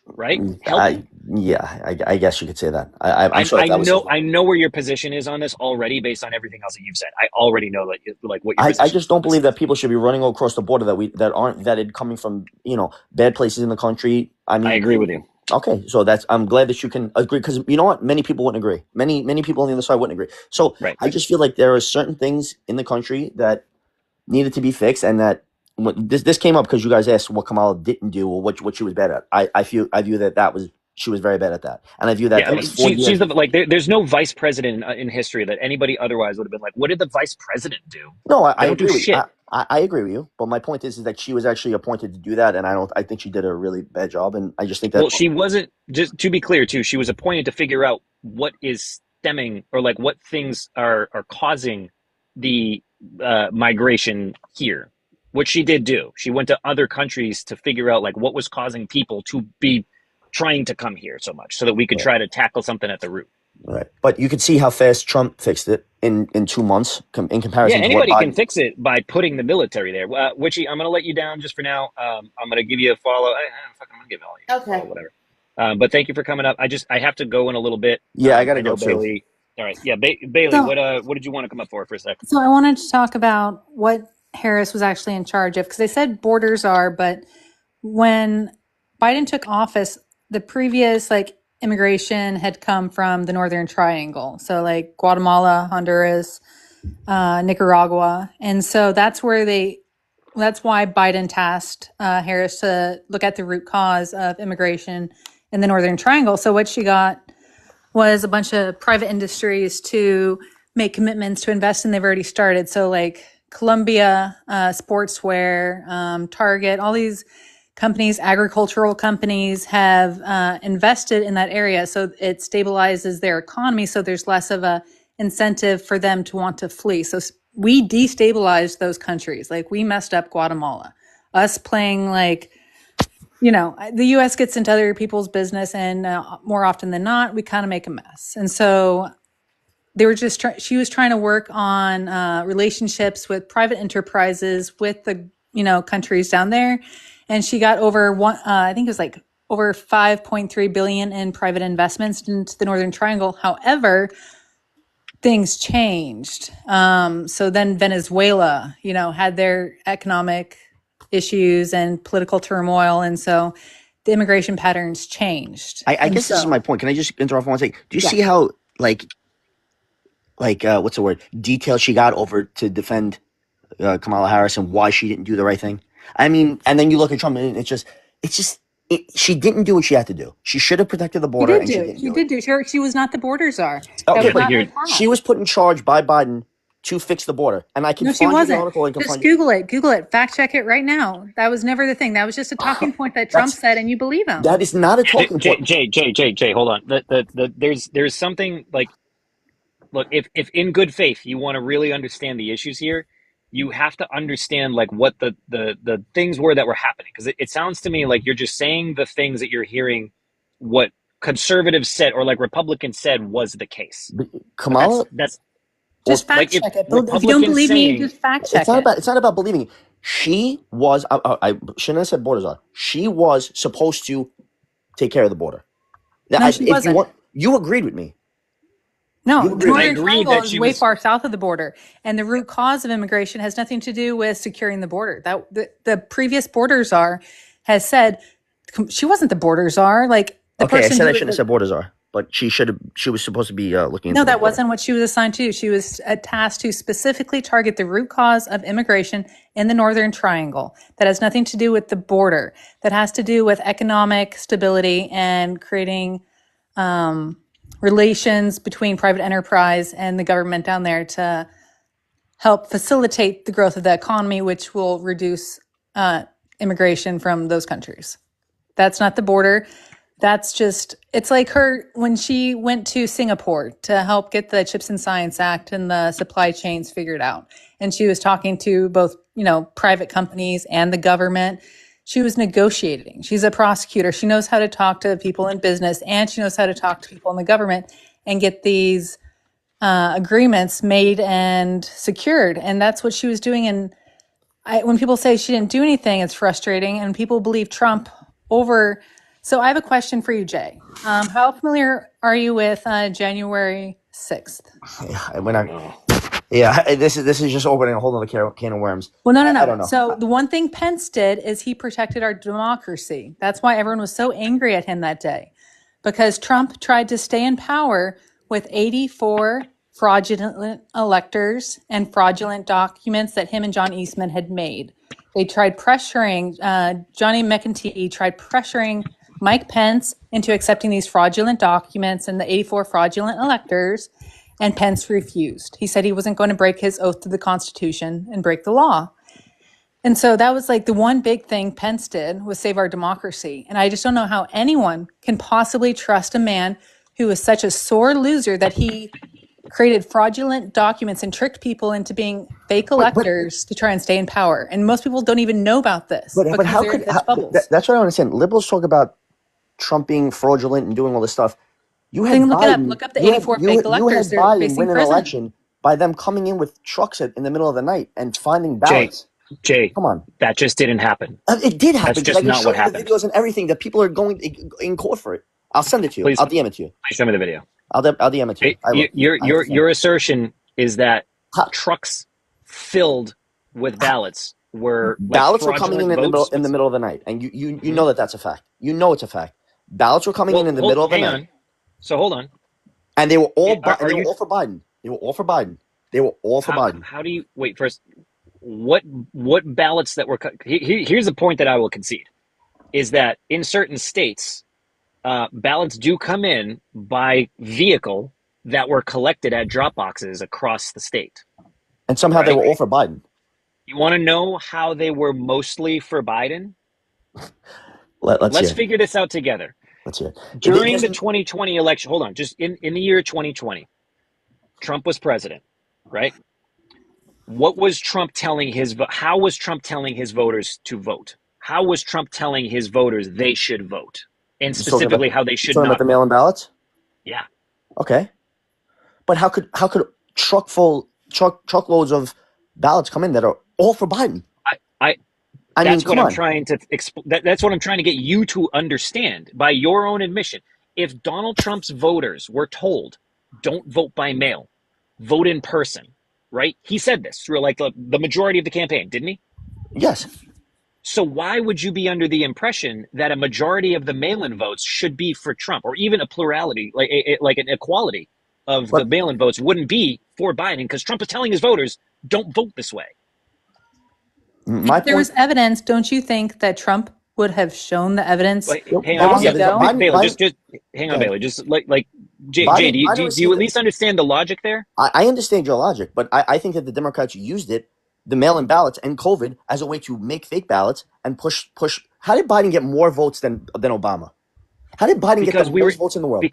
right? Help. I guess you could say that. I'm sorry. I know where your position is on this already based on everything else that you've said. I already know that, like, what your position I just don't believe is. that people should be running across the border that aren't vetted, coming from bad places in the country. I mean, I agree with you. Okay, so I'm glad that you can agree, because you know what, many people wouldn't agree. Many people on the other side wouldn't agree. So Right. I just feel like there are certain things in the country that needed to be fixed, and that this came up because you guys asked what Kamala didn't do or what she was bad at. I view that she was very bad at that, and I view that was 4 years. She's there's no vice president in history that anybody otherwise would have been like, what did the vice president do? No, I don't agree do with shit. I agree with you, but my point is that she was actually appointed to do that, and I think she did a really bad job, and I just think that. Well, she wasn't, just to be clear too, she was appointed to figure out what is stemming, or like what things are causing the migration here, which she did do. She went to other countries to figure out like what was causing people to be trying to come here so much, so that we could try to tackle something at the root. Right, but you could see how fast Trump fixed it in 2 months in comparison. Yeah, anybody can fix it by putting the military there. Witchy, I'm going to let you down just for now. I'm going to give you a follow. I'm going to give all you a follow, whatever. But thank you for coming up. I have to go in a little bit. Yeah, I got to go Bailey. All right, yeah, Bailey. So- what did you want to come up for a second? So I wanted to talk about what Harris was actually in charge of, because they said borders are, but when Biden took office, the previous immigration had come from the Northern Triangle. So like Guatemala, Honduras, Nicaragua. And so that's why Biden tasked Harris to look at the root cause of immigration in the Northern Triangle. So what she got was a bunch of private industries to make commitments to invest in. They've already started. So like Columbia, Sportswear, Target, all these companies, agricultural companies, have invested in that area. So it stabilizes their economy. So there's less of a incentive for them to want to flee. So we destabilized those countries. Like we messed up Guatemala. Us playing the U.S. gets into other people's business, and more often than not, we kind of make a mess. And so they were just she was trying to work on relationships with private enterprises with the countries down there, and she got over I think it was like over 5.3 billion in private investments into the Northern Triangle. However, things changed. So then Venezuela, had their economic issues and political turmoil, and so the immigration patterns changed. I guess this is my point. Can I just interrupt for one second? Do you see how what's the word, detailed she got over to defend Kamala Harris and why she didn't do the right thing? I mean, and then you look at Trump, and she didn't do what she had to do. She should have protected the border. She did do. She was not the border czar. Okay, but she was put in charge by Biden to fix the border, and I can find you the article. Just Google it, fact check it right now. That was never the thing. That was just a talking point that Trump said, and you believe him. That is not a talking point. Jay, hold on. There's something like, look, if in good faith you want to really understand the issues here, you have to understand like what the things were that were happening, because it sounds to me like you're just saying the things that you're hearing what conservatives said or like Republicans said was the case. But Kamala, that's or Just fact like if check it. If you don't Republicans believe me, saying just fact it's check not it. about it's not about believing. She was I shouldn't have said borders are. She was supposed to take care of the border. No, she If you wasn't. want, you agreed with me. No, You the agreed with I me. Northern agreed Triangle that is she way was far south of the border, and the root cause of immigration has nothing to do with securing the border. That the previous border czar has said she wasn't the border czar. Like the Okay, I person said I who shouldn't have said borders are, but she should have. She was supposed to be looking into no, the that border. wasn't what she was assigned to. She was tasked to specifically target the root cause of immigration in the Northern Triangle. That has nothing to do with the border. That has to do with economic stability and creating relations between private enterprise and the government down there to help facilitate the growth of the economy, which will reduce immigration from those countries. That's not the border. That's just, it's like her when she went to Singapore to help get the Chips and Science Act and the supply chains figured out. And she was talking to both, private companies and the government. She was negotiating. She's a prosecutor. She knows how to talk to people in business and she knows how to talk to people in the government and get these agreements made and secured. And that's what she was doing. And when people say she didn't do anything, it's frustrating. And people believe Trump over. So I have a question for you, Jay. How familiar are you with January 6th? This is just opening a whole other can of worms. Well, no. I don't know. So the one thing Pence did is he protected our democracy. That's why everyone was so angry at him that day, because Trump tried to stay in power with 84 fraudulent electors and fraudulent documents that him and John Eastman had made. They tried pressuring, Johnny McEntee tried pressuring Mike Pence into accepting these fraudulent documents and the 84 fraudulent electors, and Pence refused. He said he wasn't going to break his oath to the Constitution and break the law. And so that was like the one big thing Pence did was save our democracy. And I just don't know how anyone can possibly trust a man who is such a sore loser that he created fraudulent documents and tricked people into being fake electors to try and stay in power. And most people don't even know about this But how could bubbles. that's what I don't understand. Liberals talk about Trump being fraudulent and doing all this stuff. You had Look Biden, it up. Look up the 84 fake electors. You They're had Biden facing win an prison. election by them coming in with trucks in the middle of the night and finding ballots. Jay, come on, that just didn't happen. It did happen. That's just not what happened. The videos and everything that people are going in court for it. I'll send it to you. Please, I'll DM it to you. Please send me the video. I'll DM it to you. Your assertion is that trucks filled with ballots were ballots were coming in the middle of the night, and you know that's a fact. You know it's a fact. Ballots were coming in the middle of the night. So hold on. And they were all all for Biden. They were all for Biden. They were all for Biden. How do you wait first? What ballots that were here's the point that I will concede is that in certain states, ballots do come in by vehicle that were collected at drop boxes across the state. And somehow they were all for Biden. You want to know how they were mostly for Biden? Let's figure this out together. Let's hear it. During the 2020 election, hold on, just in the year 2020, Trump was president, right? What was Trump telling how was Trump telling his voters to vote? How was Trump telling his voters they should vote? And specifically how they should not about the mail-in ballots? Yeah. Okay. But how could truckloads of ballots come in that are all for Biden? That's what I'm trying to that's what I'm trying to get you to understand by your own admission. If Donald Trump's voters were told, don't vote by mail, vote in person, right? He said this through like the majority of the campaign, didn't he? Yes. So why would you be under the impression that a majority of the mail-in votes should be for Trump, or even a plurality, like an equality of the mail-in votes wouldn't be for Biden, because Trump is telling his voters, don't vote this way? If there was evidence, don't you think that Trump would have shown the evidence hang on, Bailey, just hang on, Bailey. Just Jay, do you at least understand the logic there? I understand your logic, but I think that the Democrats used the mail-in ballots and COVID as a way to make fake ballots and push. How did Biden get more votes than Obama? How did Biden get the most votes in the world?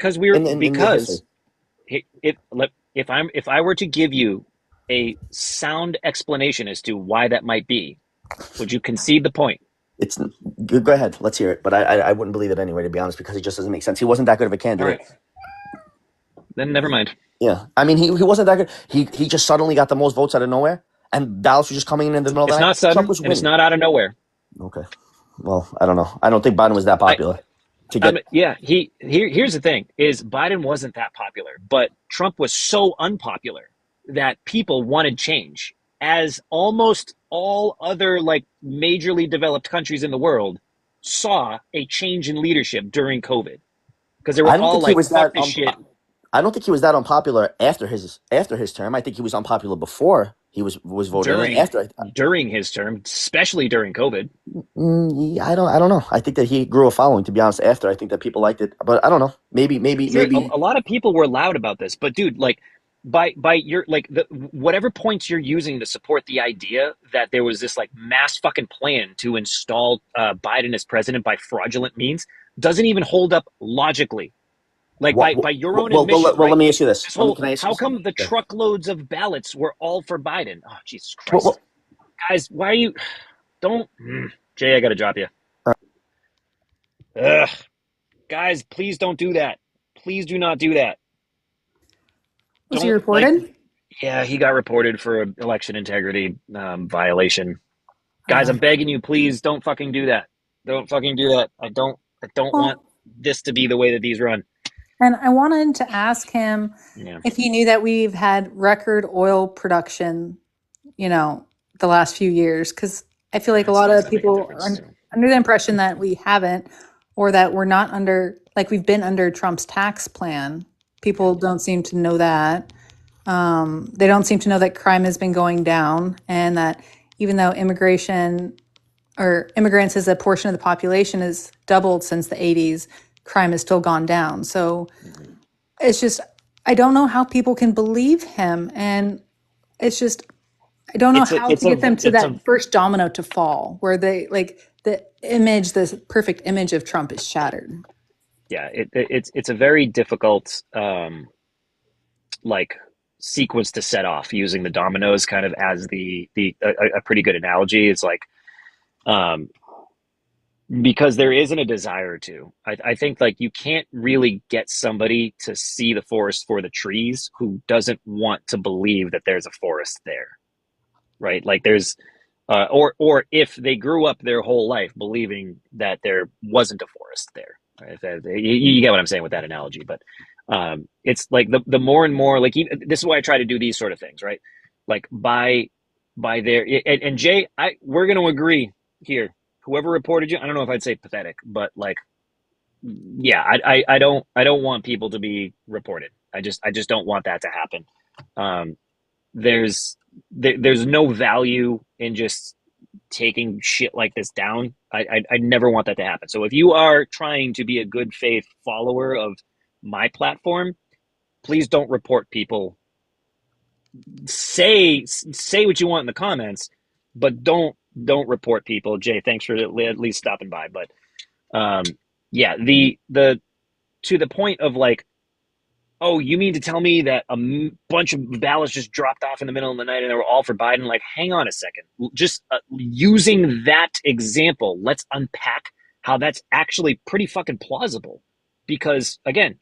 If I were to give you a sound explanation as to why that might be, would you concede the point? It's go ahead. Let's hear it. But I wouldn't believe it anyway, to be honest, because it just doesn't make sense. He wasn't that good of a All candidate. right. Then never mind. Yeah, I mean, he wasn't that good. He just suddenly got the most votes out of nowhere, and Dallas was just coming in the middle of the It's night. not Trump sudden was and it's winning. not out of nowhere. Okay, well, I don't know. I don't think Biden was that popular to get. Yeah, here's the thing is Biden wasn't that popular, but Trump was so unpopular that people wanted change. As almost all other like majorly developed countries in the world saw a change in leadership during COVID. Because they were I don't all think he like, was fuck that. this shit. I don't think he was that unpopular after his term. I think he was unpopular before he was voted in. During his term, especially during COVID. Yeah, I don't know. I think that he grew a following. To be honest, after I think that people liked it, but I don't know. Maybe. Sure, a lot of people were loud about this, but dude, like by your like the whatever points you're using to support the idea that there was this like mass fucking plan to install Biden as president by fraudulent means doesn't even hold up logically. Like by your own admission, right? Let me ask you this. This whole Can I ask how you come the something? truckloads of ballots were all for Biden? Oh, Jesus Christ, guys, why are you? Don't, Jay, I gotta drop you. Ugh, guys, please don't do that. Please do not do that. Was he reported? Like, yeah, he got reported for an election integrity violation. Guys, I'm begging you, please don't fucking do that. Don't fucking do that. I don't want this to be the way that these run. And I wanted to ask him if he knew that we've had record oil production, the last few years, because I feel like a lot of people are under the impression that we haven't, or that we're not under, like we've been under Trump's tax plan. People don't seem to know that. They don't seem to know that crime has been going down, and that even though immigration or immigrants as a portion of the population has doubled since the 80s, crime has still gone down. So it's just, I don't know how people can believe him. And it's just, I don't know how to get them to that first domino to fall, where they like the perfect image of Trump is shattered. Yeah, it's a very difficult like sequence to set off using the dominoes kind of as a pretty good analogy. It's like because there isn't a desire to. I think like you can't really get somebody to see the forest for the trees who doesn't want to believe that there's a forest there, right? Like there's or if they grew up their whole life believing that there wasn't a forest there. Right? You get what I'm saying with that analogy, but it's like the more and more like this is why I try to do these sort of things, right? Like by their and Jay, we're going to agree here. Whoever reported you, I don't know if I'd say pathetic, but like, yeah, I don't want people to be reported. I just don't want that to happen. There's no value in just taking shit like this down. I never want that to happen. So if you are trying to be a good faith follower of my platform, please don't report people. Say what you want in the comments, but don't report people. Jay, thanks for at least stopping by. But yeah, the to the point of like, oh, you mean to tell me that a bunch of ballots just dropped off in the middle of the night and they were all for Biden? Like, hang on a second. Just using that example, let's unpack how that's actually pretty fucking plausible. Because again,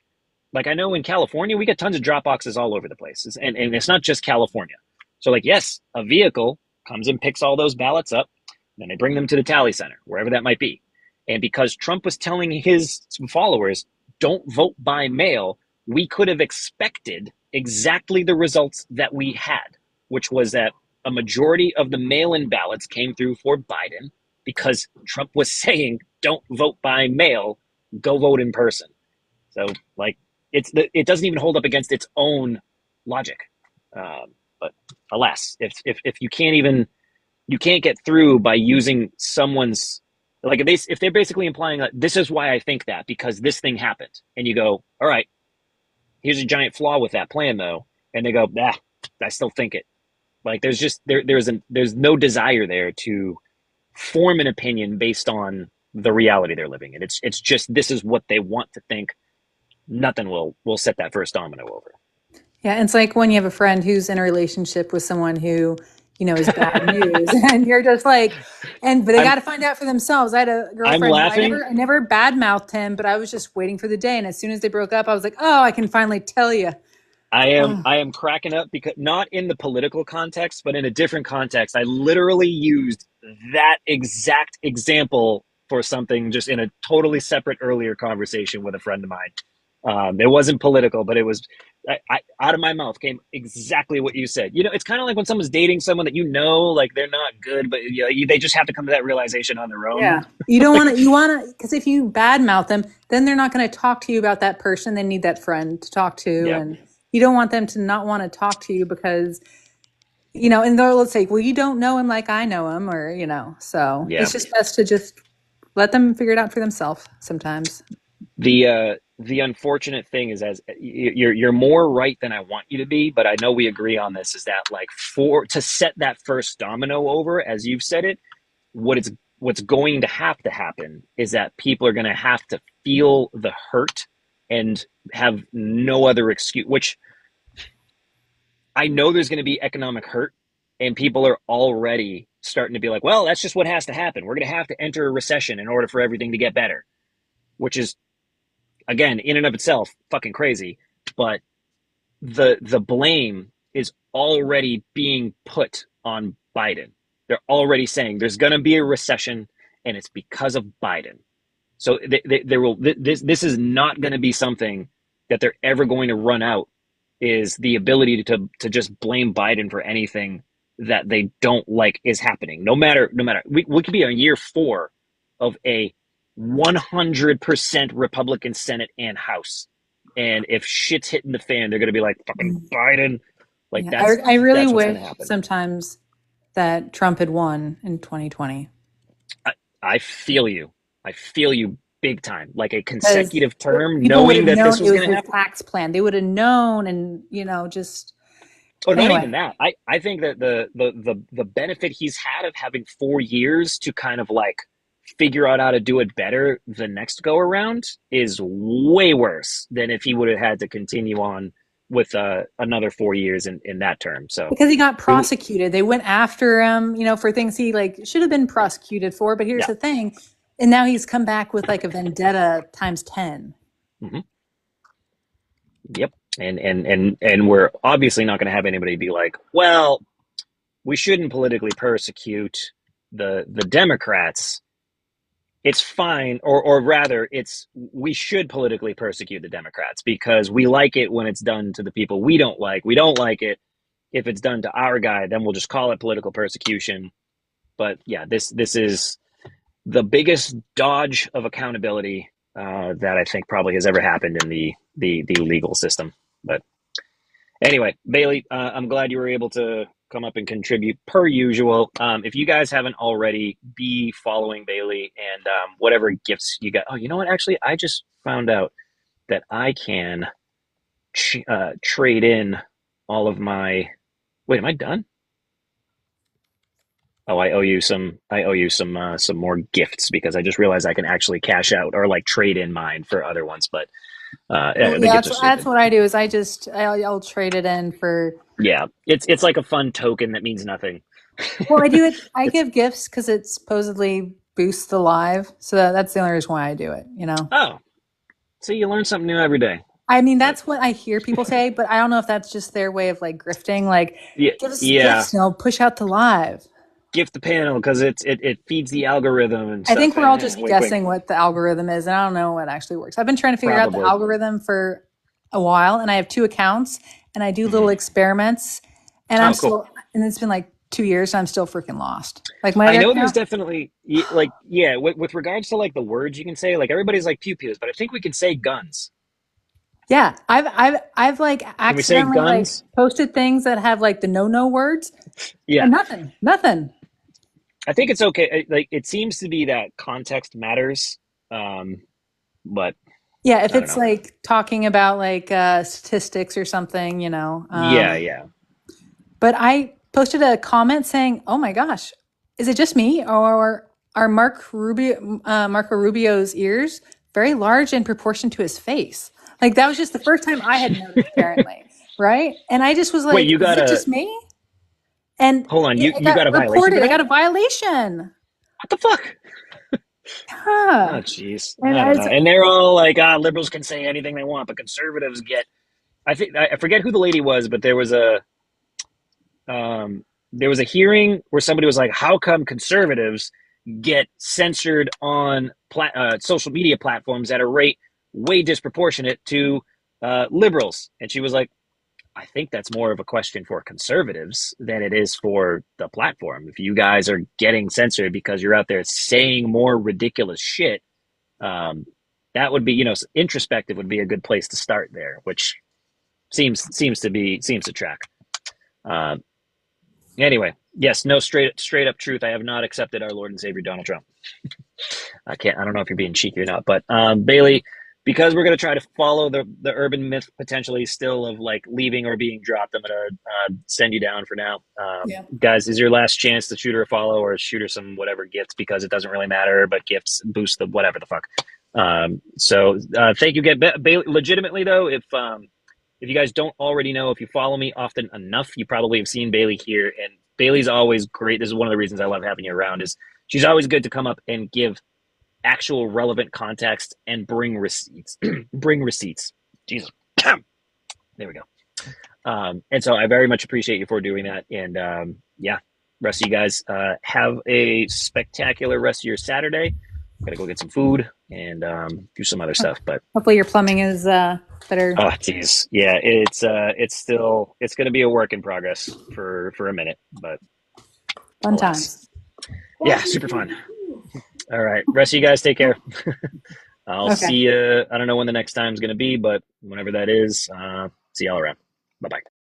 like I know in California, we get tons of drop boxes all over the place. And it's not just California. So like, yes, a vehicle comes and picks all those ballots up. Then they bring them to the tally center, wherever that might be. And because Trump was telling his followers, don't vote by mail, we could have expected exactly the results that we had, which was that a majority of the mail-in ballots came through for Biden because Trump was saying, don't vote by mail, go vote in person. So like, it doesn't even hold up against its own logic. But alas, if you can't get through by using someone's, like if they're basically implying that this is why I think that because this thing happened, and you go, all right, here's a giant flaw with that plan though, and they go, I still think it. Like there's no desire there to form an opinion based on the reality they're living in. It's just this is what they want to think. Nothing will set that first domino over. Yeah, it's like when you have a friend who's in a relationship with someone who, is bad news, and you're just like, but they got I'm to find out for themselves. I had a I'm girlfriend who laughing. I never badmouthed him, but I was just waiting for the day. And as soon as they broke up, I was like, oh, I can finally tell you. I am cracking up because not in the political context, but in a different context. I literally used that exact example for something just in a totally separate earlier conversation with a friend of mine. It wasn't political, but it was out of my mouth came exactly what you said. It's kind of like when someone's dating someone that like they're not good, but they just have to come to that realization on their own. Yeah. You don't want to, because if you badmouth them, then they're not going to talk to you about that person. They need that friend to talk to. Yeah. And you don't want them to not want to talk to you because, and they'll say, well, you don't know him like I know him, or, so Yeah. it's just best to just let them figure it out for themselves sometimes. The unfortunate thing is, as you're more right than I want you to be, but I know we agree on this, is that like to set that first domino over, as you've said it, what's going to have to happen is that people are going to have to feel the hurt and have no other excuse, which I know there's going to be economic hurt, and people are already starting to be like, well, that's just what has to happen. We're going to have to enter a recession in order for everything to get better, which is, again, in and of itself, fucking crazy. But the blame is already being put on Biden. They're already saying there's going to be a recession, and it's because of Biden. So this is not going to be something that they're ever going to run out, is the ability to just blame Biden for anything that they don't like is happening. No matter, we could be on year 4 of a 100% Republican Senate and House, and if shit's hitting the fan, they're going to be like, fucking Biden. Like, Yeah, I really that's what's wish going to happen. sometimes that Trump had won in 2020. I feel you. I feel you big time. Like a consecutive term, People would knowing have that this known was it was going to his happen. tax plan. They would have known, and just. Oh, not Anyway. even that. I think that the benefit he's had of having 4 years to kind of like figure out how to do it better the next go around is way worse than if he would have had to continue on with another 4 years in that term. So because he got prosecuted, they went after him, for things he should have been prosecuted for. But here's the thing, and now he's come back with like a vendetta times 10. Mm-hmm. Yep. And we're obviously not going to have anybody be like, well, we shouldn't politically persecute the Democrats. It's fine, or rather, we should politically persecute the Democrats because we like it when it's done to the people we don't like. We don't like it if it's done to our guy, then we'll just call it political persecution. But yeah, this is the biggest dodge of accountability that I think probably has ever happened in the legal system. But anyway, Bailey, I'm glad you were able to come up and contribute per usual. If you guys haven't already, be following Bailey and whatever gifts you got. Oh, you know what? Actually, I just found out that I can trade in all of my. Wait, am I done? Oh, I owe you some more gifts because I just realized I can actually cash out or like trade in mine for other ones. But the gifts are stupid. That's what I do. Is I'll trade it in for. Yeah, it's like a fun token that means nothing. Well, I do it. I give gifts because it supposedly boosts the live. So that's the only reason why I do it. Oh, so you learn something new every day. I mean, that's what I hear people say, but I don't know if that's just their way of like grifting. Like, give us gifts and I'll push out the live. Gift the panel because it feeds the algorithm and stuff. I think we're all just guessing what the algorithm is, and I don't know what actually works. I've been trying to figure out the algorithm for a while, and I have 2 accounts, and I do little experiments, and I'm still, and it's been like 2 years, and I'm still freaking lost. Like my I know there's definitely with regards to like the words you can say, like everybody's like pew pews, but I think we can say guns. Yeah, I've like accidentally like posted things that have like the no words. Yeah, and nothing. I think it's okay. Like it seems to be that context matters, but yeah, if it's like talking about like statistics or something, yeah. But I posted a comment saying, "Oh my gosh, is it just me, or are Marco Rubio's ears very large in proportion to his face?" Like that was just the first time I had noticed. Apparently, right? And I just was Wait, like, you is got it a just me? And hold on. it You got got a violation reported. for I that? got a violation. What the fuck? Oh, Yeah. jeez. And I I don't was know. And they're all like, liberals can say anything they want, but conservatives get. I forget who the lady was, but there was a hearing where somebody was like, "How come conservatives get censored on social media platforms at a rate way disproportionate to liberals?" And she was like, I think that's more of a question for conservatives than it is for the platform. If you guys are getting censored because you're out there saying more ridiculous shit, um, that would be, introspective would be a good place to start there, which seems to track. Um, anyway, yes, no straight up truth. I have not accepted our Lord and Savior Donald Trump. I don't know if you're being cheeky or not, but Bailey, because we're going to try to follow the urban myth potentially still of like leaving or being dropped, I'm going to send you down for now. yeah. Guys, is your last chance to shoot her a follow or shoot her some whatever gifts, because it doesn't really matter, but gifts boost the whatever the fuck. So thank you again, Bailey. Legitimately though, if you guys don't already know, if you follow me often enough, you probably have seen Bailey here, and Bailey's always great. This is one of the reasons I love having you around, is she's always good to come up and give actual relevant context and bring receipts. Bring receipts. Jesus. There we go. And so I very much appreciate you for doing that. And yeah, rest of you guys have a spectacular rest of your Saturday. I'm gonna go get some food and do some other stuff. But Hopefully your plumbing is better. oh geez, yeah, it's gonna be a work in progress for a minute, but Fun alas, times. yeah, super fun. All right, rest of you guys take care. I'll Okay. see you. I don't know when the next time is going to be, but whenever that is, see y'all around. Bye bye.